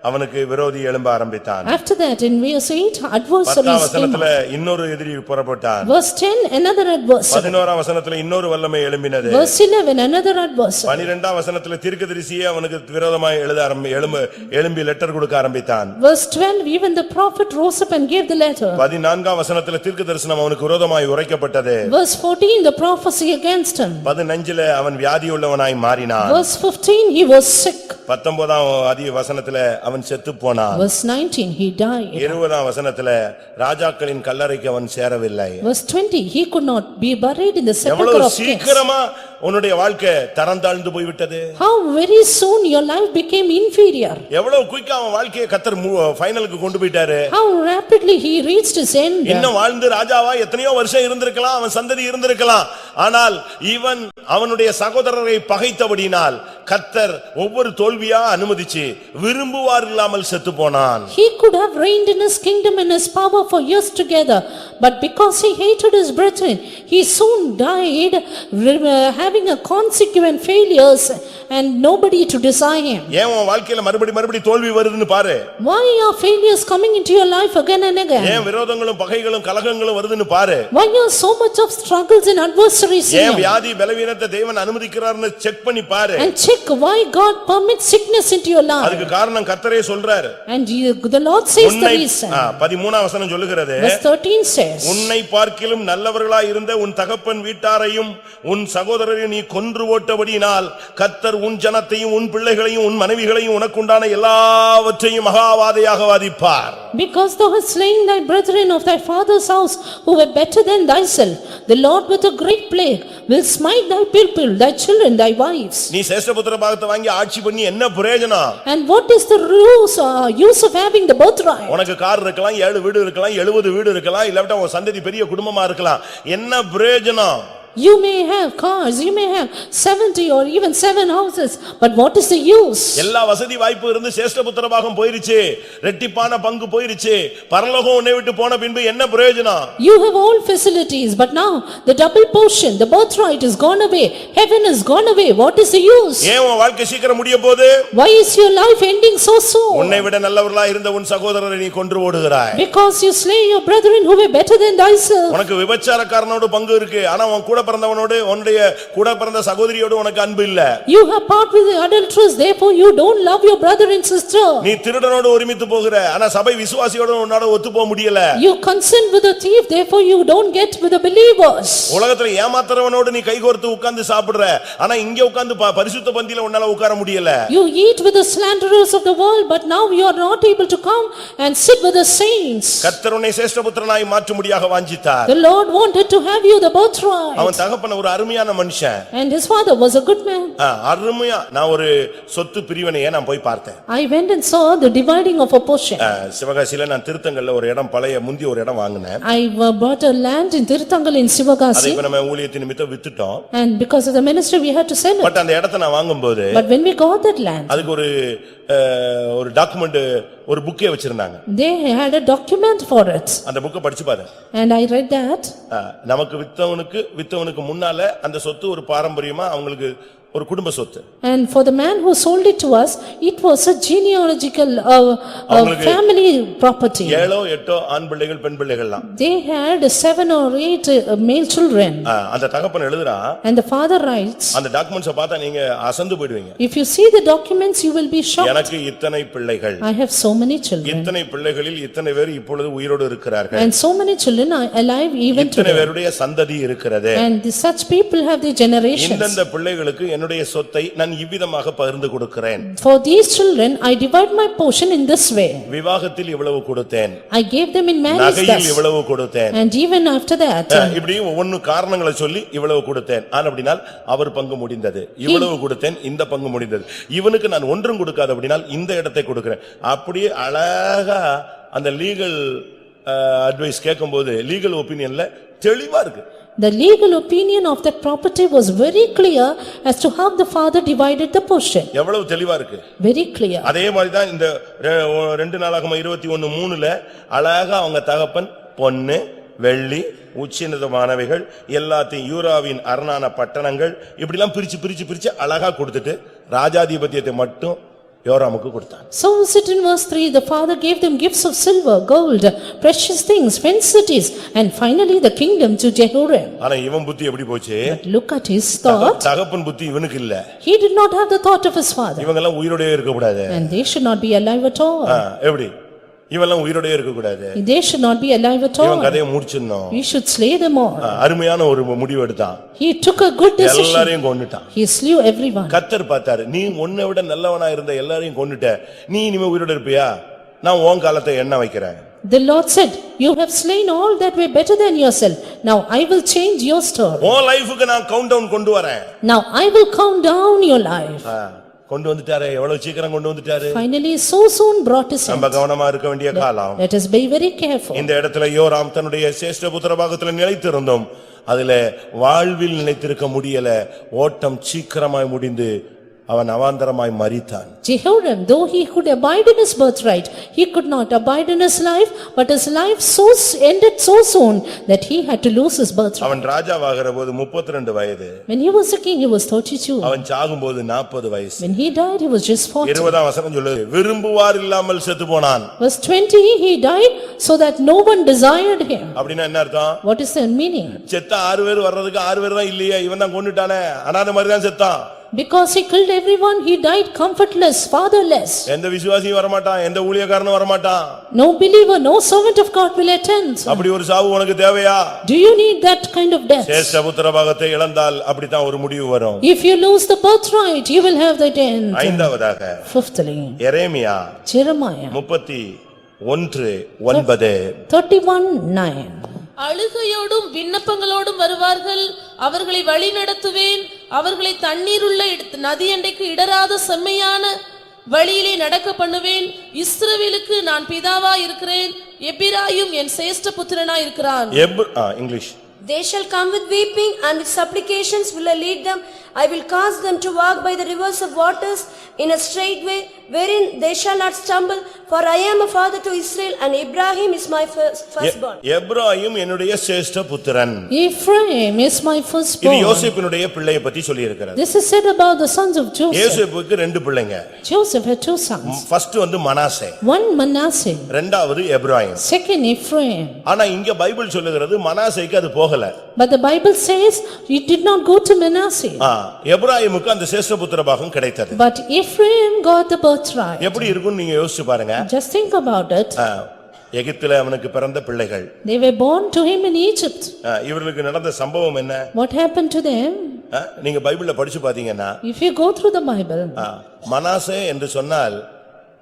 அவனுக்கு விரோதி எழும்ப ஆரம்பித்தான். After that in verse 8 adversaries 10ஆம் came. வசனத்துல இன்னொரு எதிரி புறப்பட்டான். Verse 10 another adversary. 11ஆம் வசனத்துல இன்னொரு வல்லமை எழும்பினது. Verse 11 another adversary. 12ஆம் வசனத்துல தீர்க்கதரிசியே அவனுக்கு விரோதமாய் எழும்பி லெட்டர் கொடுக்க ஆரம்பித்தான். Verse 12 even the prophet rose up and gave the letter. 14ஆம் வசனத்துல தீர்க்கதரிசனம் அவனுக்கு விரோதமாய் உரைக்கப்பட்டது. Verse 14 the prophecy against him. 15ல அவன் வியாதியுள்ளவனாய் மாறினான். Verse 15 he was sick. 19ஆம் வசனத்துல அவன் செத்து போனான். Verse 19 he died. 20ஆம் வசனத்துல ராஜாக்களின் கல்லறைக்கு அவன் சேரவில்லை. Verse 20 he could not be buried in the sepulchre எவ்வளவு of kings. சீக்கிரமா உன்னுடைய வாழ்க்கை தரம் தாழ்ந்து போய்விட்டது. How very soon your life became inferior. எவ்வளவு குயிக்கா அவன் வாழ்க்கையை கர்த்தர் ஃபைனலுக்கு கொண்டு போயிட்டாரு. How rapidly he reached his end. இன்னும் வாழ்ந்து ராஜாவா எத்தனையோ வருஷம் இருந்திருக்கலாம், அவன் சந்ததி இருந்திருக்கலாம். ஆனால் இவன் அவனுடைய சகோதரரை பகைத்தபடியினால் கர்த்தர் ஒவ்வொரு தோல்வியா அனுமதிச்சு விரும்புவார் இல்லாமல் செத்து போனான். He could have reigned in his kingdom and his power for years together, but because he hated his brethren, he soon died, having a consequent failures and nobody to desire him. ஏன் உன் வாழ்க்கையில மறுபடி தோல்வி வருதுன்னு பாரு. Why are failures coming into your life again and again? ஏன் விரோதங்களும் பகைகளும் கலகங்களும் வருதுன்னு பாரு. Why are so much of struggles and adversaries ஏன் here? வியாதி பலவீனத்தை தேவன் அனுமதிக்கிறார்னு செக் பண்ணி பாரு. And check check why God permits sickness into your life. அதுக்கு காரணம் கர்த்தரே சொல்றாரு. And the Lord says the reason. 13ஆம் வசனம் சொல்லுகிறது. Verse 13 says, உன்னை பார்க்கிலும் நல்லவர்களாய் இருந்த உன் தகப்பன் வீட்டாரையும் உன் சகோதரரையும் நீ கொன்று போட்டபடியினால் கர்த்தர் உன் ஜனத்தையும் உன் பிள்ளைகளையும் உன் மனைவிகளையும் உனக்குண்டான எல்லாவற்றையும் மகாவாதையாக வாதிப்பார். Because thou hast slain thy brethren of thy father's house who were better than thyself, the Lord with a great plague will smite thy people, thy children, thy wives. நீ சேஷ்டபுத்திர பாகத்தை வாங்கி ஆட்சி பண்ணி என்ன பிரயோஜனம்? And what is the use of having the birthright? உனக்கு car இருக்கலாம், 7 வீடு இருக்கலாம், 70 வீடு இருக்கலாம், இல்லாவிட்டா உன் சந்ததி பெரிய குடும்பமா இருக்கலாம். என்ன பிரயோஜனம்? You may have cars, you may have 70 or even 7 houses, but what is the use? எல்லா வசதி வாய்ப்பு இருந்து சேஷ்டபுத்திர பாகம் போயிருச்சு, ரெட்டிப்பான பங்கு போயிருச்சு, பரலோகம் உன்னை விட்டு போன பின்பு என்ன பிரயோஜனம்? You have all facilities, but now the double portion, the birthright is gone away, heaven is gone away, what is the use? ஏன் உன் வாழ்க்கை சீக்கிரம் முடிய போகுது? Why is your life ending so soon? உன்னை விட நல்லவர்களாய் இருந்த உன் சகோதரரை நீ கொன்று ஓடுகிறாய். Because you slay your brethren who were better than thyself. உனக்கு விபச்சாரக்காரனோடு பங்கு இருக்கு, ஆனா உன் கூட பிறந்தவனோடு உன்னுடைய கூட பிறந்த சகோதரியோடு உனக்கு அன்பு இல்ல. You have part with the adulteress, therefore you don't love your brother and sister. நீ திருடனோடு ஒருமித்து போகிற, ஆனா சபை விசுவாசியோடு உன்னால ஒத்து போக முடியல. You consent with the thief, therefore you don't get with the believers. உலகத்துல ஏமாத்துறவனோடு நீ கைகோர்த்து உட்கார்ந்து சாப்பிடுற, ஆனா இங்க உட்கார்ந்து பரிசுத்த பந்தியில உன்னால உட்கார முடியல. You eat with the slanderers of the world, but now you are not able to come and sit with the saints. கர்த்தர் உன்னை சேஷ்டபுத்திரனாய் மாற்றும்படியாக வாஞ்சித்தார். The Lord wanted to have you the birthright. அவன் தகப்பன் ஒரு அருமையான மனுஷன். And his father was a good man. அருமையா நான் ஒரு சொத்து பிரிவினையை நான் போய் பார்த்தேன். I went and saw the dividing of a portion. சிவகாசியில நான் திருத்தங்கல்ல ஒரு இடம் பழைய முந்தி ஒரு இடம் வாங்கினேன். I bought a land in Tirthangal in Sivagasi. அதை இப்ப நம்ம ஊழியத்தின் நிமித்தம் வித்துட்டோம். And because of the ministry we had to sell it. But அந்த இடத்தை நான் வாங்கும்போது But when we got that land, அதுக்கு ஒரு டாக்குமெண்ட் ஒரு புக்கே வச்சிருந்தாங்க. they had a document for it. அந்த புக்கை படிச்சு பாரு. And I read that. நமக்கு வித்தவனுக்கு முன்னால அந்த சொத்து ஒரு பாரம்பரியமா அவங்களுக்கு ஒரு குடும்ப சொத்து. And for the man who sold it to us, it was a genealogical family property. 7 8 ஆண் பிள்ளைகள் பெண் பிள்ளைகள்லாம். They had 7 or 8 male children. அந்த தகப்பன் எழுதுறான். And the father writes, அந்த டாக்குமெண்ட்ஸ் பார்த்தா நீங்க அசந்து போய்டுவீங்க. if you see the documents you will be shocked. எனக்கு இத்தனை பிள்ளைகள். I have so many children. இத்தனை பிள்ளைகளில் இத்தனை பேர் இப்பொழுது உயிரோடு இருக்கிறார்கள். And so many children are alive even இத்தனை today. பேருடைய சந்ததி இருக்கிறது. And such people have their generations. இந்த பிள்ளைகளுக்கு என்னுடைய சொத்தை நான் இவ்விதமாக பகிர்ந்து கொடுக்கிறேன். For these children I divide my portion in this way. விவாகத்தில் இவ்வளவு கொடுத்தேன். I gave them in marriage. நகையில் இவ்வளவு கொடுத்தேன். And even after that. இப்படி ஒவ்வொரு காரணங்களை சொல்லி இவ்வளவு கொடுத்தேன். ஆனா அப்படினால் அவர் பங்கு முடிந்தது. இவ்வளவு கொடுத்தேன், இந்த பங்கு முடிந்தது. இவனுக்கு நான் ஒன்றும் கொடுக்காத அப்படினால் இந்த இடத்தை கொடுக்கிறேன். அப்படியே அழகா அந்த லீகல் அட்வைஸ் கேட்கும்போது லீகல் ஒபினியன்ல தெளிவா இருக்கு. The legal opinion of that property was very clear as to how the father divided the portion. எவ்வளவு தெளிவா இருக்கு. Very clear. அதே மாதிரி தான் இந்த 2 நாளாகம 21:3ல அழகா அவங்க தகப்பன் பொன்னு வெள்ளி உச்சிதமானவைகள் எல்லாத்தையும் யூராவின் அரணான பட்டணங்கள் இப்படிலாம் பிரிச்சு அழகா கொடுத்துட்டு ராஜாதிபத்தியத்தை மட்டும் யோராமுக்கு கொடுத்தான். So is it in verse 3, the father gave them gifts of silver, gold, precious things, fenced cities, and finally the kingdom to Jehoram. ஆனா இவன் புத்தி எப்படி போச்சு? But look at his thought. தகப்பன் புத்தி இவனுக்கு இல்ல. He did not have the thought of his father. இவங்க எல்லாம் உயிரோடே இருக்க கூடாது. And they should not be alive at all. எப்படி? இவெல்லாம் உயிரோடே இருக்க கூடாது. They should not be alive at all. இவன் கதையை முடிச்சிடணும். We should slay them all. அருமையான ஒரு முடிவு எடுத்தான். He took a good decision. எல்லாரையும் கொன்னுட்டான். He slew everyone. கர்த்தர் பார்த்தாரு, நீ உன்னை விட நல்லவனா இருந்த எல்லாரையும் கொன்னுட்ட, நீ இனிமே உயிரோட இருப்பியா? நான் உன் காலத்தை எண்ண வைக்கிறேன். The Lord said, you have slain all that were better than yourself. Now I will change your story. உன் லைஃப்க்கு நான் கவுண்ட் டவுன் கொண்டு வரேன். Now I will count down your life. கொண்டு வந்துட்டாரே, எவ்வளவு சீக்கிரம் கொண்டு வந்துட்டாரு. Finally so soon brought his end. நம்ம கவனமா இருக்க வேண்டிய காலம். Let us be very careful. இந்த இடத்துல யோராம் தன்னுடைய சேஷ்டபுத்திர பாகத்துல நிலைத்திருந்தோம். அதிலே வாழ்வில் நிலைத்திருக்க முடியல. ஓட்டம் சீக்கிரமாய் முடிந்து அவன் அவாந்தரமாய் மரித்தான். Jehoram, though he could abide in his birthright, he could not abide in his life, but his life ended so soon that he had to lose his birthright. அவன் ராஜாவாகிற போது 32 வயது. When he was a king, he was 32. அவன் சாகும்போது 40 வயசு. When he died, he was just 40. 20ஆம் வசனம் சொல்லுது, விரும்புவார் இல்லாமல் செத்து போனான். Verse 20, he died so that no one desired him. அப்படின்னா என்ன அர்த்தம்? What is the meaning? செத்த 6 பேர் வர்றதுக்கு 6 பேர் தான் இல்லையே, இவன் தான் கொன்னுட்டானே, அனாதை மாதிரி தான் செத்தான். Because he killed everyone, he died comfortless, fatherless. எந்த விசுவாசியும் வரமாட்டான், எந்த ஊழியக்காரனும் வரமாட்டான். No believer, no servant of God will attend. அப்படி ஒரு சாவு உனக்கு தேவையா? Do you need that kind of death? சேஷ்ட புத்திர பாகத்தை இழந்தால் அப்படித்தான் ஒரு முடிவு வரும். If you lose the birthright, you will have that end. ஐந்தாவதாக Fifthly, எரேமியா Jeremiah 31:9. 31:9. அழுகையோடும் விண்ணப்பங்களோடும் வருவார்கள், அவர்களை வழி நடத்துவேன், அவர்களை தண்ணீருள்ள நதியண்டைக்கு இடராத செம்மையான வழியிலே நடக்க பண்ணுவேன். இஸ்ரவேலுக்கு நான் பிதாவா இருக்கிறேன், எப்பிராயும் என் சேஷ்ட புத்திரனா இருக்கிறான். English. They shall come with weeping, and with supplications will I lead them. I will cause them to walk by the rivers of waters in a straight way, wherein they shall not stumble. For I am a father to Israel, and Abraham is my firstborn. Ephraim என்னுடைய சேஷ்ட புத்திரன். Ephraim is my இது firstborn. யோசேப்பினுடைய பிள்ளையை பத்தி சொல்லி இருக்கிறது. This is said about the sons of Joseph. யோசேப்புக்கு ரெண்டு பிள்ளைங்க. Joseph had two sons. First வந்து மனாசே, One Manasseh, இரண்டாவது எப்ராயிம். second Ephraim. ஆனா இங்க பைபிள் சொல்லுகிறது மனாசேக்கு அது போகல. But the Bible says it did not go to Manasseh. எப்ராயிமுக்கு அந்த சேஷ்ட புத்திர பாகம் கிடைத்தது. But Ephraim got the birthright. எப்படி இருக்கும்னு நீங்க யோசிச்சு பாருங்க. Just think about it. எகிப்திலே அவனுக்கு பிறந்த பிள்ளைகள். They were born to him in Egypt. இவர்களுக்கு நடந்த சம்பவம் என்ன? What happened to them? நீங்க பைபிள்ல படிச்சு பாத்தீங்கன்னா, If you go through the Bible, Manasseh என்று சொன்னால்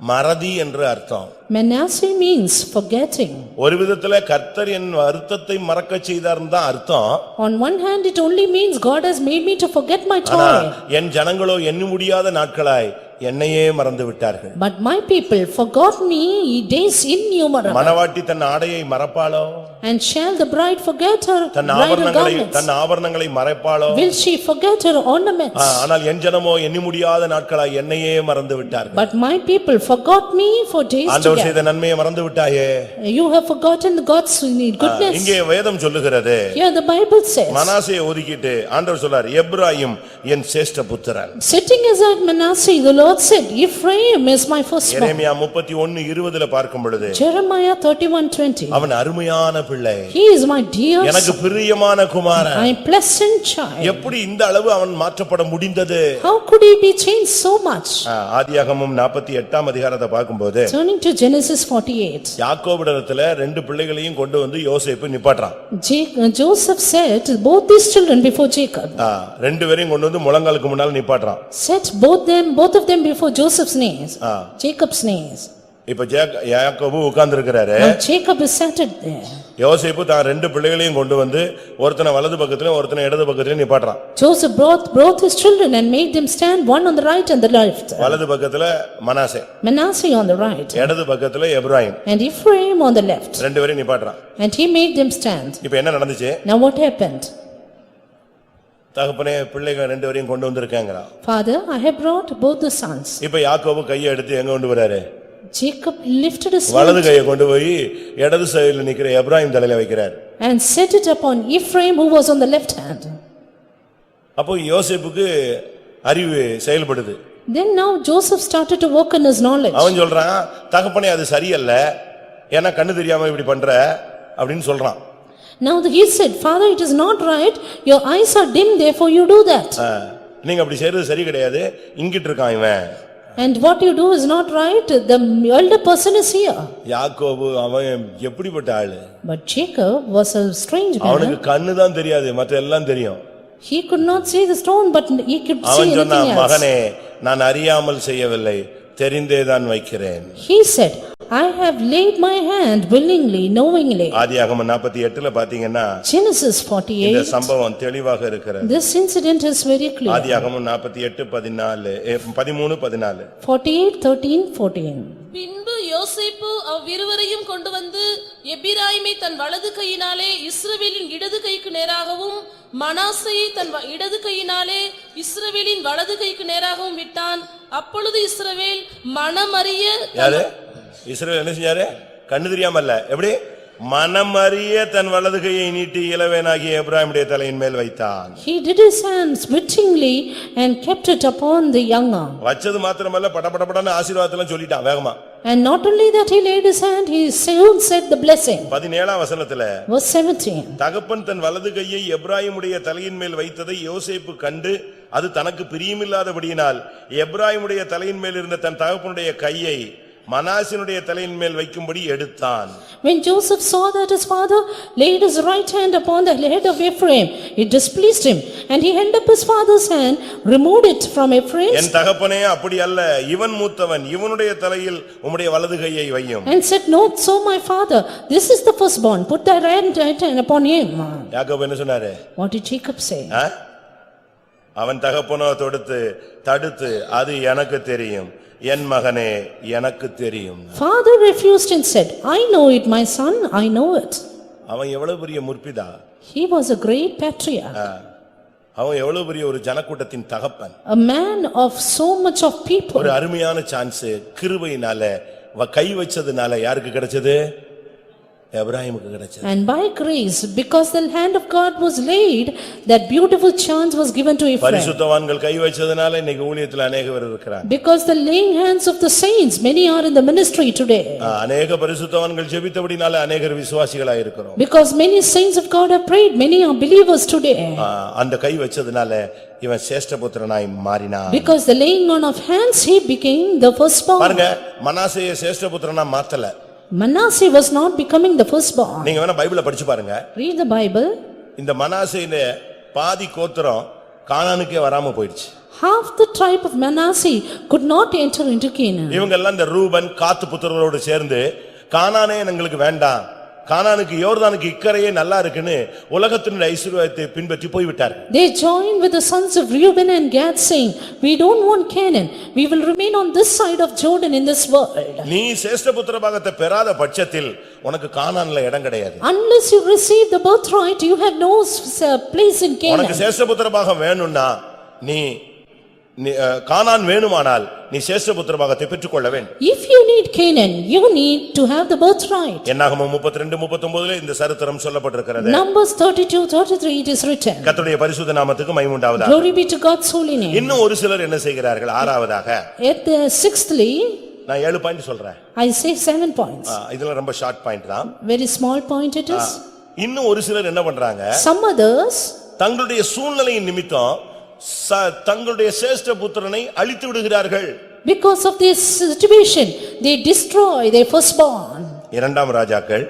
மறதி என்று அர்த்தம். Manasseh means forgetting. ஒரு விதத்துல கர்த்தர் என் வருத்தத்தை மறக்க செய்தார்னு தான் அர்த்தம். On one hand, it only means God has made me to forget my ஆனா toil. என் ஜனங்களோ எண்ண முடியாத நாட்களாய் என்னையே மறந்து விட்டார்கள். But my people forgot me days innumerable. மணவாட்டி தன் ஆடையை மறப்பாளோ? And shall the bride forget her bridal garments? தன் ஆபரணங்களை மறைப்பாளோ? Will she forget her ornaments? ஆனால் என் ஜனமோ எண்ண முடியாத நாட்களாய் என்னையே மறந்து விட்டார்கள். But my people forgot me for days ஆண்டவர் together. செய்த நன்மையை மறந்து விட்டாயே. You have forgotten God's goodness. இங்கே வேதம் சொல்லுகிறது, Here the Bible says, மனாசேயை ஒதுக்கிட்டு ஆண்டவர் சொல்றார், எப்ராயிம் என் சேஷ்ட புத்திரன். setting aside Manasseh, the Lord said, Ephraim is my firstborn. எரேமியா 31:20 பார்க்கும் பொழுது, Jeremiah 31:20. அவன் அருமையான பிள்ளை, He is my dear எனக்கு பிரியமான குமாரன். my pleasant child. எப்படி இந்த அளவு அவன் மாற்றப்பட முடிந்தது? How could he be changed so much? ஆதியாகமம் 48 அதிகாரத்தை பார்க்கும்போது, Turning to Genesis 48. யாக்கோபிடத்துல ரெண்டு பிள்ளைகளையும் கொண்டு வந்து யோசேப்பு நிப்பாட்றான். Joseph said both these children before Jacob. ரெண்டு பேரையும் கொண்டு வந்து முழங்காலுக்கு முன்னால் நிப்பாட்றான். Set both of them before Joseph's knees, Jacob's knees. இப்ப யாக்கோபு உட்கார்ந்திருக்கிறாரு. Now Jacob is seated there. யோசேப்பு தான் ரெண்டு பிள்ளைகளையும் கொண்டு வந்து ஒருத்தனை வலது பக்கத்திலும் ஒருத்தனை இடது பக்கத்திலும் நிப்பாட்றான். Joseph brought his children and made them stand, one on the right and the left. வலது பக்கத்துல Manasseh, Manasseh on the right, இடது பக்கத்துல Ephraim, and Ephraim on the left. ரெண்டு பேரையும் நிப்பாட்றான். And he made them stand. இப்ப என்ன நடந்துச்சு? Now what happened? தகப்பனே பிள்ளைங்க ரெண்டு பேரையும் கொண்டு வந்திருக்காங்கறான். Father, I have brought both the sons. இப்ப யாக்கோபு கையை எடுத்து எங்க கொண்டு வராரு? Jacob lifted his வலது hand கையை கொண்டு போய் இடது சைடுல நிக்கிற எப்ராயிம் தலையில வைக்கிறார். and set it upon Ephraim who was on the left hand. அப்போ யோசேப்புக்கு அறிவு செயல்படுது. Then now Joseph started to work in his knowledge. அவன் சொல்றான், தகப்பனே அது சரியல்ல, ஏன்னா கண்ணு தெரியாம இப்படி பண்ற அப்படின்னு சொல்றான். Now he said, Father, it is not right, your eyes are dim, therefore you do that. நீங்க அப்படி செய்யறது சரி கிடையாது, இங்கிட்டு இருக்கான் இவன். And what you do is not right, the elder person is here. யாக்கோபு அவன் எப்படிப்பட்ட ஆளு? But Jacob was a strange அவனுக்கு man. கண்ணு தான் தெரியாது, மத்த எல்லாம் தெரியும். He could not see the stone, but he could see அவன் சொன்னான், anything else. மகனே நான் அறியாமல் செய்யவில்லை, தெரிந்தேதான் வைக்கிறேன். He said, I have laid my hand willingly, knowingly. ஆதியாகமம் 48 பாத்தீங்கன்னா Genesis இந்த 48, சம்பவம் தெளிவாக இருக்கிறது. this incident is very clear. ஆதியாகமம் 48:13. 48:13-14. பின்பு யோசேப்பு அவ்விருவரையும் கொண்டு வந்து எப்பிராயீமை தன் வலது கையினாலே இஸ்ரவேலின் இடது கைக்கு நேராகவும் மனாசேயை தன் இடது கையினாலே இஸ்ரவேலின் வலது கைக்கு நேராகவும் விட்டான். அப்பொழுது இஸ்ரவேல் மனமறிய யாரு? இஸ்ரவேல் என்ன செஞ்சாரு? கண்ணு தெரியாம இல்ல, எப்படி மனமறிய தன் வலது கையை நீட்டி இளவேனாகிய எப்பிராயீமுடைய தலையின் மேல் வைத்தான். He did his hands wittingly and kept it upon the younger. வச்சது மாத்திரமல்ல படபடபடன்னு ஆசீர்வாதத்தெல்லாம் சொல்லிட்டான் வேகமா. And not only that he laid his hand, he soon said the blessing. 17ஆம் வசனத்துல Verse 17. தகப்பன் தன் வலது கையை எப்பிராயீமுடைய தலையின் மேல் வைத்ததை யோசேப்பு கண்டு அது தனக்கு பிரியமில்லாதபடியினால் எப்பிராயீமுடைய தலையின் மேல் இருந்த தன் தகப்பனுடைய கையை மனாசேனுடைய தலையின் மேல் வைக்கும்படி எடுத்தான். When Joseph saw that his father laid his right hand upon the head of Ephraim, it displeased him, and he held up his father's hand, removed it from Ephraim, என் தகப்பனே அப்படி அல்ல, இவன் மூத்தவன், இவனுடைய தலையில் உம்முடைய வலது கையை வையும். and said, "Not so, my father, this is the firstborn, put thy right hand upon him." யாக்கோபு என்ன சொன்னாரு? What did Jacob say? அவன் தகப்பனோ தடுத்து அது எனக்கு தெரியும், என் மகனே எனக்கு தெரியும். Father refused and said, "I know it, my son, I know it." அவன் எவ்வளவு பெரிய முற்பிதா, He was a great patriarch, அவன் எவ்வளவு பெரிய ஒரு ஜனக்கூட்டத்தின் தகப்பன். a man of so much of people. ஒரு அருமையான சான்ஸ் கிருபையினால கை வச்சதுனால யாருக்கு கிடைச்சது? எப்பிராயீமுக்கு கிடைச்சது. And by grace, because the hand of God was laid, that beautiful chance was given to Ephraim. பரிசுத்தவான்கள் கை வச்சதுனால இன்னைக்கு ஊழியத்துல அநேகர் இருக்கிறாங்க. Because the laying hands of the saints, many are in the ministry today. அநேக பரிசுத்தவான்கள் ஜெபித்தபடினால அநேகர் விசுவாசிகளாய் இருக்கிறோம். Because many saints of God have prayed, many are believers today. அந்த கை வச்சதுனால இவன் சேஷ்டபுத்திரனாய் மாறினான். Because the laying on of hands, he became the firstborn. பாருங்க, மனாசேயை சேஷ்டபுத்திரனா மாத்தல. Manasseh was not becoming the firstborn. நீங்க வேணா பைபிளை படிச்சு பாருங்க. Read the Bible. இந்த மனாசேயில பாதி கோத்திரம் கானானுக்கே வராம போயிடுச்சு. Half the tribe of Manasseh could not enter into Canaan. இவங்க எல்லாம் இந்த ரூபன் காத்து புத்திரரோடு சேர்ந்து கானானே எங்களுக்கு வேண்டாம், கானானுக்கு யோர்தானுக்கு இக்கரையே நல்லா இருக்குன்னு உலகத்தினுடைய ஐஸ்வர்யத்தை பின்பற்றி போய்விட்டார். They joined with the sons of Reuben and Gad, saying, "We don't want Canaan, we will remain on this side of Jordan in this world." நீ சேஷ்டபுத்திர பாகத்தை பெறாத பட்சத்தில் உனக்கு கானான்ல இடம் கிடையாது. Unless you receive the birthright, you have no place in Canaan. உனக்கு சேஷ்டபுத்திர பாகம் வேணும்னா நீ கானான் வேணுமானால் நீ சேஷ்டபுத்திர பாகத்தை பெற்றுக்கொள்ள வேண்டும். If you need Canaan, you need to have the birthright. என்னாகமம் 32:39 இந்த சரித்திரம் சொல்லப்பட்டிருக்கிறது. Numbers 32:33 it is written. கர்த்தருடைய பரிசுத்த நாமத்துக்கு மகிமை உண்டாவதாக. Glory be to God's holy name. இன்னும் ஒரு சிலர் என்ன செய்கிறார்கள்? ஆறாவதாக At the sixthly, நான் 7 பாயிண்ட் சொல்றேன். I say 7 points. இதெல்லாம் ரொம்ப ஷார்ட் பாயிண்ட் தான். Very small point it is. இன்னும் ஒரு சிலர் என்ன பண்றாங்க? Some others, தங்களுடைய சூழ்நிலையின் நிமித்தம் தங்களுடைய சேஷ்ட புத்திரனை அழித்து விடுகிறார்கள். because of this situation, they destroy their firstborn. இரண்டாம் ராஜாக்கள்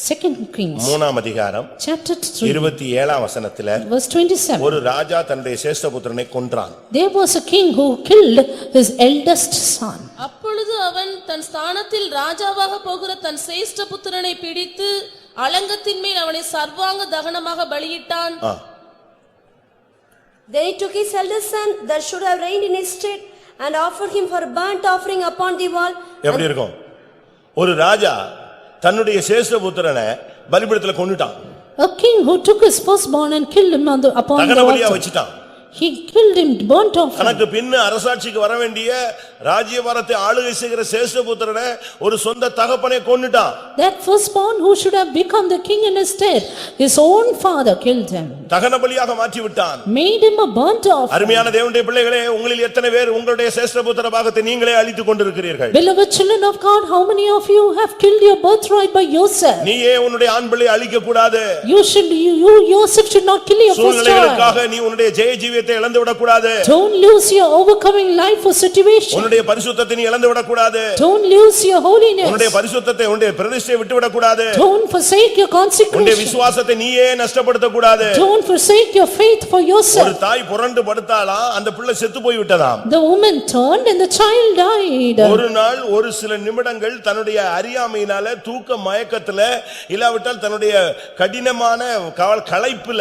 Second Kings, 3ஆம் அதிகாரம் chapter 3, 27ஆம் வசனத்திலே verse 27. ஒரு ராஜா தன்னுடைய சேஷ்ட புத்திரனை கொன்றான். There was a king who killed his eldest son. அப்பொழுது அவன் தன் ஸ்தானத்தில் ராஜாவாக போகிற தன் சேஷ்ட புத்திரனை பிடித்து அலங்கத்தின் மேல் அவனை சர்வாங்க தகனமாக பலியிட்டான். Then he took his eldest son that should have reigned in his stead and offered him for burnt offering upon the wall. எப்படி இருக்கும்? ஒரு ராஜா தன்னுடைய சேஷ்ட புத்திரனை பலிபீடத்துல கொன்னுட்டான். A king who took his firstborn and killed him upon the தகன பலியா altar. வச்சிட்டான். He killed him, burnt offering. தனக்கு பின்ன அரசாட்சிக்கு வர வேண்டிய ராஜ்யபாரத்தை ஆளுகை செய்கிற சேஷ்ட புத்திரனை ஒரு சொந்த தகப்பனை கொன்னுட்டான். That firstborn who should have become the king in his stead, his own father killed him. தகன பலியாக மாற்றி விட்டான். Made him a burnt offering. அருமையான தேவனுடைய பிள்ளைகளே, உங்களில் எத்தனை பேர் உங்களுடைய சேஷ்ட புத்திர பாகத்தை நீங்களே அழித்துக் கொண்டிருக்கிறீர்கள்? Beloved children of God, how many of you have killed your birthright by yourself? நீயே உன்னுடைய ஆண் பிள்ளை அழிக்க கூடாது. You yourself should not kill your first child. சூழ்நிலைகளுக்காக நீ உன்னுடைய ஜெய ஜீவியத்தை இழந்து விட கூடாது. Don't lose your overcoming life for situation. உன்னுடைய பரிசுத்தத்தை நீ இழந்து விட கூடாது. Don't lose your holiness. உன்னுடைய பரிசுத்தத்தை உன்னுடைய பிரதிஷ்டையை விட்டு விட கூடாது. Don't forsake your உன்னுடைய consecration. விசுவாசத்தை நீயே நஷ்டப்படுத்த கூடாது. Don't forsake your faith for ஒரு yourself. தாய் புரண்டு படுத்தாலாம், அந்த பிள்ளை செத்து போய் விட்டதாம். The woman turned and the child died. ஒரு நாள் ஒரு சில நிமிடங்கள் தன்னுடைய அறியாமையினால தூக்க மயக்கத்துல இல்லாவிட்டால் தன்னுடைய கடினமான களைப்புல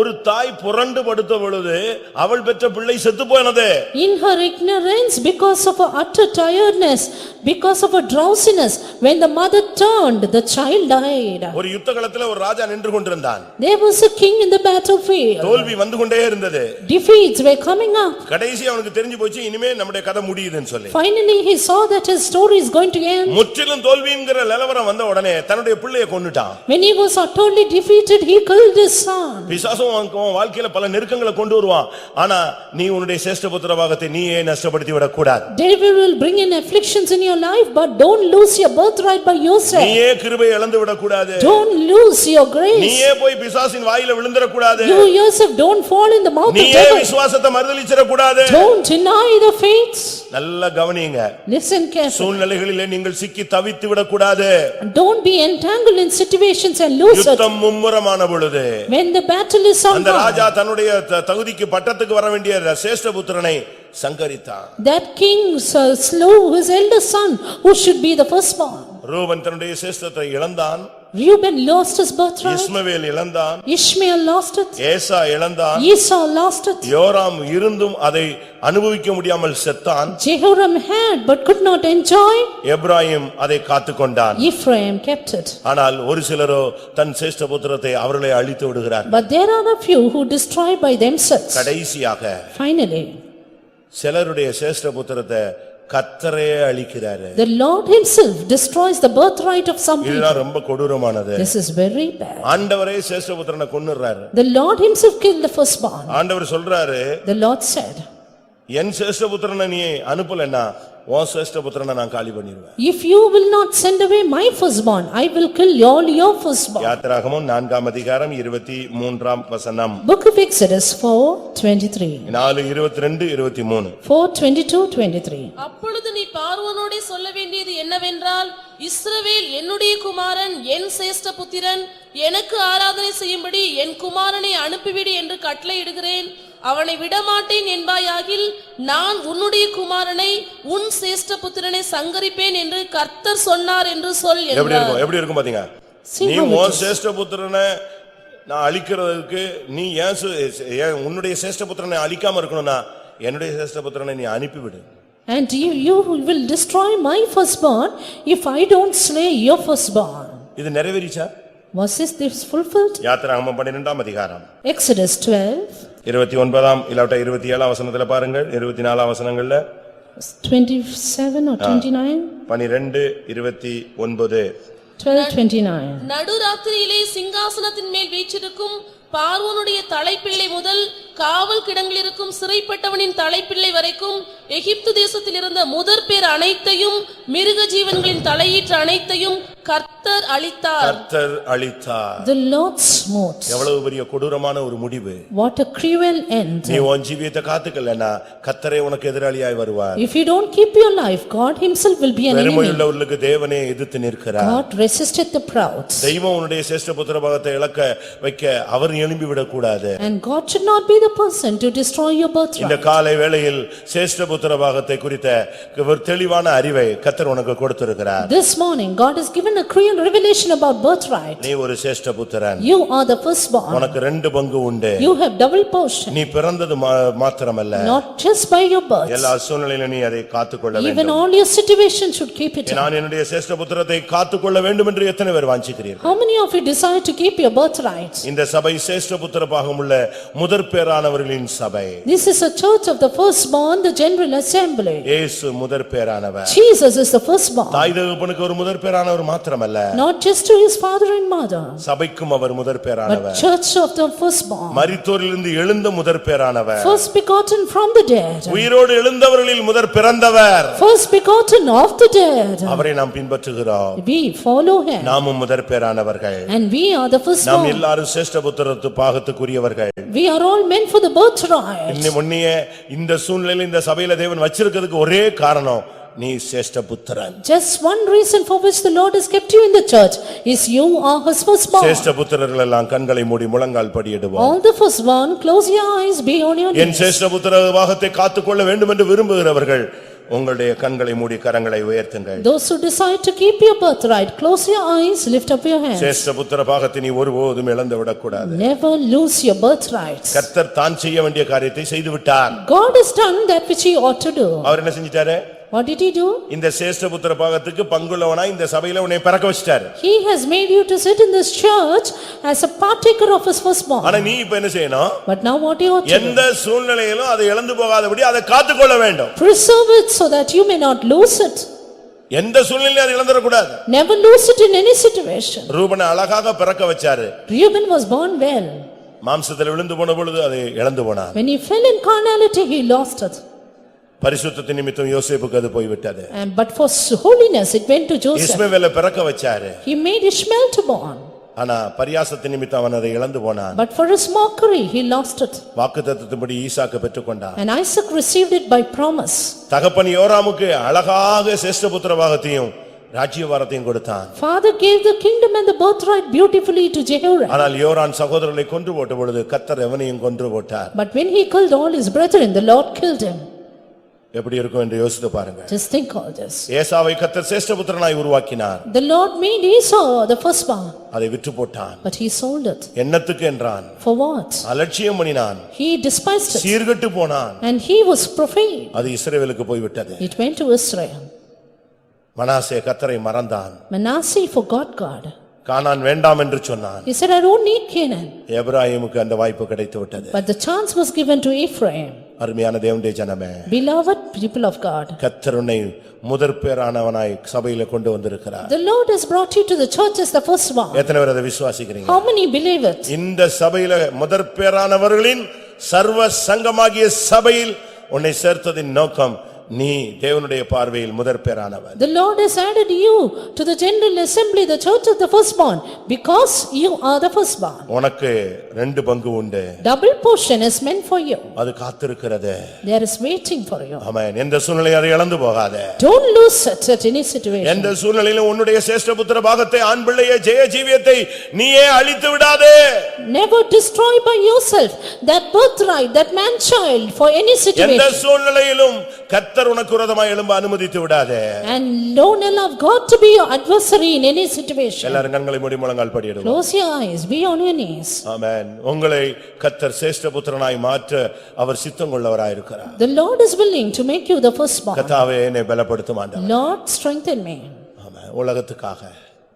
ஒரு தாய் புரண்டு படுத்த பொழுது அவள் பெற்ற பிள்ளை செத்து போனது. In her ignorance, because of her utter tiredness, because of her drowsiness, when the mother turned, the child died. ஒரு யுத்த களத்துல ஒரு ராஜா நின்று கொண்டிருந்தான். There was a king in the battlefield. தோல்வி வந்து கொண்டே இருந்தது. Defeats were coming up. கடைசி அவனுக்கு தெரிஞ்சு போச்சு இனிமே நம்முடைய கதை முடியுதுன்னு சொல்லி. Finally, he saw that his story is going to end. முற்றிலும் தோல்விங்கிற நிலவரம் வந்த உடனே தன்னுடைய பிள்ளையை கொன்னுட்டான். When he was utterly defeated, he killed his son. பிசாசும் உன் வாழ்க்கையில பல நெருக்கங்களை கொண்டு வருவான். ஆனா நீ உன்னுடைய சேஷ்டபுத்திர பாகத்தை நீயே நஷ்டப்படுத்தி விடக் கூடாது. Devil will bring in afflictions in your life, but don't lose your birthright by yourself. நீயே கிருபையை இழந்து விடக் கூடாது. Don't lose your grace. நீயே போய் பிசாசின் வாயில விழுந்திரக் கூடாது. You yourself don't fall in the mouth of நீயே devil. விசுவாசத்தை மறுதலிச்சிரக் கூடாது. Don't deny the faith. நல்ல கவனிங்க. Listen carefully. சூழ்நிலைகளிலே நீங்கள் சிக்கி தவித்து விடக் கூடாது. Don't be entangled in situations and lose it. யுத்தம் மும்முரமான பொழுது When the battle is on அந்த ராஜா தன்னுடைய தகுதிக்கு பட்டத்துக்கு வர வேண்டிய சேஷ்டபுத்திரனை சங்கரித்தான். that king slew his eldest son, who should be the firstborn. Ruban தன்னுடைய சேஷ்டத்தை இழந்தான். Reuben lost his birthright. இஸ்மவேல் இழந்தான். Ishmael lost it. ஏசா இழந்தான். Esau lost it. யோராம் இருந்தும் அதை அனுபவிக்க முடியாமல் செத்தான். Jehoram had but could not enjoy. Ephraim அதை காத்துக்கொண்டான். Ephraim kept it. ஆனால் ஒரு சிலரோ தன் சேஷ்டபுத்திரத்தை அவர்களே அழித்து விடுகிறார்கள். But there are a few who destroy by themselves. கடைசியாக Finally, சிலருடைய சேஷ்டபுத்திரத்தை கர்த்தரே அழிக்கிறாரு. the Lord himself destroys the birthright of some people. இதுதான் ரொம்ப கொடூரமானது. This is very bad. ஆண்டவரே சேஷ்டபுத்திரனை கொன்னுறாரு. The Lord himself killed the firstborn. ஆண்டவர் சொல்றாரு, The Lord said, என் சேஷ்டபுத்திரனை நீ அனுப்பலன்னா உன் சேஷ்டபுத்திரனை நான் காலி பண்ணிடுவேன். if you will not send away my firstborn, I will kill all your firstborn. யாத்திராகமம் 4 அதிகாரம் 23 வசனம். Book of Exodus 4:23. 4:22-23. 4:22-23. அப்பொழுது நீ பார்வோனோடே சொல்ல வேண்டியது என்னவென்றால், இஸ்ரவேல் என்னுடைய குமாரன், என் சேஷ்ட புத்திரன், எனக்கு ஆராதனை செய்யும்படி என் குமாரனை அனுப்பிவிடு என்று கட்டளையிடுகிறேன். அவனை விடமாட்டேன் என்பாயாகில், நான் உன்னுடைய குமாரனை உன் சேஷ்ட புத்திரனை சங்கரிப்பேன் என்று கர்த்தர் சொன்னார் என்று சொல் என்றார். எப்படி இருக்கும் பாத்தீங்க. நீ உன் சேஷ்டபுத்திரனை நான் அழிக்கிறதுக்கு நீ ஏன் உன்னுடைய சேஷ்டபுத்திரனை அழிக்காம இருக்கணும்னா என்னுடைய சேஷ்டபுத்திரனை நீ அனுப்பிவிடு. And you will destroy my firstborn if I don't slay your firstborn. இது நிறைவேறிச்சா? Was this fulfilled? யாத்திராகமம் 12 அதிகாரம் Exodus 12, 29 இல்லாட்ட 27 வசனத்துல பாருங்கள். 24 வசனங்கள்ல 27 or 29? 12, 29. 12:29. நடுராத்திரியிலே சிங்காசனத்தின் மேல் வீற்றிருக்கும் பார்வோனுடைய தலைப்பிள்ளை முதல் காவல் கிடங்கில் இருக்கும் சிறைப்பட்டவனின் தலைப்பிள்ளை வரைக்கும் எகிப்து தேசத்தில் இருந்த முதற் பேர் அனைத்தையும் மிருக ஜீவன்களின் தலையீற்று அனைத்தையும் கர்த்தர் அழித்தார். கர்த்தர் அழித்தார். The Lord smote. எவ்வளவு பெரிய கொடூரமான ஒரு முடிவு. What a cruel end. நீ உன் ஜீவியத்தை காத்துக்கலனா கர்த்தரே உனக்கு எதிராளியாய் வருவார். If you don't keep your life, God himself will be an enemy. பெருமையுள்ளவர்களுக்கு தேவனே எதிர்த்து நிற்கிறார். God resisted the proud. தெய்வம் உன்னுடைய சேஷ்டபுத்திர பாகத்தை இழக்க வைக்க அவர் எழும்பி விடக் கூடாது. And God should not be the person to destroy your birthright. இந்த காலை வேளையில் சேஷ்டபுத்திர பாகத்தை குறித்த ஒரு தெளிவான அறிவை கர்த்தர் உனக்கு கொடுத்திருக்கிறார். This morning God has given a clear revelation about birthright. நீ ஒரு சேஷ்டபுத்திரன். You are the firstborn. உனக்கு 2 பங்கு உண்டு. You have double portion. நீ பிறந்தது மாத்திரமல்ல, Not just by your birth. எல்லா சூழ்நிலையிலும் நீ அதை காத்துக்கொள்ள Even வேண்டும். all your situations should keep it. நான் என்னுடைய சேஷ்டபுத்திரத்தை காத்துக்கொள்ள வேண்டும் என்று எத்தனை பேர் வாஞ்சிக்கிறீர்கள்? How many of you desire to keep your birthright? இந்த சபை சேஷ்டபுத்திர பாகமுள்ள முதற் பேரானவர்களின் சபை. This is a church of the firstborn, the general assembly. இயேசு முதற் பேரானவர். Jesus is the firstborn. தாய் தகப்பனுக்கு ஒரு முதற் பேரானவர் மாத்திரமல்ல, Not just to his father and mother, சபைக்கும் அவர் முதற் but பேரானவர். church of the firstborn. மரித்தோரிலிருந்து எழுந்த முதற் பேரானவர். First begotten from the dead. உயிரோடு எழுந்தவர்களில் முதற் பிறந்தவர். First begotten of the dead. அவரை நாம் பின்பற்றுகிறோம். We follow him. நாமும் முதற் பேரானவர்கள். And we are the நாம் firstborn. எல்லாரும் சேஷ்டபுத்திரத்து பாகத்துக்குரியவர்கள். We are all meant for the birthright. இன்னும் முன்னையே இந்த சூழ்நிலையில் இந்த சபையில தேவன் வச்சிருக்கிறதுக்கு ஒரே காரணம் நீ சேஷ்டபுத்திரன். Just one reason for which the Lord has kept you in the church is you are his firstborn. சேஷ்டபுத்திரர்கள் எல்லாம் கண்களை மூடி முழங்கால் படியிடுவோம். All the firstborn, close your eyes, be on your N knees. சேஷ்டபுத்திர பாகத்தை காத்துக்கொள்ள வேண்டும் என்று விரும்புகிறவர்கள் உங்களுடைய கண்களை மூடி கரங்களை உயர்த்துங்கள். Those who decide to keep your birthright, close your eyes, lift up your hands. சேஷ்ட புத்திர பாகத்தை நீ ஒருபோதும் இழந்து விடக்கூடாது. Never lose your birthright. கர்த்தர் தான் செய்ய வேண்டிய காரியத்தை செய்து விட்டார். God has done that which he ought to do. அவர் என்ன செஞ்சிட்டாரு? What did he do? இந்த சேஷ்ட புத்திர பாகத்துக்கு பங்குள்ளவனா இந்த சபையில உன்னை பிறக்க வச்சிட்டாரு. He has made you to sit in this church as a partaker of his firstborn. ஆனா நீ இப்ப என்ன செய்யணும்? But now what you ought to do? எந்த சூழ்நிலையிலும் அதை இழந்து போகாதபடி அதை காத்துக்கொள்ள வேண்டும். Preserve it so that you may not lose it. எந்த சூழ்நிலையிலும் அதை இழந்துட கூடாது. Never lose it in any situation. ரூபனை அழகாக பிறக்க வச்சாரு. Reuben was born well. மாம்சத்தில் விழுந்து போன பொழுது அதை இழந்து போனார். When he fell in carnality, he lost it. பரிசுத்தத்தின் நிமித்தம் யோசேப்புக்கு அது போய்விட்டது. But for holiness, it went to Joseph. இஸ்மவேலை பிறக்க வச்சாரு. He made Ishmael to born. ஆனா பரியாசத்தின் நிமித்தம் அவன் அதை இழந்து போனான். But for his mockery, he lost it. வாக்குத்தத்தத்தின்படி Isaac பெற்றுக்கொண்டான். And Isaac received it by promise. தகப்பன் யோராமுக்கு அழகாக சேஷ்டபுத்திர பாகத்தையும் ராஜ்யபாரத்தையும் கொடுத்தான். Father gave the kingdom and the birthright beautifully to Jehoram. ஆனால் யோரான் சகோதரர்களை கொன்று போட்ட பொழுது கர்த்தர் எவனையும் கொன்று போட்டார். But when he killed all his brethren, the Lord killed him. எப்படி இருக்கும் என்று யோசித்து பாருங்க. Just think all this. ஏசாவை கர்த்தர் சேஷ்டபுத்திரனாய் உருவாக்கினார். The Lord made Esau the firstborn. அதை விற்று போட்டான். But he sold it. என்னத்துக்கு என்றான்? For what? அலட்சியம் பண்ணினான். He despised it. சீர்கெட்டு போனான். And he was profane. அது இஸ்ரவேலுக்கு போய்விட்டது. It went to Israel. Manasseh கர்த்தரை மறந்தான். Manasseh forgot God. கானான் வேண்டாம் என்று சொன்னான். He said, I don't need Canaan. எபிராயிமுக்கு அந்த வாய்ப்பு கிடைத்து விட்டது. But the chance was given to Ephraim. அருமையான தேவனுடைய ஜனமே, Beloved people of God, கர்த்தர் உன்னை முதற்பேரானவனாய் சபையில கொண்டு வந்திருக்கிறார். the Lord has brought you to the church as the first one. எத்தனை பேர் அதை விசுவாசிக்கிறீங்க? How many believe it? இந்த சபையில முதற்பேரானவர்களின் சர்வ சங்கமாகிய சபையில் உன்னை சேர்த்ததின் நோக்கம், நீ தேவனுடைய பார்வையில் முதற்பேரானவன். The Lord has added you to the general assembly, the church of the firstborn, because you are the firstborn. உனக்கு ரெண்டு பங்கு உண்டு. Double portion is meant for you. அது காத்திருக்கிறது. There is waiting for you. ஆமென். எந்த சூழ்நிலையை அதை இழந்து போகாதே. Don't lose it at any situation. எந்த சூழ்நிலையிலும் உன்னுடைய சேஷ்டபுத்திர பாகத்தை, ஆண் பிள்ளையை, ஜெய ஜீவியத்தை நீயே அழித்து விடாதே. Never destroy by yourself that birthright, that man child for any எந்த situation. சூழ்நிலையிலும் கர்த்தர் உனக்கு விரோதமாய் எழும்ப அனுமதித்து விடாதே. And don't allow God to be your adversary in any situation. எல்லாரும் கண்களை மூடி முழங்கால் படியிடுவோம். Close your eyes, be on your knees. ஆமென். உங்களை கர்த்தர் சேஷ்டபுத்திரனாய் மாற்ற அவர் சித்தம் கொண்டவராய் இருக்கிறார். The Lord is willing to make you the firstborn. கர்த்தாவே என்னை பலப்படுத்தும் ஆண்டவரே. Lord, strengthen me ஆமென். உலகத்துக்காக,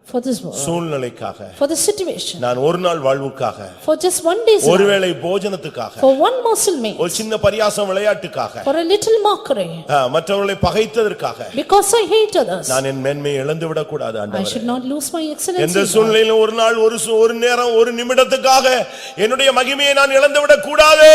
for this world, சூழ்நிலைக்காக, for the situation, நான் ஒரு நாள் வாழ்வுக்காக, for just one day's life, ஒருவேளை போஜனத்துக்காக, for one morsel meat, ஒரு சின்ன பரியாசம் விளையாட்டுக்காக, for a little mockery, மற்றவர்களை பகைத்ததற்காக, because I hate others. நான் என் மேன்மையை இழந்து விடக் கூடாது I ஆண்டவரே. should not lose my excellency. எந்த சூழ்நிலையிலும் ஒரு நாள், ஒரு நேரம், ஒரு நிமிடத்துக்காக என்னுடைய மகிமையை நான் இழந்து விடக் கூடாது.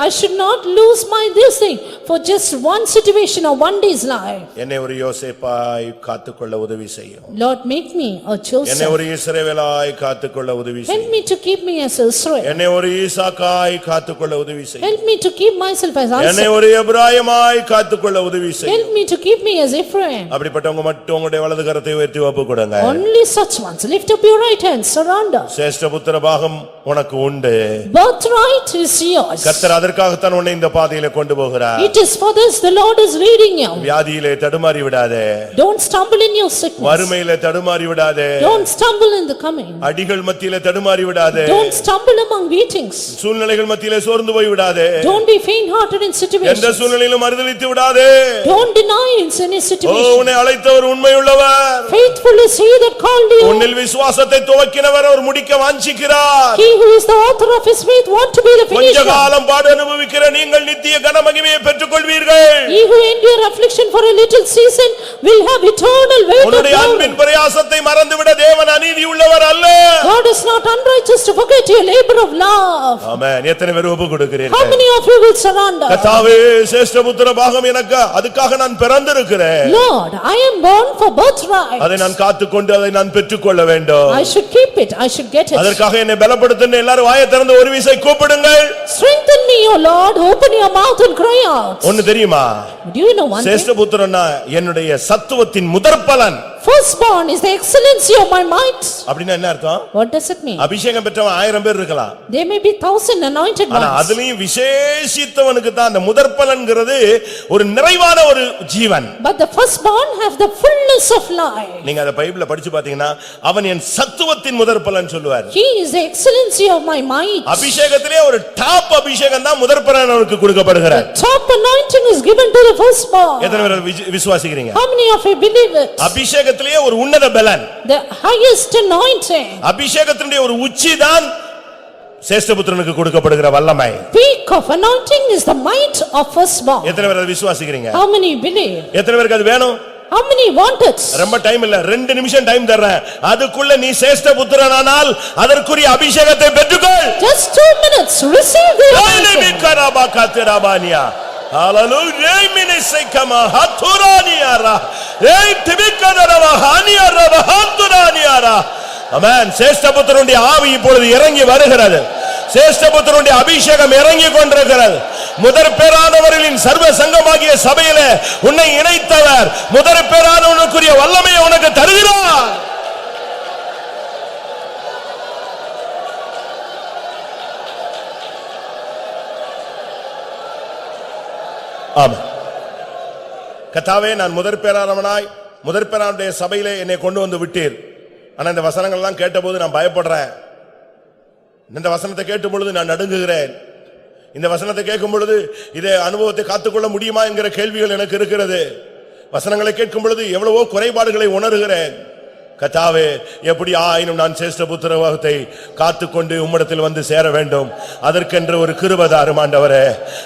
I should not lose my this thing for just one situation or one day's life. என்னை ஒரு யோசேப்பாய் காத்துக்கொள்ள உதவி செய்யும். Lord, make me a என்னை Joseph. ஒரு இஸ்ரவேலாய் காத்துக்கொள்ள உதவி Help செய்யும். me to keep me as Israel. என்னை ஒரு ஈசாக்காய் காத்துக்கொள்ள உதவி செய்யும். Help me to keep myself as என்னை Isaac. ஒரு எபிராயமாய் காத்துக்கொள்ள உதவி செய்யும். Help me to keep me as Ephraim. அப்படிப்பட்டவங்க மட்டும் உங்களுடைய வலது கரத்தை உயர்த்தி ஒப்பு கொடுங்க. Only such ones. Lift up your right hand, surrender. சேஷ்டபுத்திர பாகம் உனக்கு உண்டு. Birthright is yours. கர்த்தர் அதற்காகத்தான் உன்னை இந்த பாதையில கொண்டு போகிறார். It is for this the Lord is leading you. வியாதியிலே தடுமாறி விடாதே. Don't stumble in your sickness. வறுமையிலே தடுமாறி விடாதே. Don't stumble in the coming. அடிகள் மத்தியிலே தடுமாறி விடாதே. Don't stumble among beatings. சூழ்நிலைகள் மத்தியிலே சோர்ந்து போய் விடாதே. Don't be faint-hearted in எந்த situations. சூழ்நிலையிலும் மறுதலித்து விடாதே. Don't deny in any O, situation. உன்னை அழைத்தவர் உண்மையுள்ளவர். Faithful is he that called you. உன்னில் விசுவாசத்தை துவக்கினவர் அவர் முடிக்க வாஞ்சிக்கிறார். He who is the author of his faith want to be the கொஞ்ச finisher. காலம் பாடு அனுபவிக்கிற நீங்கள் நித்திய கன மகிமையை பெற்றுக்கொள்வீர்கள். He who endure affliction for a little season will have eternal weight of உன்னுடைய glory. அன்பின் பிரயாசத்தை மறந்துவிட தேவன் அநீதி உள்ளவர் அல்ல. God is not unrighteous to forget your labor of love. ஆமென். எத்தனை பேர் ஒப்பு How கொடுக்கிறீர்கள்? many of you will surrender? கர்த்தாவே, சேஷ்டபுத்திர பாகம் எனக்கு, அதுக்காக நான் பிறந்திருக்கிறேன். Lord, I am born for birthright. அதை நான் காத்துக்கொண்டு அதை நான் பெற்றுக்கொள்ள வேண்டும். I should keep it, I should get it. அதற்காக என்னை பலப்படுத்துன்னு எல்லாரும் வாயை திறந்து ஒரு விசை கூப்பிடுங்கள். Strengthen me, me, O Lord, open your mouth and cry out. ஒன்னு தெரியுமா? Do you know one thing? சேஷ்டபுத்திரனா என்னுடைய சத்துவத்தின் முதற்பலன். Firstborn is the excellency of my might. அப்படினா என்ன அர்த்தம்? What does it mean? அபிஷேகம் பெற்றவன் 1000 பேர் இருக்கலாம். There may be 1000 anointed ஆனா ones. அதுலயும் விசேஷித்தவனுக்கு தான் அந்த முதற்பலன்ங்கிறது ஒரு நிறைவான ஒரு ஜீவன். But the firstborn have the fullness of life. நீங்க அத பைபிள்ல படிச்சு பாத்தீங்கன்னா அவன் என் சத்துவத்தின் முதற்பலன் சொல்லுவார். He is the excellency of my might. அபிஷேகத்திலே ஒரு டாப் அபிஷேகம் தான் முதற்பலனுக்கு கொடுக்கப்படுகிறது. The top anointing is given to the firstborn. எத்தனை பேர் விசுவாசிக்கிறீங்க? How many of you believe it? அபிஷேகத்திலே ஒரு உன்னத பலன். The highest anointing. அபிஷேகத்தினுடைய ஒரு உச்சி தான் சேஷ்டபுத்திரனுக்கு கொடுக்கப்படுகிற வல்லமை. Peak of anointing is the might of firstborn. எத்தனை பேர் விசுவாசிக்கிறீங்க? How many believe? எத்தனை பேருக்கு அது வேணும்? How many want it? ரொம்ப டைம் இல்ல, 2 நிமிஷம் டைம் தர்றேன். அதுக்குள்ள நீ சேஷ்டபுத்திரனானால் அதற்குரிய அபிஷேகத்தை பெற்றுக்கொள். Just 2 minutes, receive the anointing. Hallelujah. Minisakama haturaniara. Ei tibikadara haniara haturaniara. Amen. சேஷ்டபுத்திரனுடைய ஆவி இப்பொழுது இறங்கி வருகிறது. சேஷ்டபுத்திரனுடைய அபிஷேகம் இறங்கி கொண்டிருக்கிறது. முதற் பேரானவர்களின் சர்வ சங்கமாகிய சபையிலே உன்னை இணைத்தவர் முதற் பேரானவனுக்குரிய வல்லமையை உனக்கு தருகிறார். ஆமென். கர்த்தாவே, நான் முதற் பேரானவனாய் முதற் பேரானுடைய சபையிலே என்னை கொண்டு வந்து விட்டீர். ஆனா இந்த வசனங்கள் எல்லாம் கேட்டபோது நான் பயப்படுறேன். இந்த வசனத்தை கேட்டும் பொழுது நான் நடுங்குகிறேன். இந்த வசனத்தை கேட்கும் பொழுது இதே அனுபவத்தை காத்துக்கொள்ள முடியுமா என்கிற கேள்விகள் எனக்கு இருக்கிறது. வசனங்களை கேட்கும் பொழுது எவ்வளவோ குறைபாடுகளை உணர்கிறேன். கர்த்தாவே, எப்படி ஆயினும் நான் சேஷ்டபுத்திர வாகத்தை காத்துக்கொண்டு உம்மிடத்தில் வந்து சேர வேண்டும். அதற்கென்று ஒரு கிருபை தாரும் ஆண்டவரே.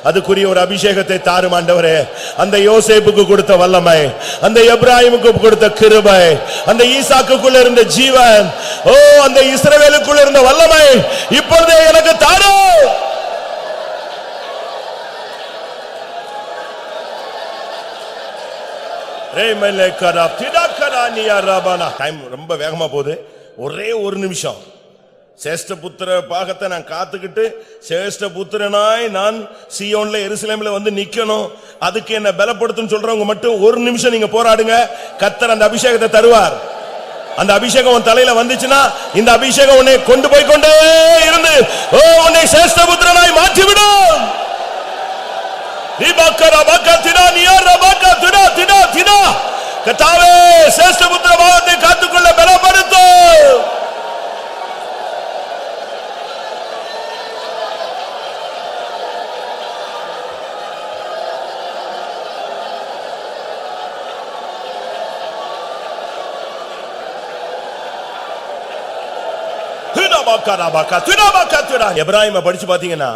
அதுக்குரிய ஒரு அபிஷேகத்தை தாரும் ஆண்டவரே. அந்த யோசேப்புக்கு கொடுத்த வல்லமை, அந்த எப்ராஹிமுக்கு கொடுத்த கிருபை, அந்த ஈசாக்குக்குள்ள இருந்த ஜீவன், ஓ அந்த இஸ்ரவேலுக்குள்ள இருந்த வல்லமை இப்பொழுதே எனக்கு தாரும். டைம் ரொம்ப வேகமா போகுது. ஒரே ஒரு நிமிஷம். சேஷ்டபுத்திர பாகத்தை நான் காத்துக்கிட்டு சேஷ்டபுத்திரனாய் நான் சீயோன்ல எருசலேம்ல வந்து நிக்கணும். அதுக்கு என்ன பலப்படுத்தும் சொல்றவங்க மட்டும் ஒரு நிமிஷம் நீங்க போராடுங்க. கர்த்தர் அந்த அபிஷேகத்தை தருவார். அந்த அபிஷேகம் உன் தலையில வந்துச்சுன்னா இந்த அபிஷேகம் உன்னை கொண்டு போய் கொண்டே இருந்து உன்னை சேஷ்டபுத்திரனாய் மாற்றிவிடும். கர்த்தாவே, சேஷ்டபுத்திர பாகத்தை காத்துக்கொள்ள பலப்படுத்தும். எப்ராஹிமை படிச்சு பாத்தீங்கன்னா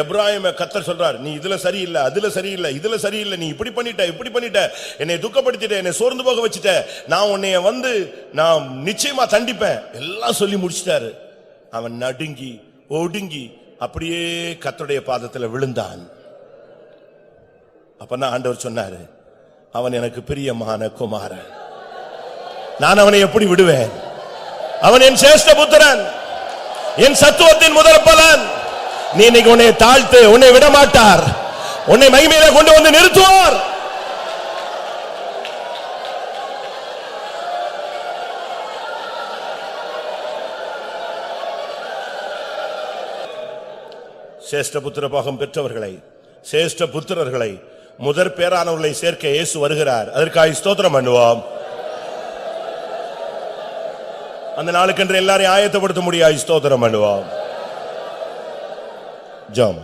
எப்ராஹிமை கர்த்தர் சொல்றார், நீ இதுல சரியில்லை, அதுல சரியில்லை, இதுல சரியில்லை, நீ இப்படி பண்ணிட்ட, என்னை துக்கப்படுத்திட்ட, என்னை சோர்ந்து போக வச்சுட்ட, நான் உன்னைய வந்து நான் நிச்சயமா தண்டிப்பேன் எல்லாம் சொல்லி முடிச்சிட்டாரு. அவன் நடுங்கி ஒடுங்கி அப்படியே கர்த்தருடைய பாதத்துல விழுந்தான். அப்பதான் ஆண்டவர் சொன்னாரு, அவன் எனக்கு பிரியமான குமாரன், நான் அவனை எப்படி விடுவேன்? அவன் என் சேஷ்டபுத்திரன், என் சத்துவத்தின் முதற் பலன். நீ இன்னைக்கு உன்னை தாழ்த்து, உன்னை விட மாட்டார், உன்னை மகிமையில கொண்டு வந்து நிறுத்துவார். சேஷ்டபுத்திர பாகம் பெற்றவர்களை, சேஷ்ட புத்திரர்களை, முதற் பேரானவர்களை சேர்க்க இயேசு வருகிறார். அதற்காக ஸ்தோத்திரம் பண்ணுவோம். அந்த நாளுக்கென்று எல்லாரையும் ஆயத்தப்படுத்த முடியாது. ஸ்தோத்திரம் பண்ணுவோம். ஜெபம்.